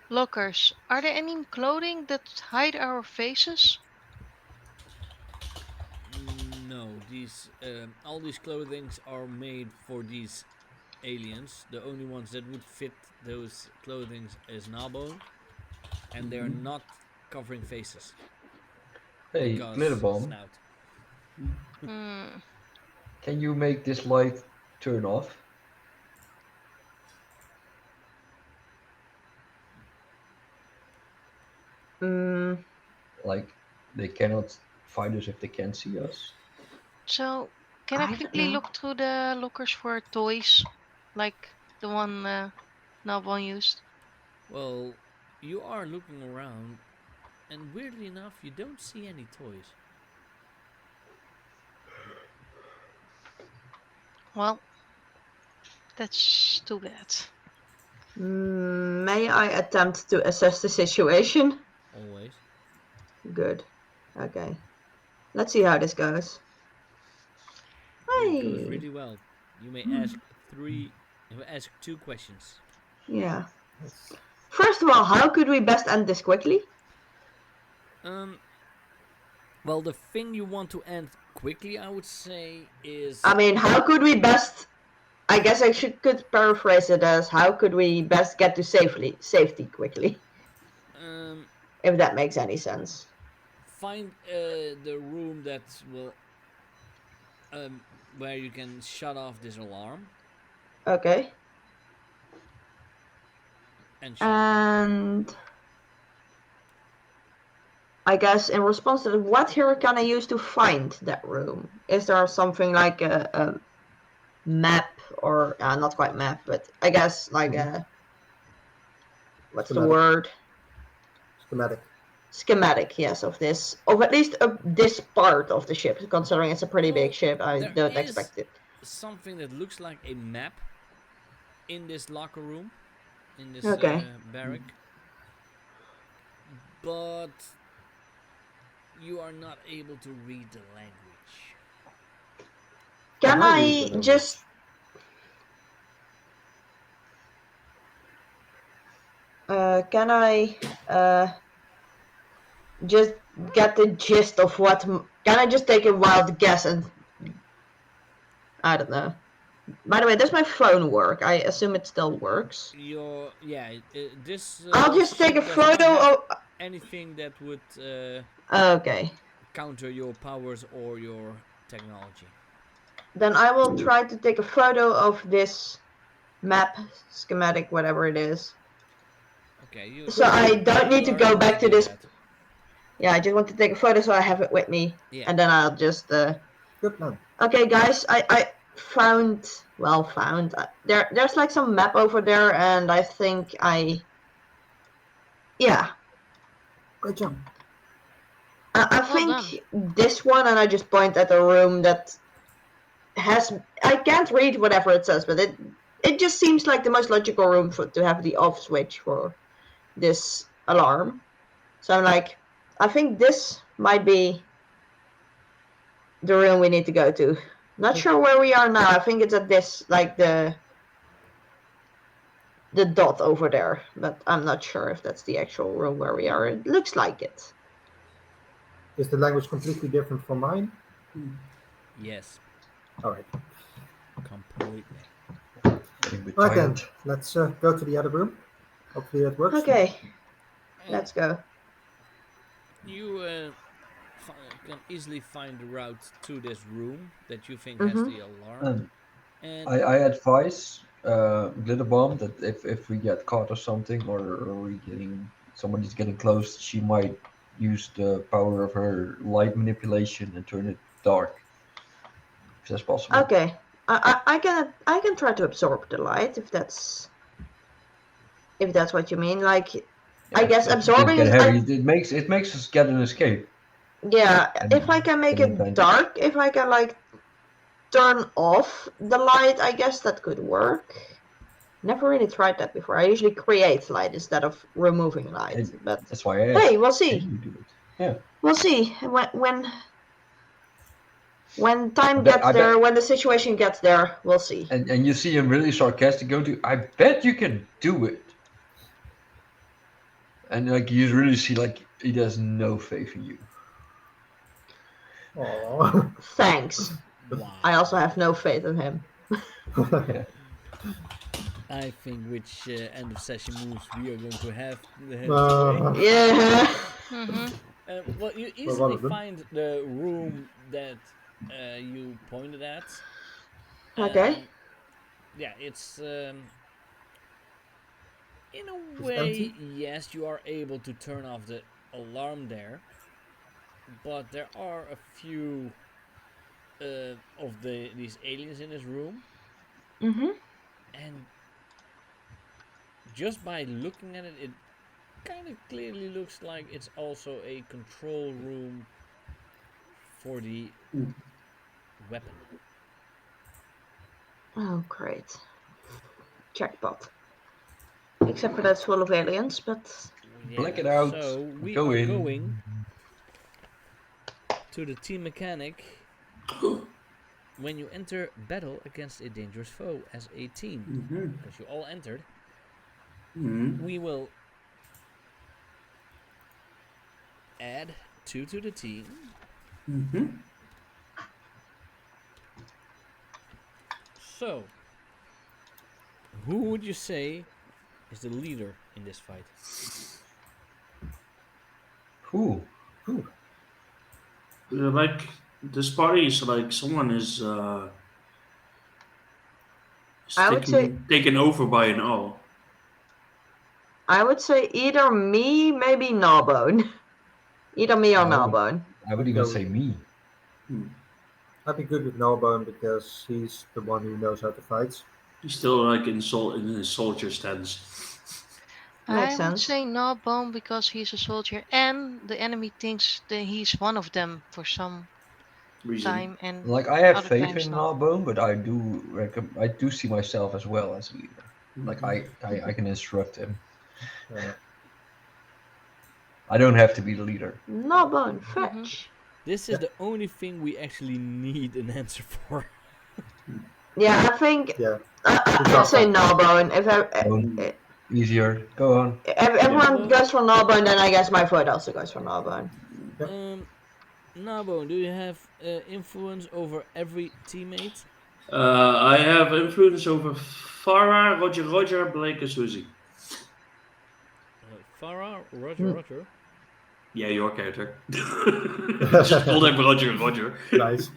lockers, are there any clothing that hide our faces? No, these all these clothings are made for these aliens. The only ones that would fit those clothings is Gnawbone, and they're not covering faces Hey, because Glitterbomb, snout. Hmm. can you make this light turn off? Mm, Like, they cannot find us if they can't see us? So, can I I don't quickly know. look through the lockers for toys, like the one Nalbon used? Well, you are looking around, and weirdly enough, you don't see any toys. Well, that's too bad. May I attempt to assess the situation? Always. Good. Okay. Let's see how this goes. It goes Hey. really well. You may ask 2 questions. Yeah. Yes. First of all, how could we best end this quickly? Well, the thing you want to end quickly, I would say, is I mean, how could we best... I guess I could paraphrase it as, how could we best get to safety quickly? um, If that makes any sense. find the room that will where you can shut off this alarm Okay. and shut it off. And I guess in response to that, what here can I use to find that room? Is there something like a map or not quite map, but I guess like a what's the Schematic. word? Schematic, yes, of at least this part of the ship. Considering it's a pretty Well, big ship, I there don't is expect it. something that looks like a map in this locker room, in this Okay. barrack, but you are not able to read the language. Can Can I read the I language? just? Can I just get the gist of what? Can I just take a wild guess and I don't know. By the way, does my phone work? I assume it still works. This I'll just take a ship does not photo have of. anything that would Okay. counter your powers or your technology. Then I will try to take a photo of this map, schematic, whatever it is. Okay, So I don't need to are go able back to do this. that. Yeah, I just want to take a photo so I have it with me. Yeah. And then I'll just. Good man. Okay, guys, I found. There's like some map over there, and I think Yeah. Great job. I Well think done. this one, and I just point at a room that has. I can't read whatever it says, but it just seems like the most logical room to have the off switch for this alarm. So I'm like, I think this might be the room we need to go to. Not sure where we are now. I think it's at this, like the the dot over there, but I'm not sure if that's the actual room where we are. It looks like it. Is the language completely different from mine? Yes, All right. completely. Getting a bit Right then, tired. let's go to the other room. Hopefully that works. Okay, And let's go. you can easily find the route to this room that you think has Mm-hmm. the alarm. And And I advise Glitterbomb that if we get caught or something, or somebody's getting close, she might use the power of her light manipulation and turn it dark, if that's possible. Okay, I can try to absorb the light if that's what you mean. Like, I Yeah, guess if things absorbing get is heavy, it makes us get an escape. yeah. If I And can make getting it kind dark, if I can like turn off the light, I guess that could work. Never really tried that before. I usually create light instead of removing light. and But that's why I hey, asked. we'll Can see. you do it? Yeah. We'll see when time I bet gets I there, bet when the situation gets there, we'll see. and you see him really sarcastic go to, I bet you can do it. And like you really see like he has no faith in you. Aww. Thanks. wow. I also have no faith in him. Yeah. I think which end of session moves we are going to have today. Yeah. Mm-hmm. Well, you Well, one easily of them. find the room that you pointed at. Okay. Yeah, it's in a It's way, empty. yes, you are able to turn off the alarm there, but there are a few of these aliens in this room, Mhm. and just by looking at it, it kind of clearly looks like it's also a control room for the weapon. Oh, great. Jackpot. Except for that's full of aliens, but Black Yeah, it out. so we Go are in. going to the team mechanic when you enter battle against a dangerous foe as a team, because you all entered. We will add 2 to the team. So, who would you say is the leader in this fight? Who? Ooh. Like this party is like someone is I would say taken over by an owl. either me, maybe Gnawbone. Either me or I would Gnawbone. I would I'd even go. say me. I'd be good with Gnawbone because he's the one who knows how to fight. He's still like in his soldier stance. Makes I would sense. say Gnawbone because he's a soldier and the enemy thinks that he's one of them for some Reason. time and Like I have other faith times in not. Gnawbone, but I do see myself as well as a leader. Like I can instruct him. Uh, I don't have to be the leader. Gnawbone, Mm-hmm. fetch. This is Yeah. the only thing we actually need an answer for. Yeah, I think yeah. I'd say Gnawbone. Don't easier. Go on. If everyone Gnawbone? goes for Gnawbone, then I guess my vote also goes for Gnawbone. Yep. Nabo, do you have influence over every teammate? I have influence over Farah, Roger, Blake, and Susie. Farah, Roger, Hmm. Roger. Yeah, your character. Just call them Roger. Nice.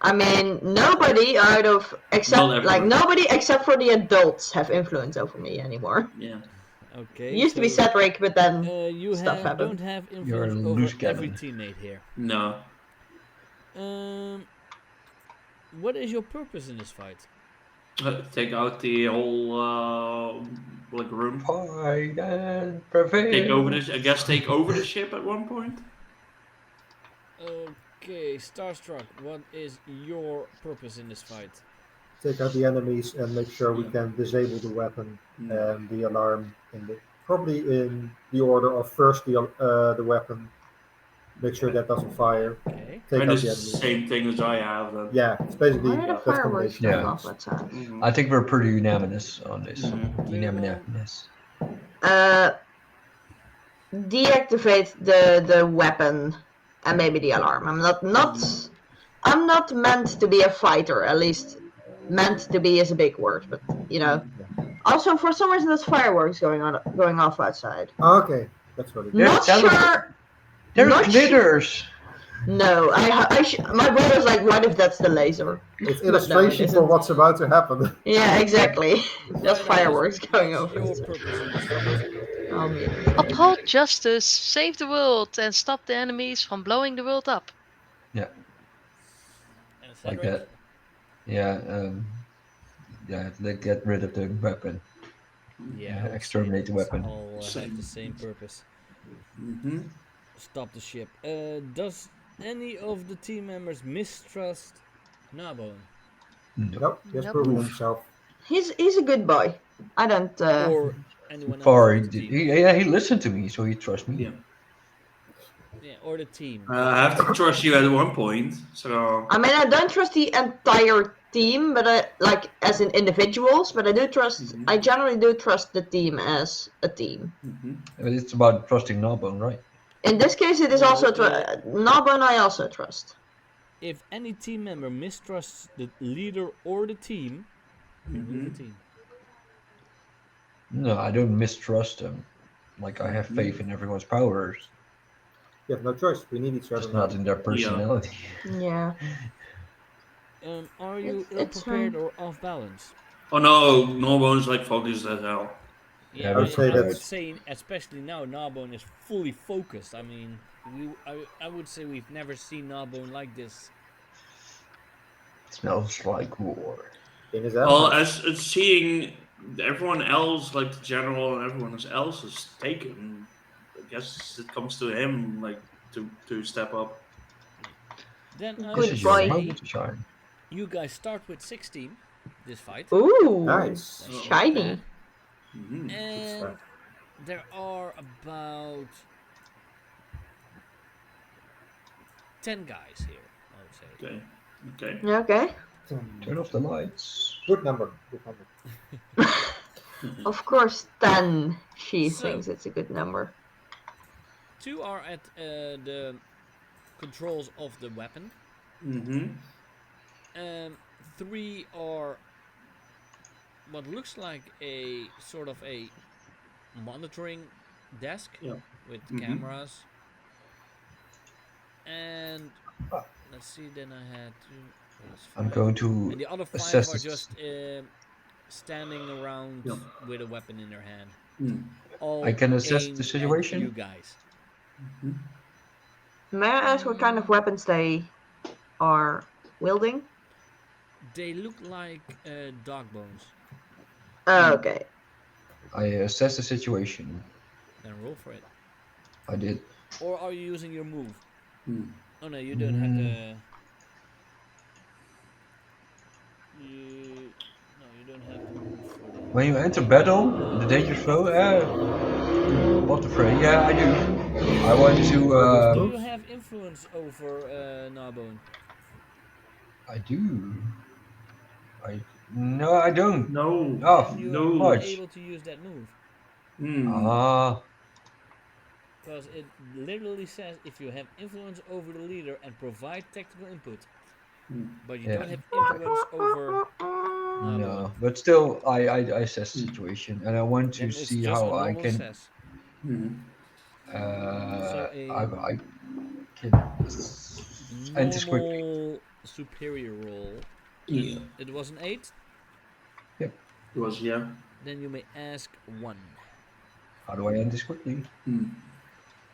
I mean, nobody out of Not everyone. nobody except for the adults have influence over me anymore. Yeah. It Okay, used to be Cederic, but then you stuff happened. don't have You're a influence over loose every cannon. teammate here. No. What is your purpose in this fight? Take out the whole like room. Fight and Take over prevail. this. I guess take over the ship at one point. Okay, Starstruck, what is your purpose in this fight? Take out the enemies and make sure we Yeah. can disable the weapon Mm. and the alarm probably in the order of first the weapon, Make sure that doesn't fire. Okay. Take Kind out of the the enemy. same thing as I have then. Yeah, it's basically Why are the that's fireworks combination. going Yeah. off outside? Mhm. I think we're pretty unanimous on this. Mhm. Unanimous. Deactivate the weapon and maybe the alarm. I'm not meant to be a fighter. At least, meant to be is a big word, but you know. Also, for some reason, there's fireworks going off outside. Okay, that's what it is. They're Not sure. They're Not glitters. No, my brother's like, what if that's the laser? It's But no, it illustration for isn't. what's about to happen. Yeah, exactly. There's Bright fireworks Eyes, going what's over. your purpose in this fight? Oh, me. Uphold justice, save the world, and stop the enemies from blowing the world up. Yeah, And like Cederic? that. Yeah. Get rid of the weapon. Yeah, I would Exterminate say the weapon. all have Same. the same purpose. Mm-hmm. Stop the ship. Does any of the team members mistrust Gnawbone? Nope, he has Nope. proven himself. He's a good boy. I don't. Or anyone else Far, of the team? he listened to me, so he trusts me. Yeah. Yeah, or the team. I have to trust you at one point, so. I mean, I don't trust the entire team, but as in individuals. But I do trust. Mhm. I generally do trust the team as a team. Mm-hmm. It's about trusting Gnawbone, right? In this case, it is No, also Gnawbone. I also trust. If any team member mistrusts the leader or the team, remove the team. No, I don't mistrust them. Like I have faith in everyone's powers, You have no choice. We need each other. just not in their personality. Yeah. Are you It's ill-prepared fine. or off balance? Oh no, Gnawbone's like focused as hell. Yeah, I would say I would that's- say, especially now, Gnawbone is fully focused. I mean, I would say we've never seen Gnawbone like this. It smells like war. In his Well, element. as seeing everyone else, like the general and everyone else is taken, I guess it comes to him like to step up. Then I Good This would is your boy. moment say to shine. you guys start with 16 this fight. Ooh. Nice. That's not Shiny. bad. Mm-hmm. And there are about 10 guys here, I would say. Okay. Okay. Okay. Turn off the lights. Good number. Good number. Of course, 10. She So- thinks it's a good number. 2 are at the controls of the weapon. Mm-hmm. 3 are what looks like a sort of a monitoring desk Yeah. with Mhm. cameras. And let's see, then I had 2. That's I'm 5. going to And the other 5 assess are this. just standing around Yeah. with a weapon in their hand. Mm. All I can assess aimed the at situation? you guys. May I ask what kind of weapons they are wielding? They look like dog bones. Okay. I assess the situation. Then roll for it. I did. Or are you using your move? Mm. Oh no, you don't have the. You don't have the move for the. When you enter battle, the danger flow. What the fray? Yeah, I do. I want to. Do you have influence over Gnawbone? I do. No, I don't. No. Oh, Then you no. are not Much. able to use that move. Ah, Because it literally says if you have influence over the leader and provide tactical input. But you Yeah. don't have influence over. no. But still, I assess the situation, and I want to Then it's see just how a I normal can. assess. So I can enter quickly. normal superior roll. Yeah. It was an 8. It was, yeah. Then you may ask 1. How do I end this quickly?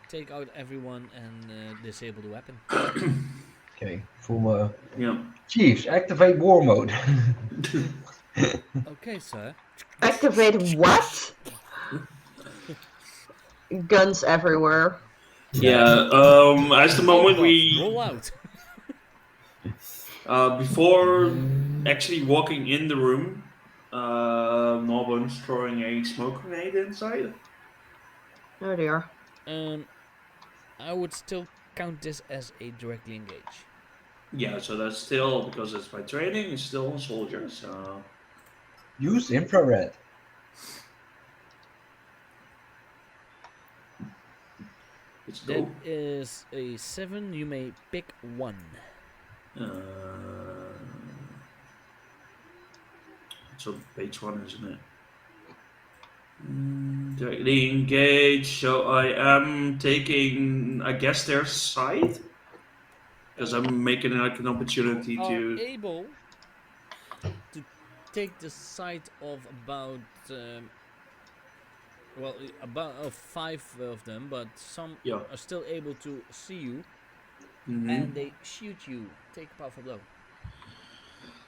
Take out everyone and disable the weapon. Okay, full. Yeah. Chiefs, activate war mode. Okay, sir. Activate what? Guns everywhere. Yeah. As the moment we roll out. before actually walking in the room, Gnawbone's throwing a smoke grenade inside. Oh dear. I would still count this as a directly engage. Yeah, so that's still, because it's my training, it's still a soldier, so... Use infrared. Let's That go. is a 7. You may pick one. It's on page 1, isn't it? Directly engage, so I am taking, I guess, their side? Because I'm making like an opportunity You are to... able to take the side of about about 5 of them, but some Yeah. are still able to see you, Mm-hmm. and they shoot you. Take a powerful blow.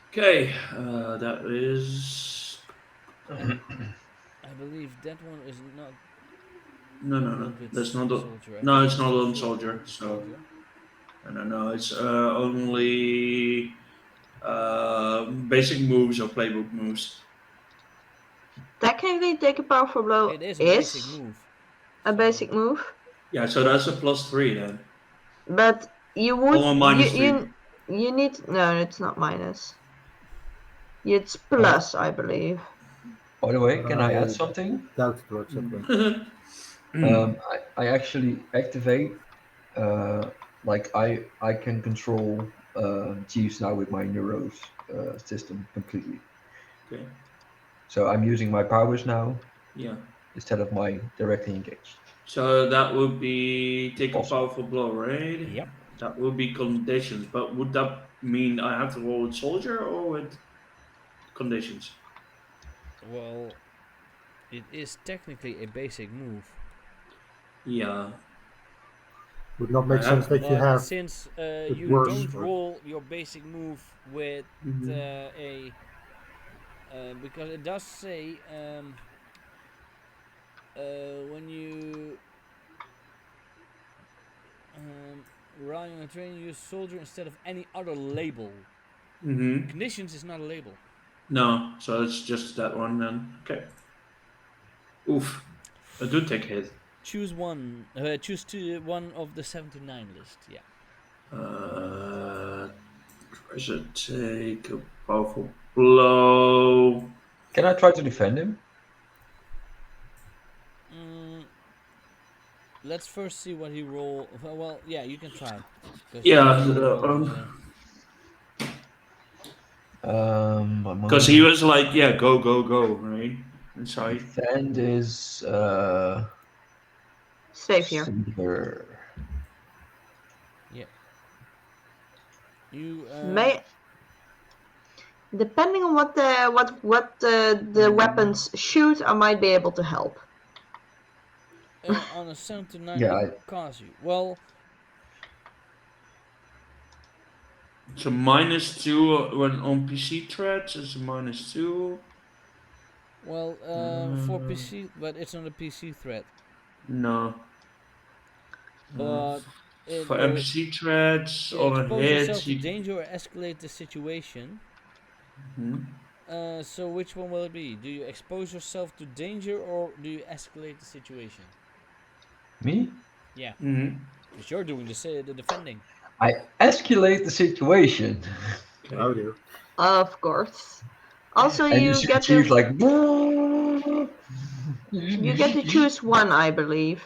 Okay, that is... I believe that one is not No. rolled with That's not a... soldier. I No, think it's it's not the on fourth roll soldier, with so... soldier. No, it's only basic moves or playbook moves. Technically, take a powerful blow It is a basic is move. a So basic move, Yeah, so that's a +3 then. but you would Or -3. you need no, it's not minus. It's By, plus, I believe. by the way, can I add I something? doubt it works that way. I actually activate, like I can control Jeeves now with my Neuros system completely. Okay. So I'm using my powers now Yeah. instead of my directly engaged. So that would be take a Awesome. powerful blow, right? yep. That would be conditions, but would that mean I have to roll with soldier or with conditions? Well, it is technically a basic move, Yeah. Would not I make sense have. that you but have since it you worse. don't roll your basic move with a because it does say when you rely on a training, use soldier instead of any other label. Mm-hmm. Conditions is not a label. No, so it's just that one then. Okay. Oof. I do take hit. Choose one. Choose one of the 7 to 9 list. Yeah. I should take a powerful blow. Can I try to defend him? Let's first see what he roll. Well, yeah, you can try. Yeah, because he was like, yeah, go, right? Inside. Defend is Save here. saver. Yeah. You May depending on what the weapons shoot, I might be able to help. on a 7 to 9, Yeah, it costs you. Well, So -2 when on PC threats is -2. for PC, but it's not a PC threat. No. But it For will NPC threats on a expose hit. yourself to danger or escalate the situation. So which one will it be? Do you expose yourself to danger or do you escalate the situation? me? Yeah, Mm-hmm. because you're doing the defending. I escalate the situation. Okay. Oh dear. Of course. Also, And you see get Chief to like. you get to choose one, I believe.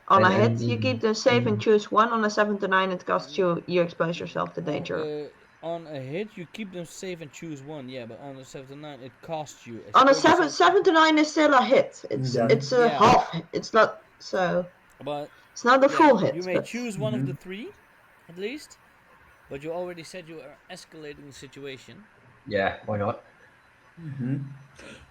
On a hit, you keep them safe and choose one. On a 7 to 9, it costs you expose yourself to danger. On a hit, you keep them safe and choose one. Yeah, but on a 7 to 9, it costs you. On a Expose yourself- 7 to 9 is still a hit. It's a half. It's not so. But It's not a full hit. you may but choose one of the 3, at least. But you already said you are escalating the situation. Yeah, why not?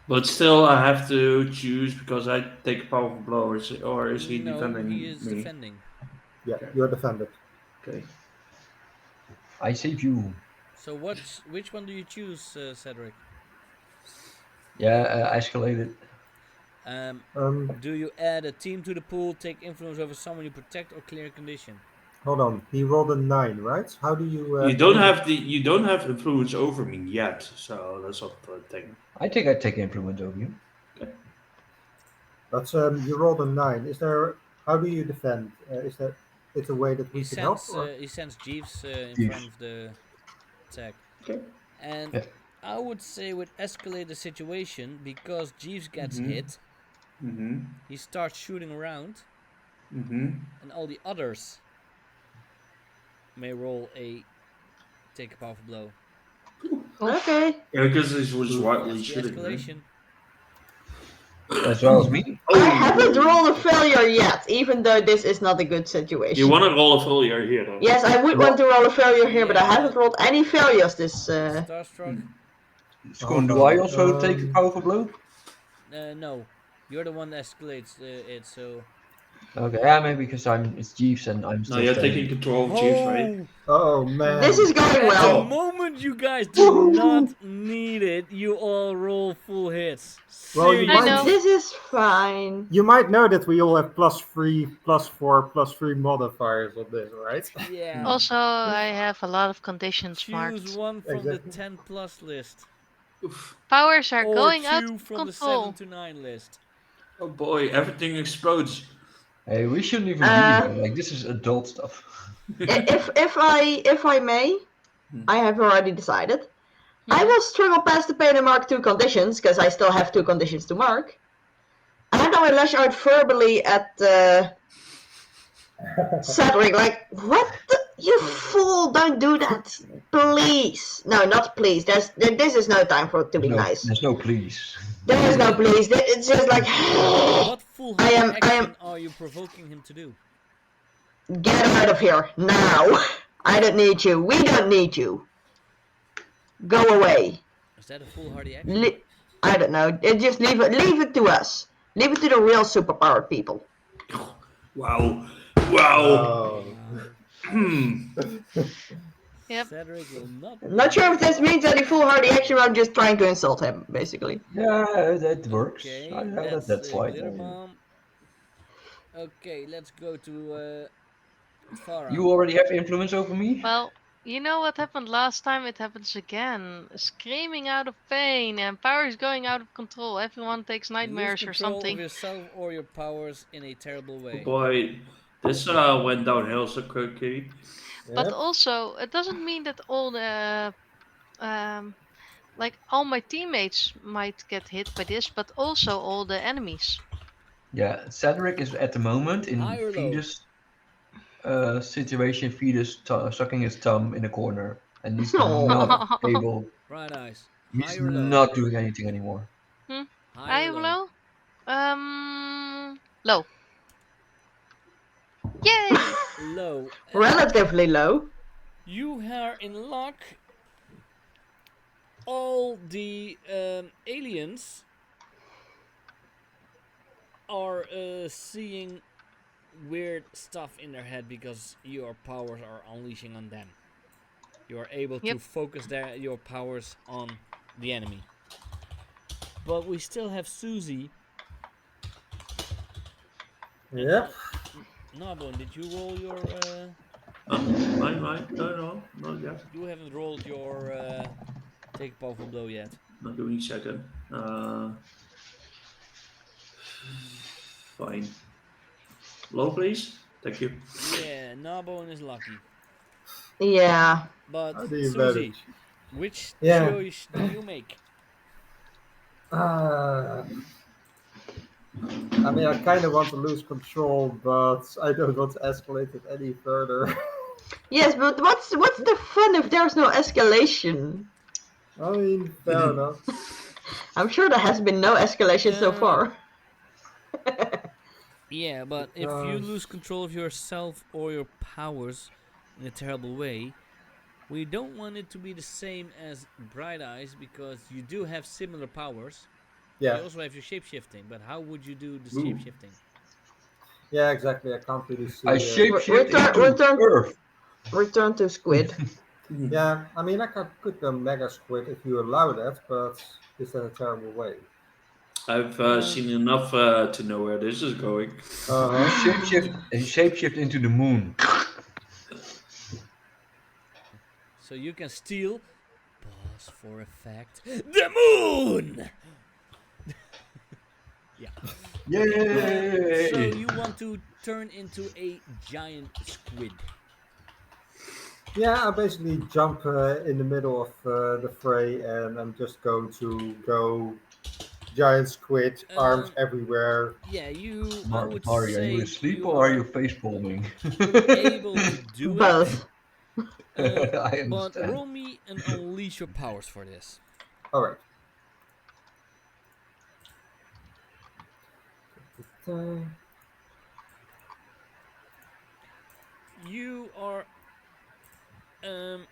But still, I have to choose because I take a powerful blow, or is he No, defending he is me? defending. Yeah, you're defended. Okay. I save you. So which one do you choose, Cederic? Yeah, escalated. Do you add a team to the pool, take influence over someone you protect, or clear a condition? Hold on. He rolled a 9, right? How do you? You don't have influence over me yet, so that's not the thing. I take influence over you. Okay. But you rolled a 9. Is there How do you defend? Is that it's a way that we can help? Or? He sends Jeeves in Jeeves. front of the attack, Okay. and Yeah. I would say would escalate the situation because Jeeves gets Mhm. hit. Mm-hmm. He starts shooting around, Mm-hmm. and all the others may roll a take a powerful blow. Okay. Yeah, because he was wildly That's the shooting, right? escalation. As well as me. I haven't rolled a failure yet, even though this is not a good situation. You want to roll a failure here, though? Yes, I would want to roll a failure here, but I Yeah, haven't rolled any failures this. Starstruck. Skoen, do no. I also take a powerful blow? No, you're the one that escalates it. So. Okay, yeah, maybe because it's Jeeves and I'm No, still you're standing. taking control of Chiefs, right? Oh man. This is going At the well. moment you guys do not need it, you all roll full hits. Well, you I Seriously. know. This is fine. You might know that we all have +3, +4, +3 modifiers on this, right? Yeah. Also, I have a lot of conditions Choose marked. one from the Exactly. 10 plus list. Oof. Powers are Or going out two of from the 7 control. to 9 list. Oh boy, everything explodes. Hey, we shouldn't even be here. Like, this is adult stuff. If I may, I have already decided. I will struggle past the pain and mark 2 conditions because I still have 2 conditions to mark. And I will lash out verbally at Cederic, like, what? You fool! Don't do that, please. No, not please. This is no time for to be nice. There's no please. There is no please. It's just like What foolhardy I am- action are you provoking him to do? get out of here now. I don't need you. We don't need you. Go away. Is that a foolhardy action? I don't know. Just leave it to us. Leave it to the real superpowered people. Wow. Wow. Oh. Hmm. Yep. Cedric will not. I'm not sure if this means any foolhardy action. I'm just trying to insult him, basically. Yeah, that works. Okay, That's fine. Glitterbomb. Okay, let's go to Farah. You already have influence over me? Well, you know what happened last time? It happens again. Screaming out of pain and powers going out of control. Everyone takes Lose nightmares or control something. of yourself or your powers in a terrible way. Boy, this went downhill so quickly. But Yep. also, it doesn't mean that all the like all my teammates might get hit by this, but also all the enemies. Yeah, Cedric is at the moment in High or low? fetus situation, fetus sucking his thumb in a corner, and he's Aw. not able. Bright eyes. He's High or low? not doing anything anymore. High I or low? low. Low. Yay! Low. Relatively low. You are in luck. All the aliens are seeing weird stuff in their head because your powers are unleashing on them. You are able to Yep. focus your powers on the enemy. But we still have Susie. Yep. Gnawbone, did you roll your? Mine? No, not yet. You haven't rolled your take a powerful blow yet. Not doing second. Fine. Low, please. Thank you. Yeah, Gnawbone is lucky. Yeah. But How do you Susie, manage? which Yeah. choice do you make? I mean, I kind of want to lose control, but I don't want to escalate it any further. Yes, but what's the fun if there's no escalation? I mean, fair enough. I'm sure there has been no escalation so far. Yeah, but if you Because- lose control of yourself or your powers in a terrible way, we don't want it to be the same as Bright Eyes because you do have similar powers. You Yeah, also have your shapeshifting, but how would you do the Ooh. shapeshifting? yeah, exactly. I can't really see. I shapeshift into return- Earth. Return to Squid. Yeah, I mean, I could go Mega Squid if you allow that, but is that a terrible way? I've seen enough to know where this is going. Shapeshift into the moon. So you can steal, pause for effect, the moon! Yeah. Yay! So you want to turn into a giant squid. Yeah, I basically jump in the middle of the fray, and I'm just going to go giant squid, arms Um, everywhere. yeah, I would Mario, are you say asleep you or are are you face palming? able to do it. Both. I But understand. roll me and unleash your powers for this. All right. Uh, You are um,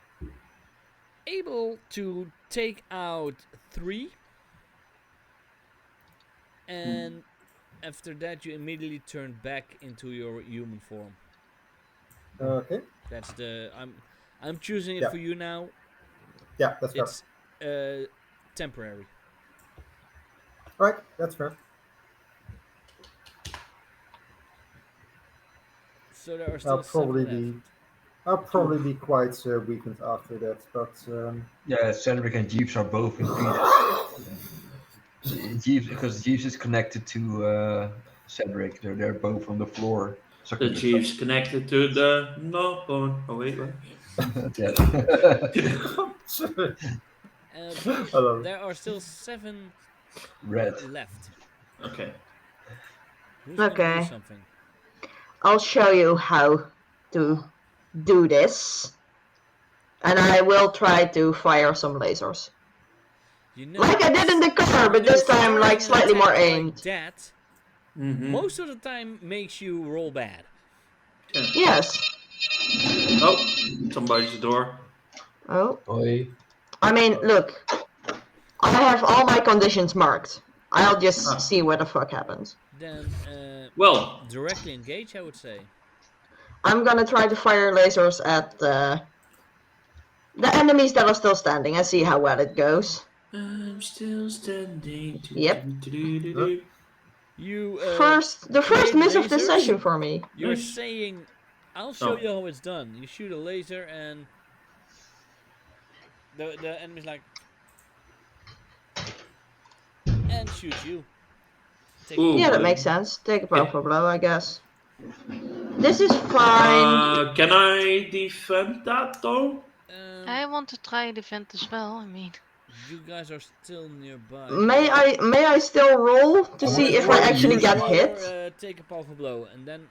able to take out 3, and after that you immediately turn back into your human form. okay. That's the I'm choosing it Yeah. for you now. Yeah, that's fair. It's temporary. All right, that's fair. So there are I'll still 7 probably left. be I'll probably be quite weakened after that, but Yeah, Cedric and Jeeves are both in pieces. Jeeves, because Jeeves is connected to Cedric. They're both on the floor. The Sucking each other. Chiefs connected to the Gnawbone. Oh wait, what? Yes. But I love it. there are still 7 Red. left. Okay. Who's gonna do Okay. something? I'll show you how to do this. And I will try to fire some lasers. You Like know, I did in the car, you but know, this time like starting an slightly more attack like aimed. that Mm-hmm. most of the time makes you roll bad. Yeah. Yes. Oh, somebody's at the door. Oh. Oi. I mean, look. I have all my conditions marked. I'll just Ah. see what the fuck happens. Then Well, directly engage, I would say. I'm gonna try to fire lasers at the enemies that are still standing and see how well it goes. I'm still standing. Yep. You The first create miss of this lasers. session for me. You're Nice. saying, "I'll show Oh. you how it's done." You shoot a laser, and the enemy's like, and shoots you. Take a Ooh. Yeah, power that blow. makes sense. Take a Can, powerful blow, I guess. This is fine. can I defend that though? I want to try defend as well. I mean, You guys are still nearby. May I still roll to I see wanna if I try to actually use get my- hit? Or take a powerful blow, and then,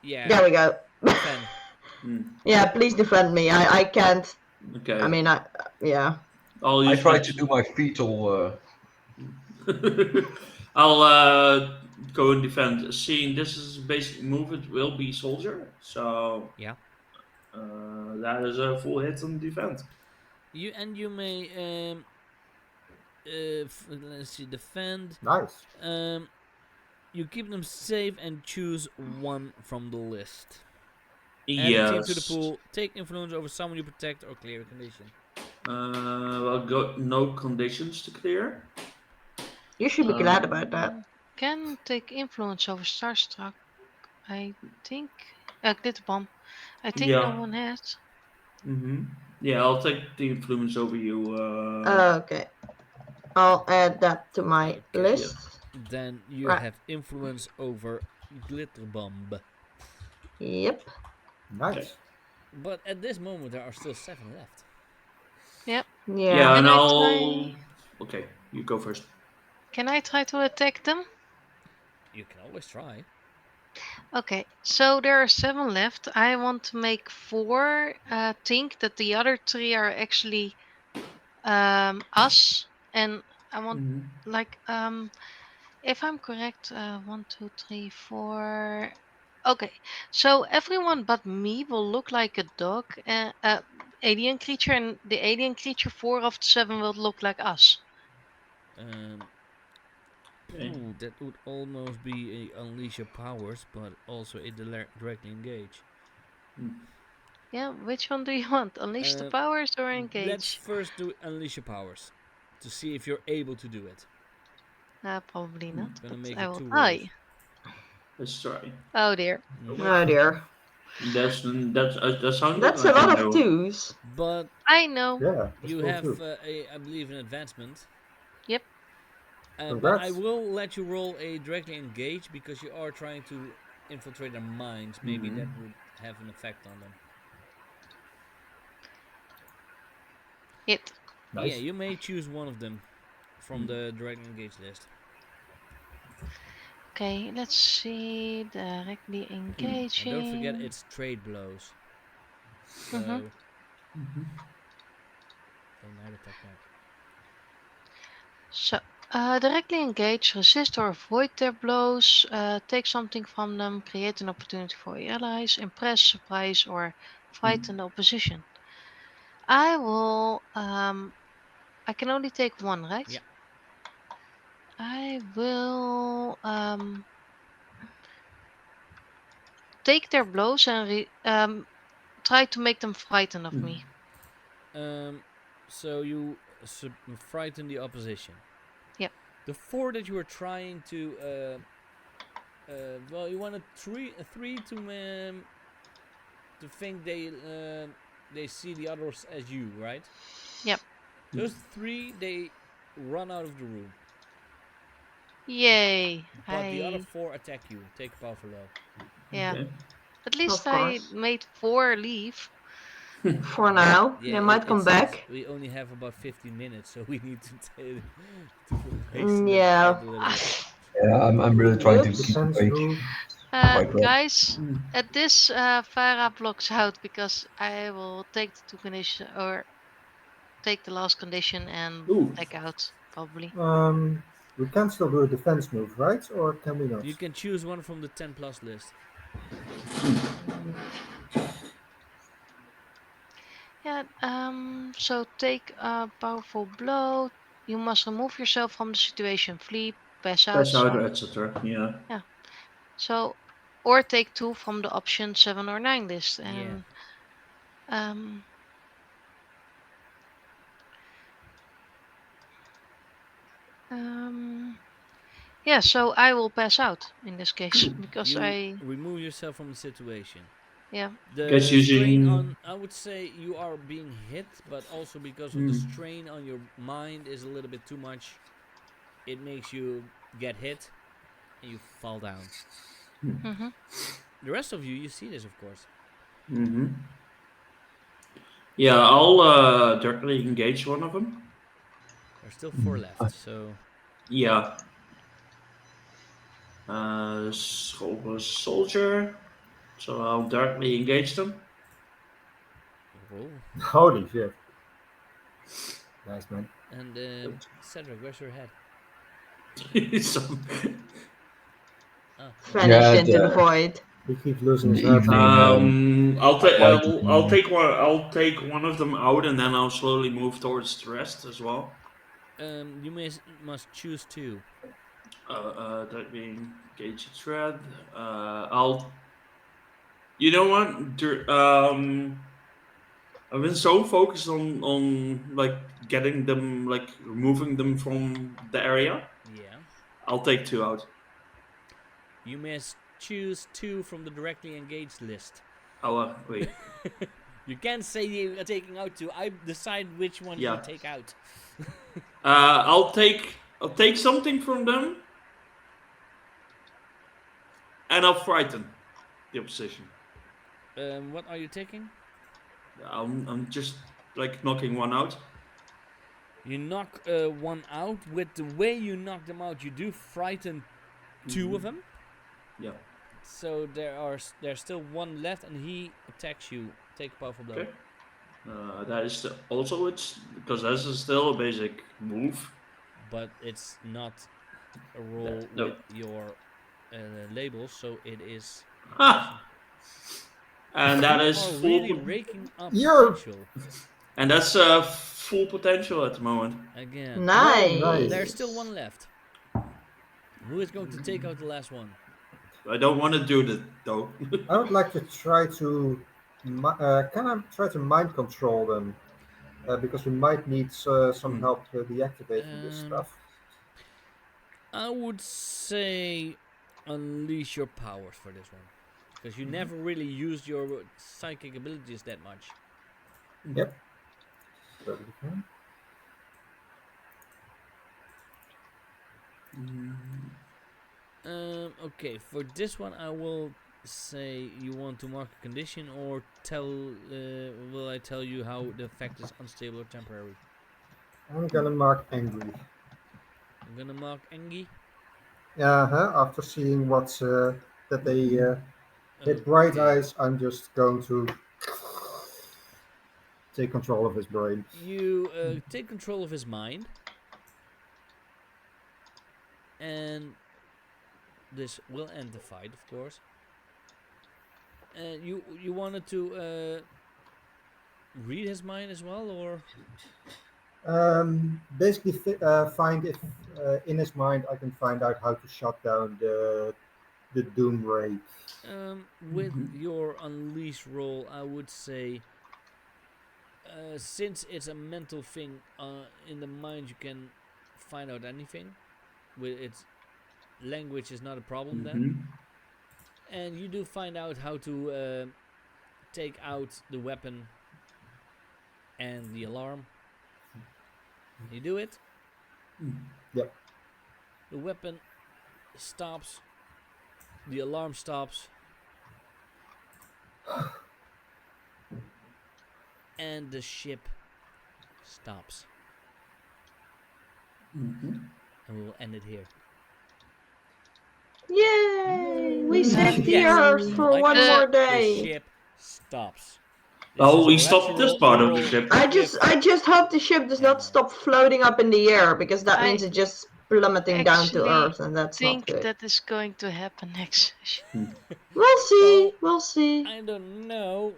yeah, There we go. defend. Yeah, please defend me. I can't. Okay. I mean, yeah. I'll I use try my. to do my fetal. I'll go and defend. Seeing this is basic move, it will be soldier. So Yeah. that is a full hit on defense. You may let's see, defend. Nice. You keep them safe and choose one from the list. Add a team to the Yes. pool. Take influence over someone you protect or clear a condition. Well, got no conditions to clear. You should be glad about that. can take influence over Starstruck. I think. Glitterbomb. I think no Yeah. one has. Yeah, I'll take the influence over you. Okay. I'll add that to my Okay. list. Then you Right. have influence over Glitterbomb. Yep. Nice. But at this moment, there are still 7 left. Yep. Yeah. Yeah, and Can I I'll. try? Okay, you go first. Can I try to attack them? You can always try. Okay, so there are 7 left. I want to make 4 think that the other 3 are actually us, and I want like if I'm correct, 1, 2, 3, 4. Okay, so everyone but me will look like a dog, alien creature, and the alien creature 4 of the 7 will look like us. Okay. Ooh, that would almost be a unleash your powers, but also a directly engage. Yeah, which one do you want? Unleash the powers or engage? Let's first do unleash your powers to see if you're able to do it. Probably not, Gonna but make I it will 2 try. rolls. Let's try. Oh dear. Oh dear. That sounds That's a like lot I of know. twos. But I know. Yeah. you cool have, too. I believe, an advancement. Yep. But I Congrats. will let you roll a directly engage because you are trying to infiltrate their minds. Maybe that would have an effect on them. Hit. Yeah, Nice. you may choose one of them from the directly engage list. Okay, let's see. Directly And don't forget, engaging. it's trade blows. So they might attack back. So, directly engage, resist or avoid their blows, take something from them, create an opportunity for your allies, impress, surprise, or frighten the opposition. I will. I can only take one, right? Yeah. I will take their blows and try to make them frightened of me. So you frighten the opposition. Yep. The 4 that you are trying to, well, you want a three to think they see the others as you, right? Yep. Those 3 they run out of the room, Yay! but the other 4 attack you. Take a powerful blow. Yeah. Okay. At least Of I course. made 4 leave. For now, Yeah, they might come back. we only have about 15 minutes, so we need to hasten them Yeah. out a little bit. Yeah, I'm really trying to It keep Whoops. depends awake who. quite well. Guys, at this Farah blocks out because I will take the 2 condition or take the last condition and Ooh. back out probably. We can still do a defense move, right? Or can we not? You can choose one from the 10 plus list. Yeah. So take a powerful blow. You must remove yourself from the situation. Flee, pass out. Pass out, etc. Yeah. Yeah. So, or take 2 from the option 7 or 9 list, Yeah. and um, um, yeah. So I will pass out in this case because You remove yourself from the situation. yeah. Guys The strain using. on, I would say you are being hit, but also because of the strain on your mind is a little bit too much. It makes you get hit and you fall down. Mm-hmm. The rest of you see this, of course. Yeah, I'll directly engage one of them. There's still 4 left, so Yeah. Soldier. So I'll directly engage them. roll. Holy shit. Nice, man. And Cedric, where's your head? So, Oh, there. Vanished Yeah, into the void. He keeps losing in his the head. evening, I'll take I like to I'll take one. I'll take one of them out, and then I'll slowly move towards the rest as well. You must choose 2. That being engage a thread. I'll. You know what? I've been so focused on like getting them, like removing them from the area. Yeah. I'll take 2 out. You must choose 2 from the directly engaged list. Oh, wait. You can't say you are taking out 2. I decide which ones you Yeah. take out. I'll take something from them, and I'll frighten the opposition. What are you taking? I'm just like knocking one out. You knock 1 out. With the way you knock them out, you do frighten 2 of them. Yeah. So there's still 1 left, and he attacks you. Take a powerful blow. Okay. That is also it's because this is still a basic move. But it's not a roll No. with your labels, so it is. Ha! And that You is are full. really raking up You're- potential And that's full potential at the moment. again. Nice. Nice. There's still 1 left. Who is going to take out the last one? I don't want to do that though. I would like to try to. Can I try to mind control them? Because we might need some help deactivating this stuff. I would say unleash your powers for this one, because you never really used your psychic abilities that much. Yep. Totally fine. Okay, for this one, I will say you want to mark a condition, or tell. Will I tell you how the effect is unstable or temporary? I'm gonna mark angry. I'm gonna mark Engie. After seeing what's that they hit bright Okay. eyes, I'm just going to take control of his brain. You take control of his mind, and this will end the fight, of course. And you wanted to read his mind as well, or Basically, find if in his mind I can find out how to shut down the doom ray. with your unleash roll, I would say. Since it's a mental thing, in the mind you can find out anything. With its language is not a problem then, and you do find out how to take out the weapon and the alarm. You do it. Yep. The weapon stops. The alarm stops. And the ship stops. And we will end it here. Yay! We Nice. saved the Yes, Earth for like one I said, more the day. ship stops. This Oh, is we a stopped this lateral part of the roll ship. I with just hope the ship does not hammer. stop floating up in the air, because that I means it's just plummeting down to actually Earth, and that's not think good. that is going to happen next session. We'll see. Well, We'll see. I don't know.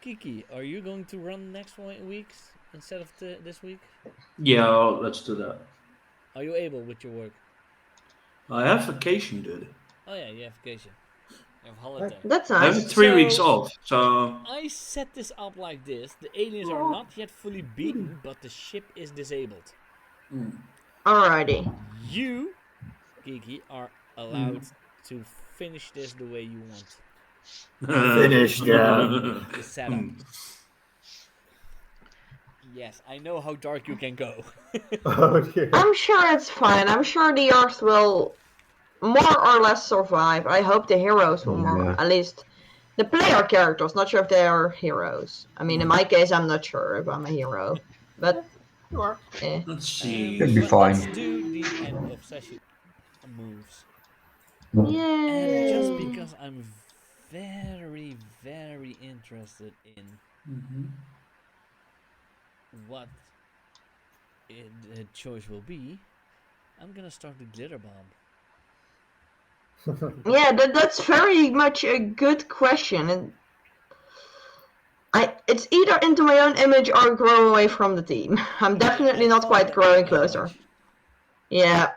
Kiki, are you going to run next weeks instead of this week? Yeah, let's do that. Are you able with your work? I have vacation, dude. Oh yeah, you have vacation. You have holiday. That's I have nice. 3 weeks So- off, so I set this up like this. The aliens are not yet fully beaten, but the ship is disabled. Alrighty. You, Kiki, are allowed to finish this the way you want. Finish them. The setup. Yes, I know how dark you can go. Oh dear. I'm sure it's fine. I'm sure the Earth will more or less survive. I hope the heroes will more, Yeah. at least the player characters. Not sure if they are heroes. I mean, in my case, I'm not sure if I'm a hero, but You are. let's see. Should be But fine. let's do the end of session moves. Yay! And just because I'm very, very interested in what the choice will be, I'm gonna start the Glitterbomb. Yeah, that's very much a good question, and it's either into my own image or grow away from the team. I'm definitely I not thought quite that growing might be closer. image. Yeah,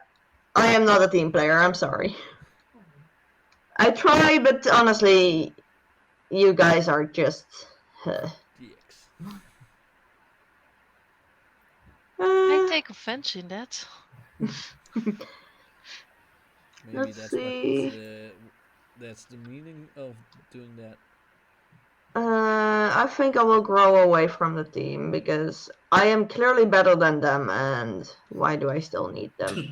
I am not a team player. I'm sorry. I try, but honestly, you guys are just. DX. I take offense in that. Maybe Let's that's see. that's the meaning of doing that. I think I will grow away from the team because I am clearly better than them, and why do I still need them?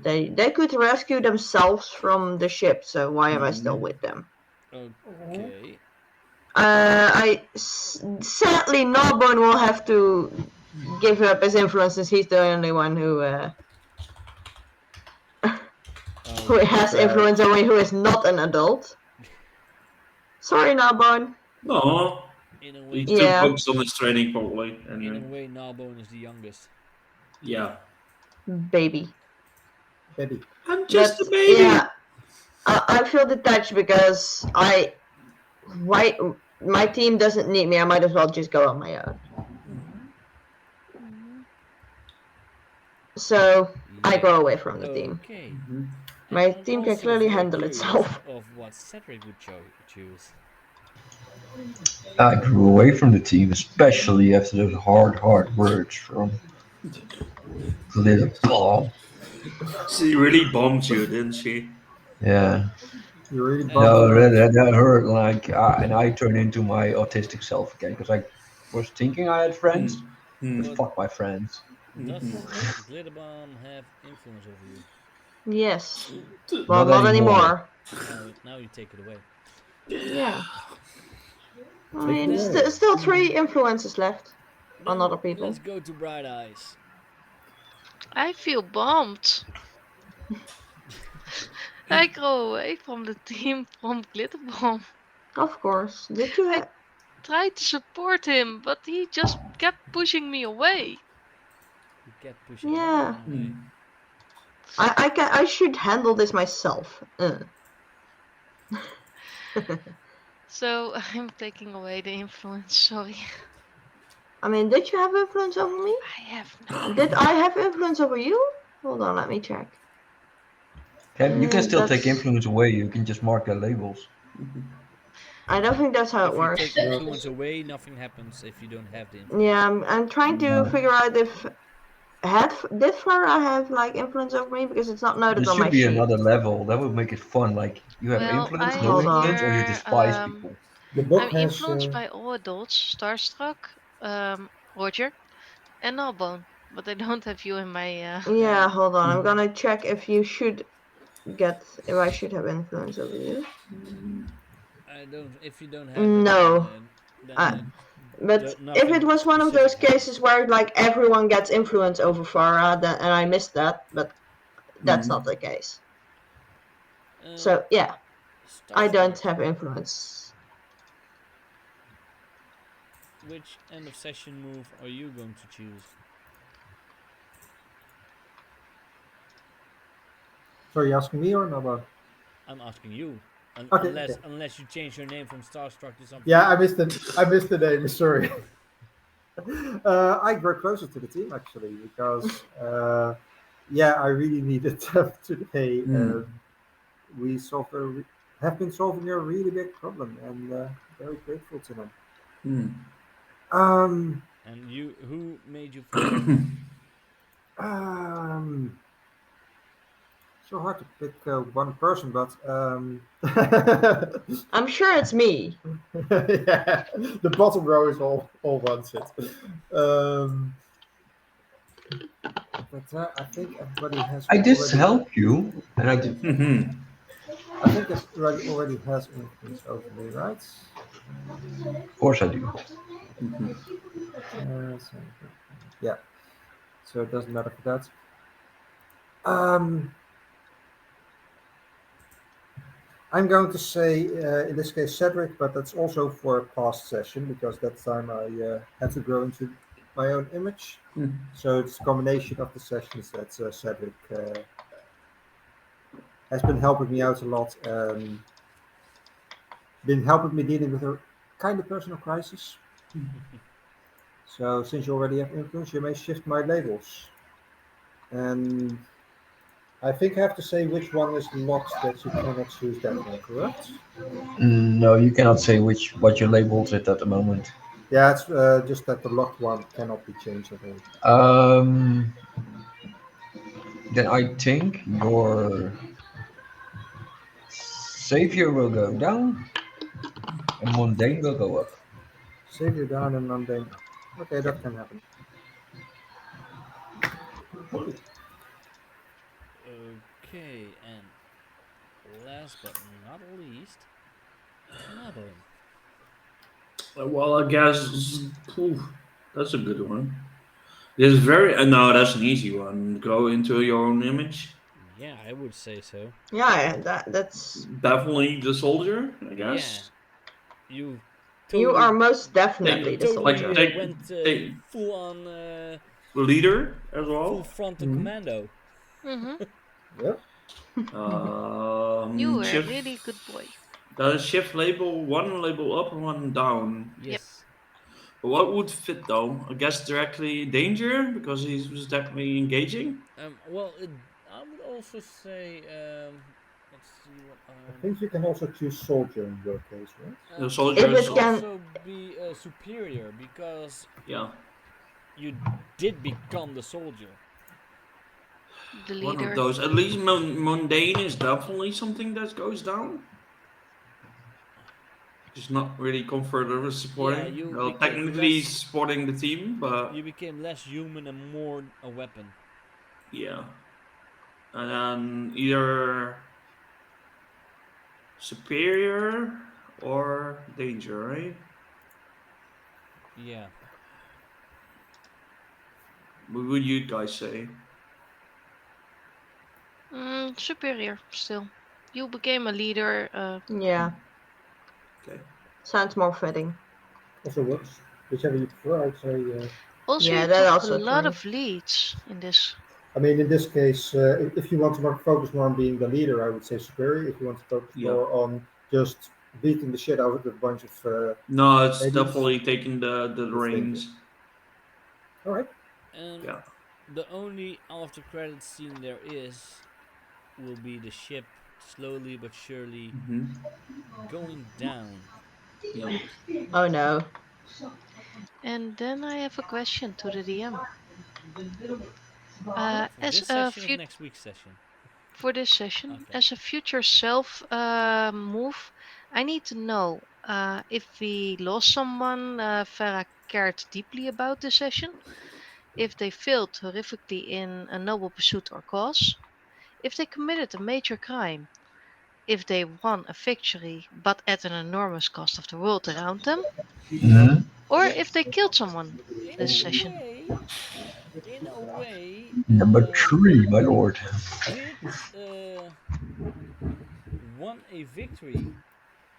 They could rescue themselves from the ship, so why am I still with them? Okay. Sadly, Gnawbone will have to give up his influence since he's the only one who has influence over me, who is not an adult. Sorry, Gnawbone. No, In a he's way, too Yeah. focused on his training probably. And in a way, Gnawbone is the youngest. yeah, Baby. Baby. I'm just But, a baby. yeah, I feel detached because my team doesn't need me. I might as well just go on my own. So I go away from the team. Okay. My And I'm team can also clearly very handle curious itself. Of what Cederic would choose. I grew away from the team, especially after those hard words from Glitterbomb. She really bombed you, didn't she? Yeah. You really And- No, bumped it. that hurt. Like, and I turned into my autistic self again because I was thinking I had friends, but But fuck my friends. Does Glitterbomb have influence over you? Yes. Well, Not not anymore. anymore. Now you take it away. Yeah. I Take mean, it there's away. still 3 influences left on Then other people. let's go to Bright Eyes. I feel bombed. I go away from the team from Glitterbomb. Of course. Did you? I tried to support him, but he just kept pushing me away. You kept pushing Yeah. everyone away. I should handle this myself. So I'm taking away the influence. Sorry. I mean, did you have influence over me? I have no. Did I have influence over you? Hold on, let me check. You can still take That's- influence away. You can just mark their labels. I don't think that's how If it you works. take influence away, nothing happens if you don't have the influence. Yeah, I'm trying to No. figure out if did Flora have like influence over me, because it's not noted There on my should be sheet. another level. That would make it fun. Like you have Well, influence, I no Hold on. influence, or you here. despise people. The book I'm has. influenced by all adults, Starstruck, Roger, and Gnawbone, but I don't have you in my. Yeah, hold on. I'm gonna check if you should if I should have influence over you. I don't. If you don't have No. it, then But if it was one of those cases where like everyone gets influence over Farah, and I missed that, but that's not the case. So yeah, I don't have influence. Which end of session move are you going to choose? Sorry, you asking me or not? I'm asking you. Okay. Unless you change your name from Starstruck to something. Yeah, I missed the name. Sorry. I grew closer to the team actually because I really needed them today. We have been solving a really big problem, and very grateful to them. And who made you feel better? So hard to pick one person, but I'm sure it's me. yeah, the bottom row is all wants it. But I think everybody has. I just already, help you, and I did. I think everybody already has influence over me, right? Of course I do. Yeah. So it doesn't matter for that. I'm going to say, in this case, Cederic, but that's also for a past session because that time I had to grow into my own image. So it's a combination of the sessions that Cedric has been helping me out a lot. Been helping me dealing with a kind of personal crisis. So since you already have influence, you may shift my labels. And I think I have to say which one is locked that you cannot choose that one, correct? No, you cannot say what your labels it at the moment. Yeah, it's just that the locked one cannot be changed at all. Then I think your savior will go down and mundane will go up. Save you down and mundane. Okay, that can happen. Okay, and last but not least, Gnawbone. Well, I guess that's a good one. This is very no, that's an easy one. Go into your own image. Yeah, I would say so. Yeah, that's. Definitely the soldier, I guess. Yeah, you You totally, are most definitely you the totally soldier. went take full on, leader as full well. frontal commando. Yep. You were a Shift. really good boy. Does shift label one label up and one down? Yes. But what would fit though? I guess directly danger because he was definitely engaging. Well, I would also say, let's see what. I think you can also choose soldier in your case, right? The It soldier If could is it can- also be superior because yeah. you did become the soldier. The One of leader. those. At least mundane is definitely something that goes down. Just not really comfortable with supporting. Yeah, you Well, became technically less. supporting the team, but You became less human and more a weapon. yeah. And then either superior or danger, right? Yeah. What would you guys say? Superior still. You became a leader. Yeah, Okay. sounds more fitting. Also works. Whichever you prefer, I'd say. Also, Yeah, you that took a also lot true. of leads in this. I mean, in this case, if you want to focus more on being the leader, I would say superior. If you want to focus Yeah. more on just beating the shit out of a bunch of No, it's aliens, definitely taking the it's danger. reins. All right. And Yeah. the only after credits scene there is will be the ship slowly but surely Hmm. going down. Yeah. Oh no. And then I have a question to the DM. For As this a session of next week's session. for this session, Okay. as a future self move, I need to know if we lost someone Farah cared deeply about the session, if they failed horrifically in a noble pursuit or cause, if they committed a major crime, if they won a victory but at an enormous cost of the world around them, Mhm. or if they killed someone In this a session. way, in a way, Number 3, my lord. did uh, won a victory,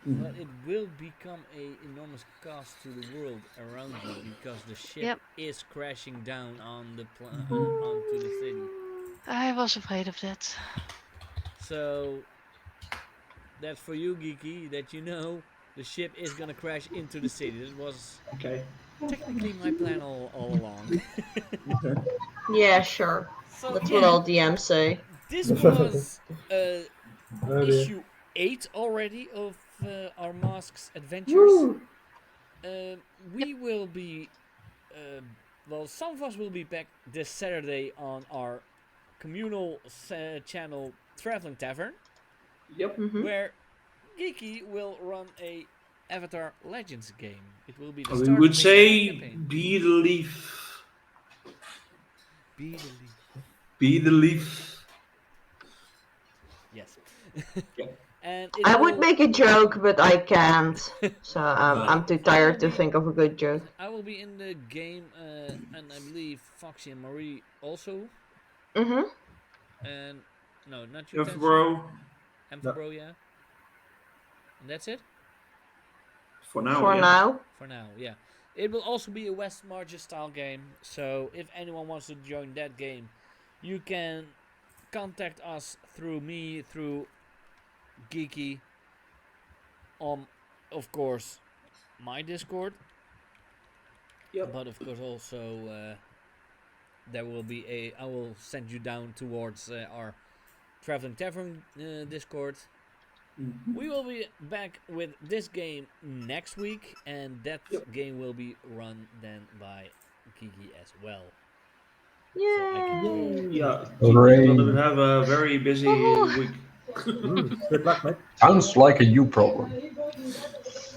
but it will become a enormous cost to the world around you because the ship Yep, is crashing down on the onto the city. I was afraid of that. So that's for you, geeky, that you know the ship is gonna crash into the city. That was Okay. technically my plan all along. Okay. Yeah, sure. So That's what yeah, all DMs say. this was Oh dear. issue 8 already of our Masks adventures. Woo! Yep, We will be, uh, well, some of us will be back this Saturday on our communal channel Traveling Tavern, Yep. Mm-hmm. where Geeky will run a Avatar Legends game. It will be the We start would of a new say campaign. be the leaf. Be the leaf. Be the leaf. Yes. Yeah. And it I would will. make a joke, but I can't. So well, I'm too I will tired to be. think of a good joke. I will be in the game, and I believe Foxy and Marie also. Mm-hmm. And no, not you, If Tensu. bro. No. Bro, yeah. And that's it For now, For yeah. now. for now. Yeah, it will also be a West Marches style game. So if anyone wants to join that game, you can contact us through me, through Geeky, on, of course, my Discord, Yep. but of course also there will be a. I will send you down towards our Traveling Tavern Discord. Mhm. We will be back with this game next week, and that Yep. game will be run then by Kiki as well. So I can Yay! claim. Yeah. Kiki's Hooray. gonna have a very busy Woohoo! week. Good luck, mate. Sounds like a you problem.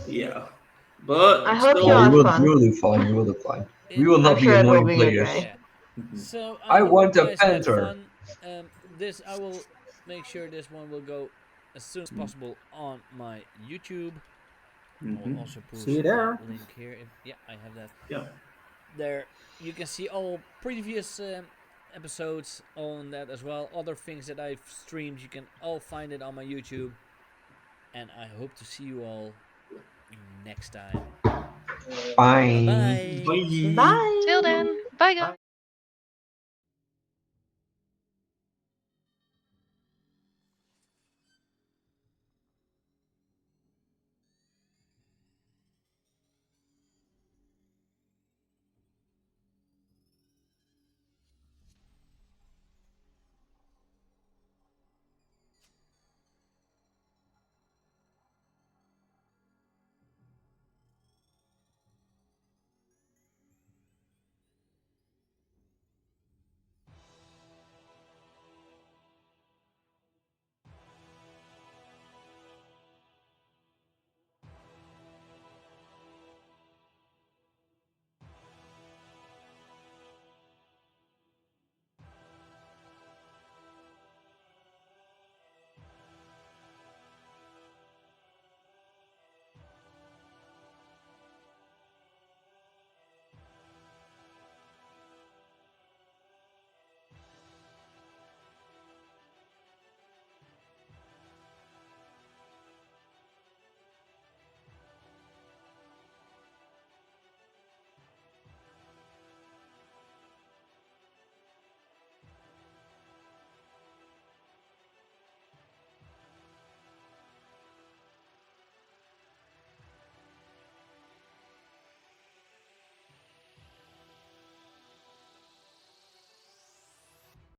Yeah. I But hope you Oh, have still. you fun. will be fine. You will be fine. We It. will I'm not be sure it will annoying be players. okay. Yeah. Mhm. So I I hope you want a guys had panther. fun. This I will make sure this one will go as soon as possible on my YouTube. I will Mhm. also See you post that there. link here. If, yeah, I have that. Yeah. There you can see all previous episodes on that as well. Other things that I've streamed, you can all find it on my YouTube. And I hope to see you all next time. Bye Bye. bye. Bye. till Bye! then, bye guys. Bye.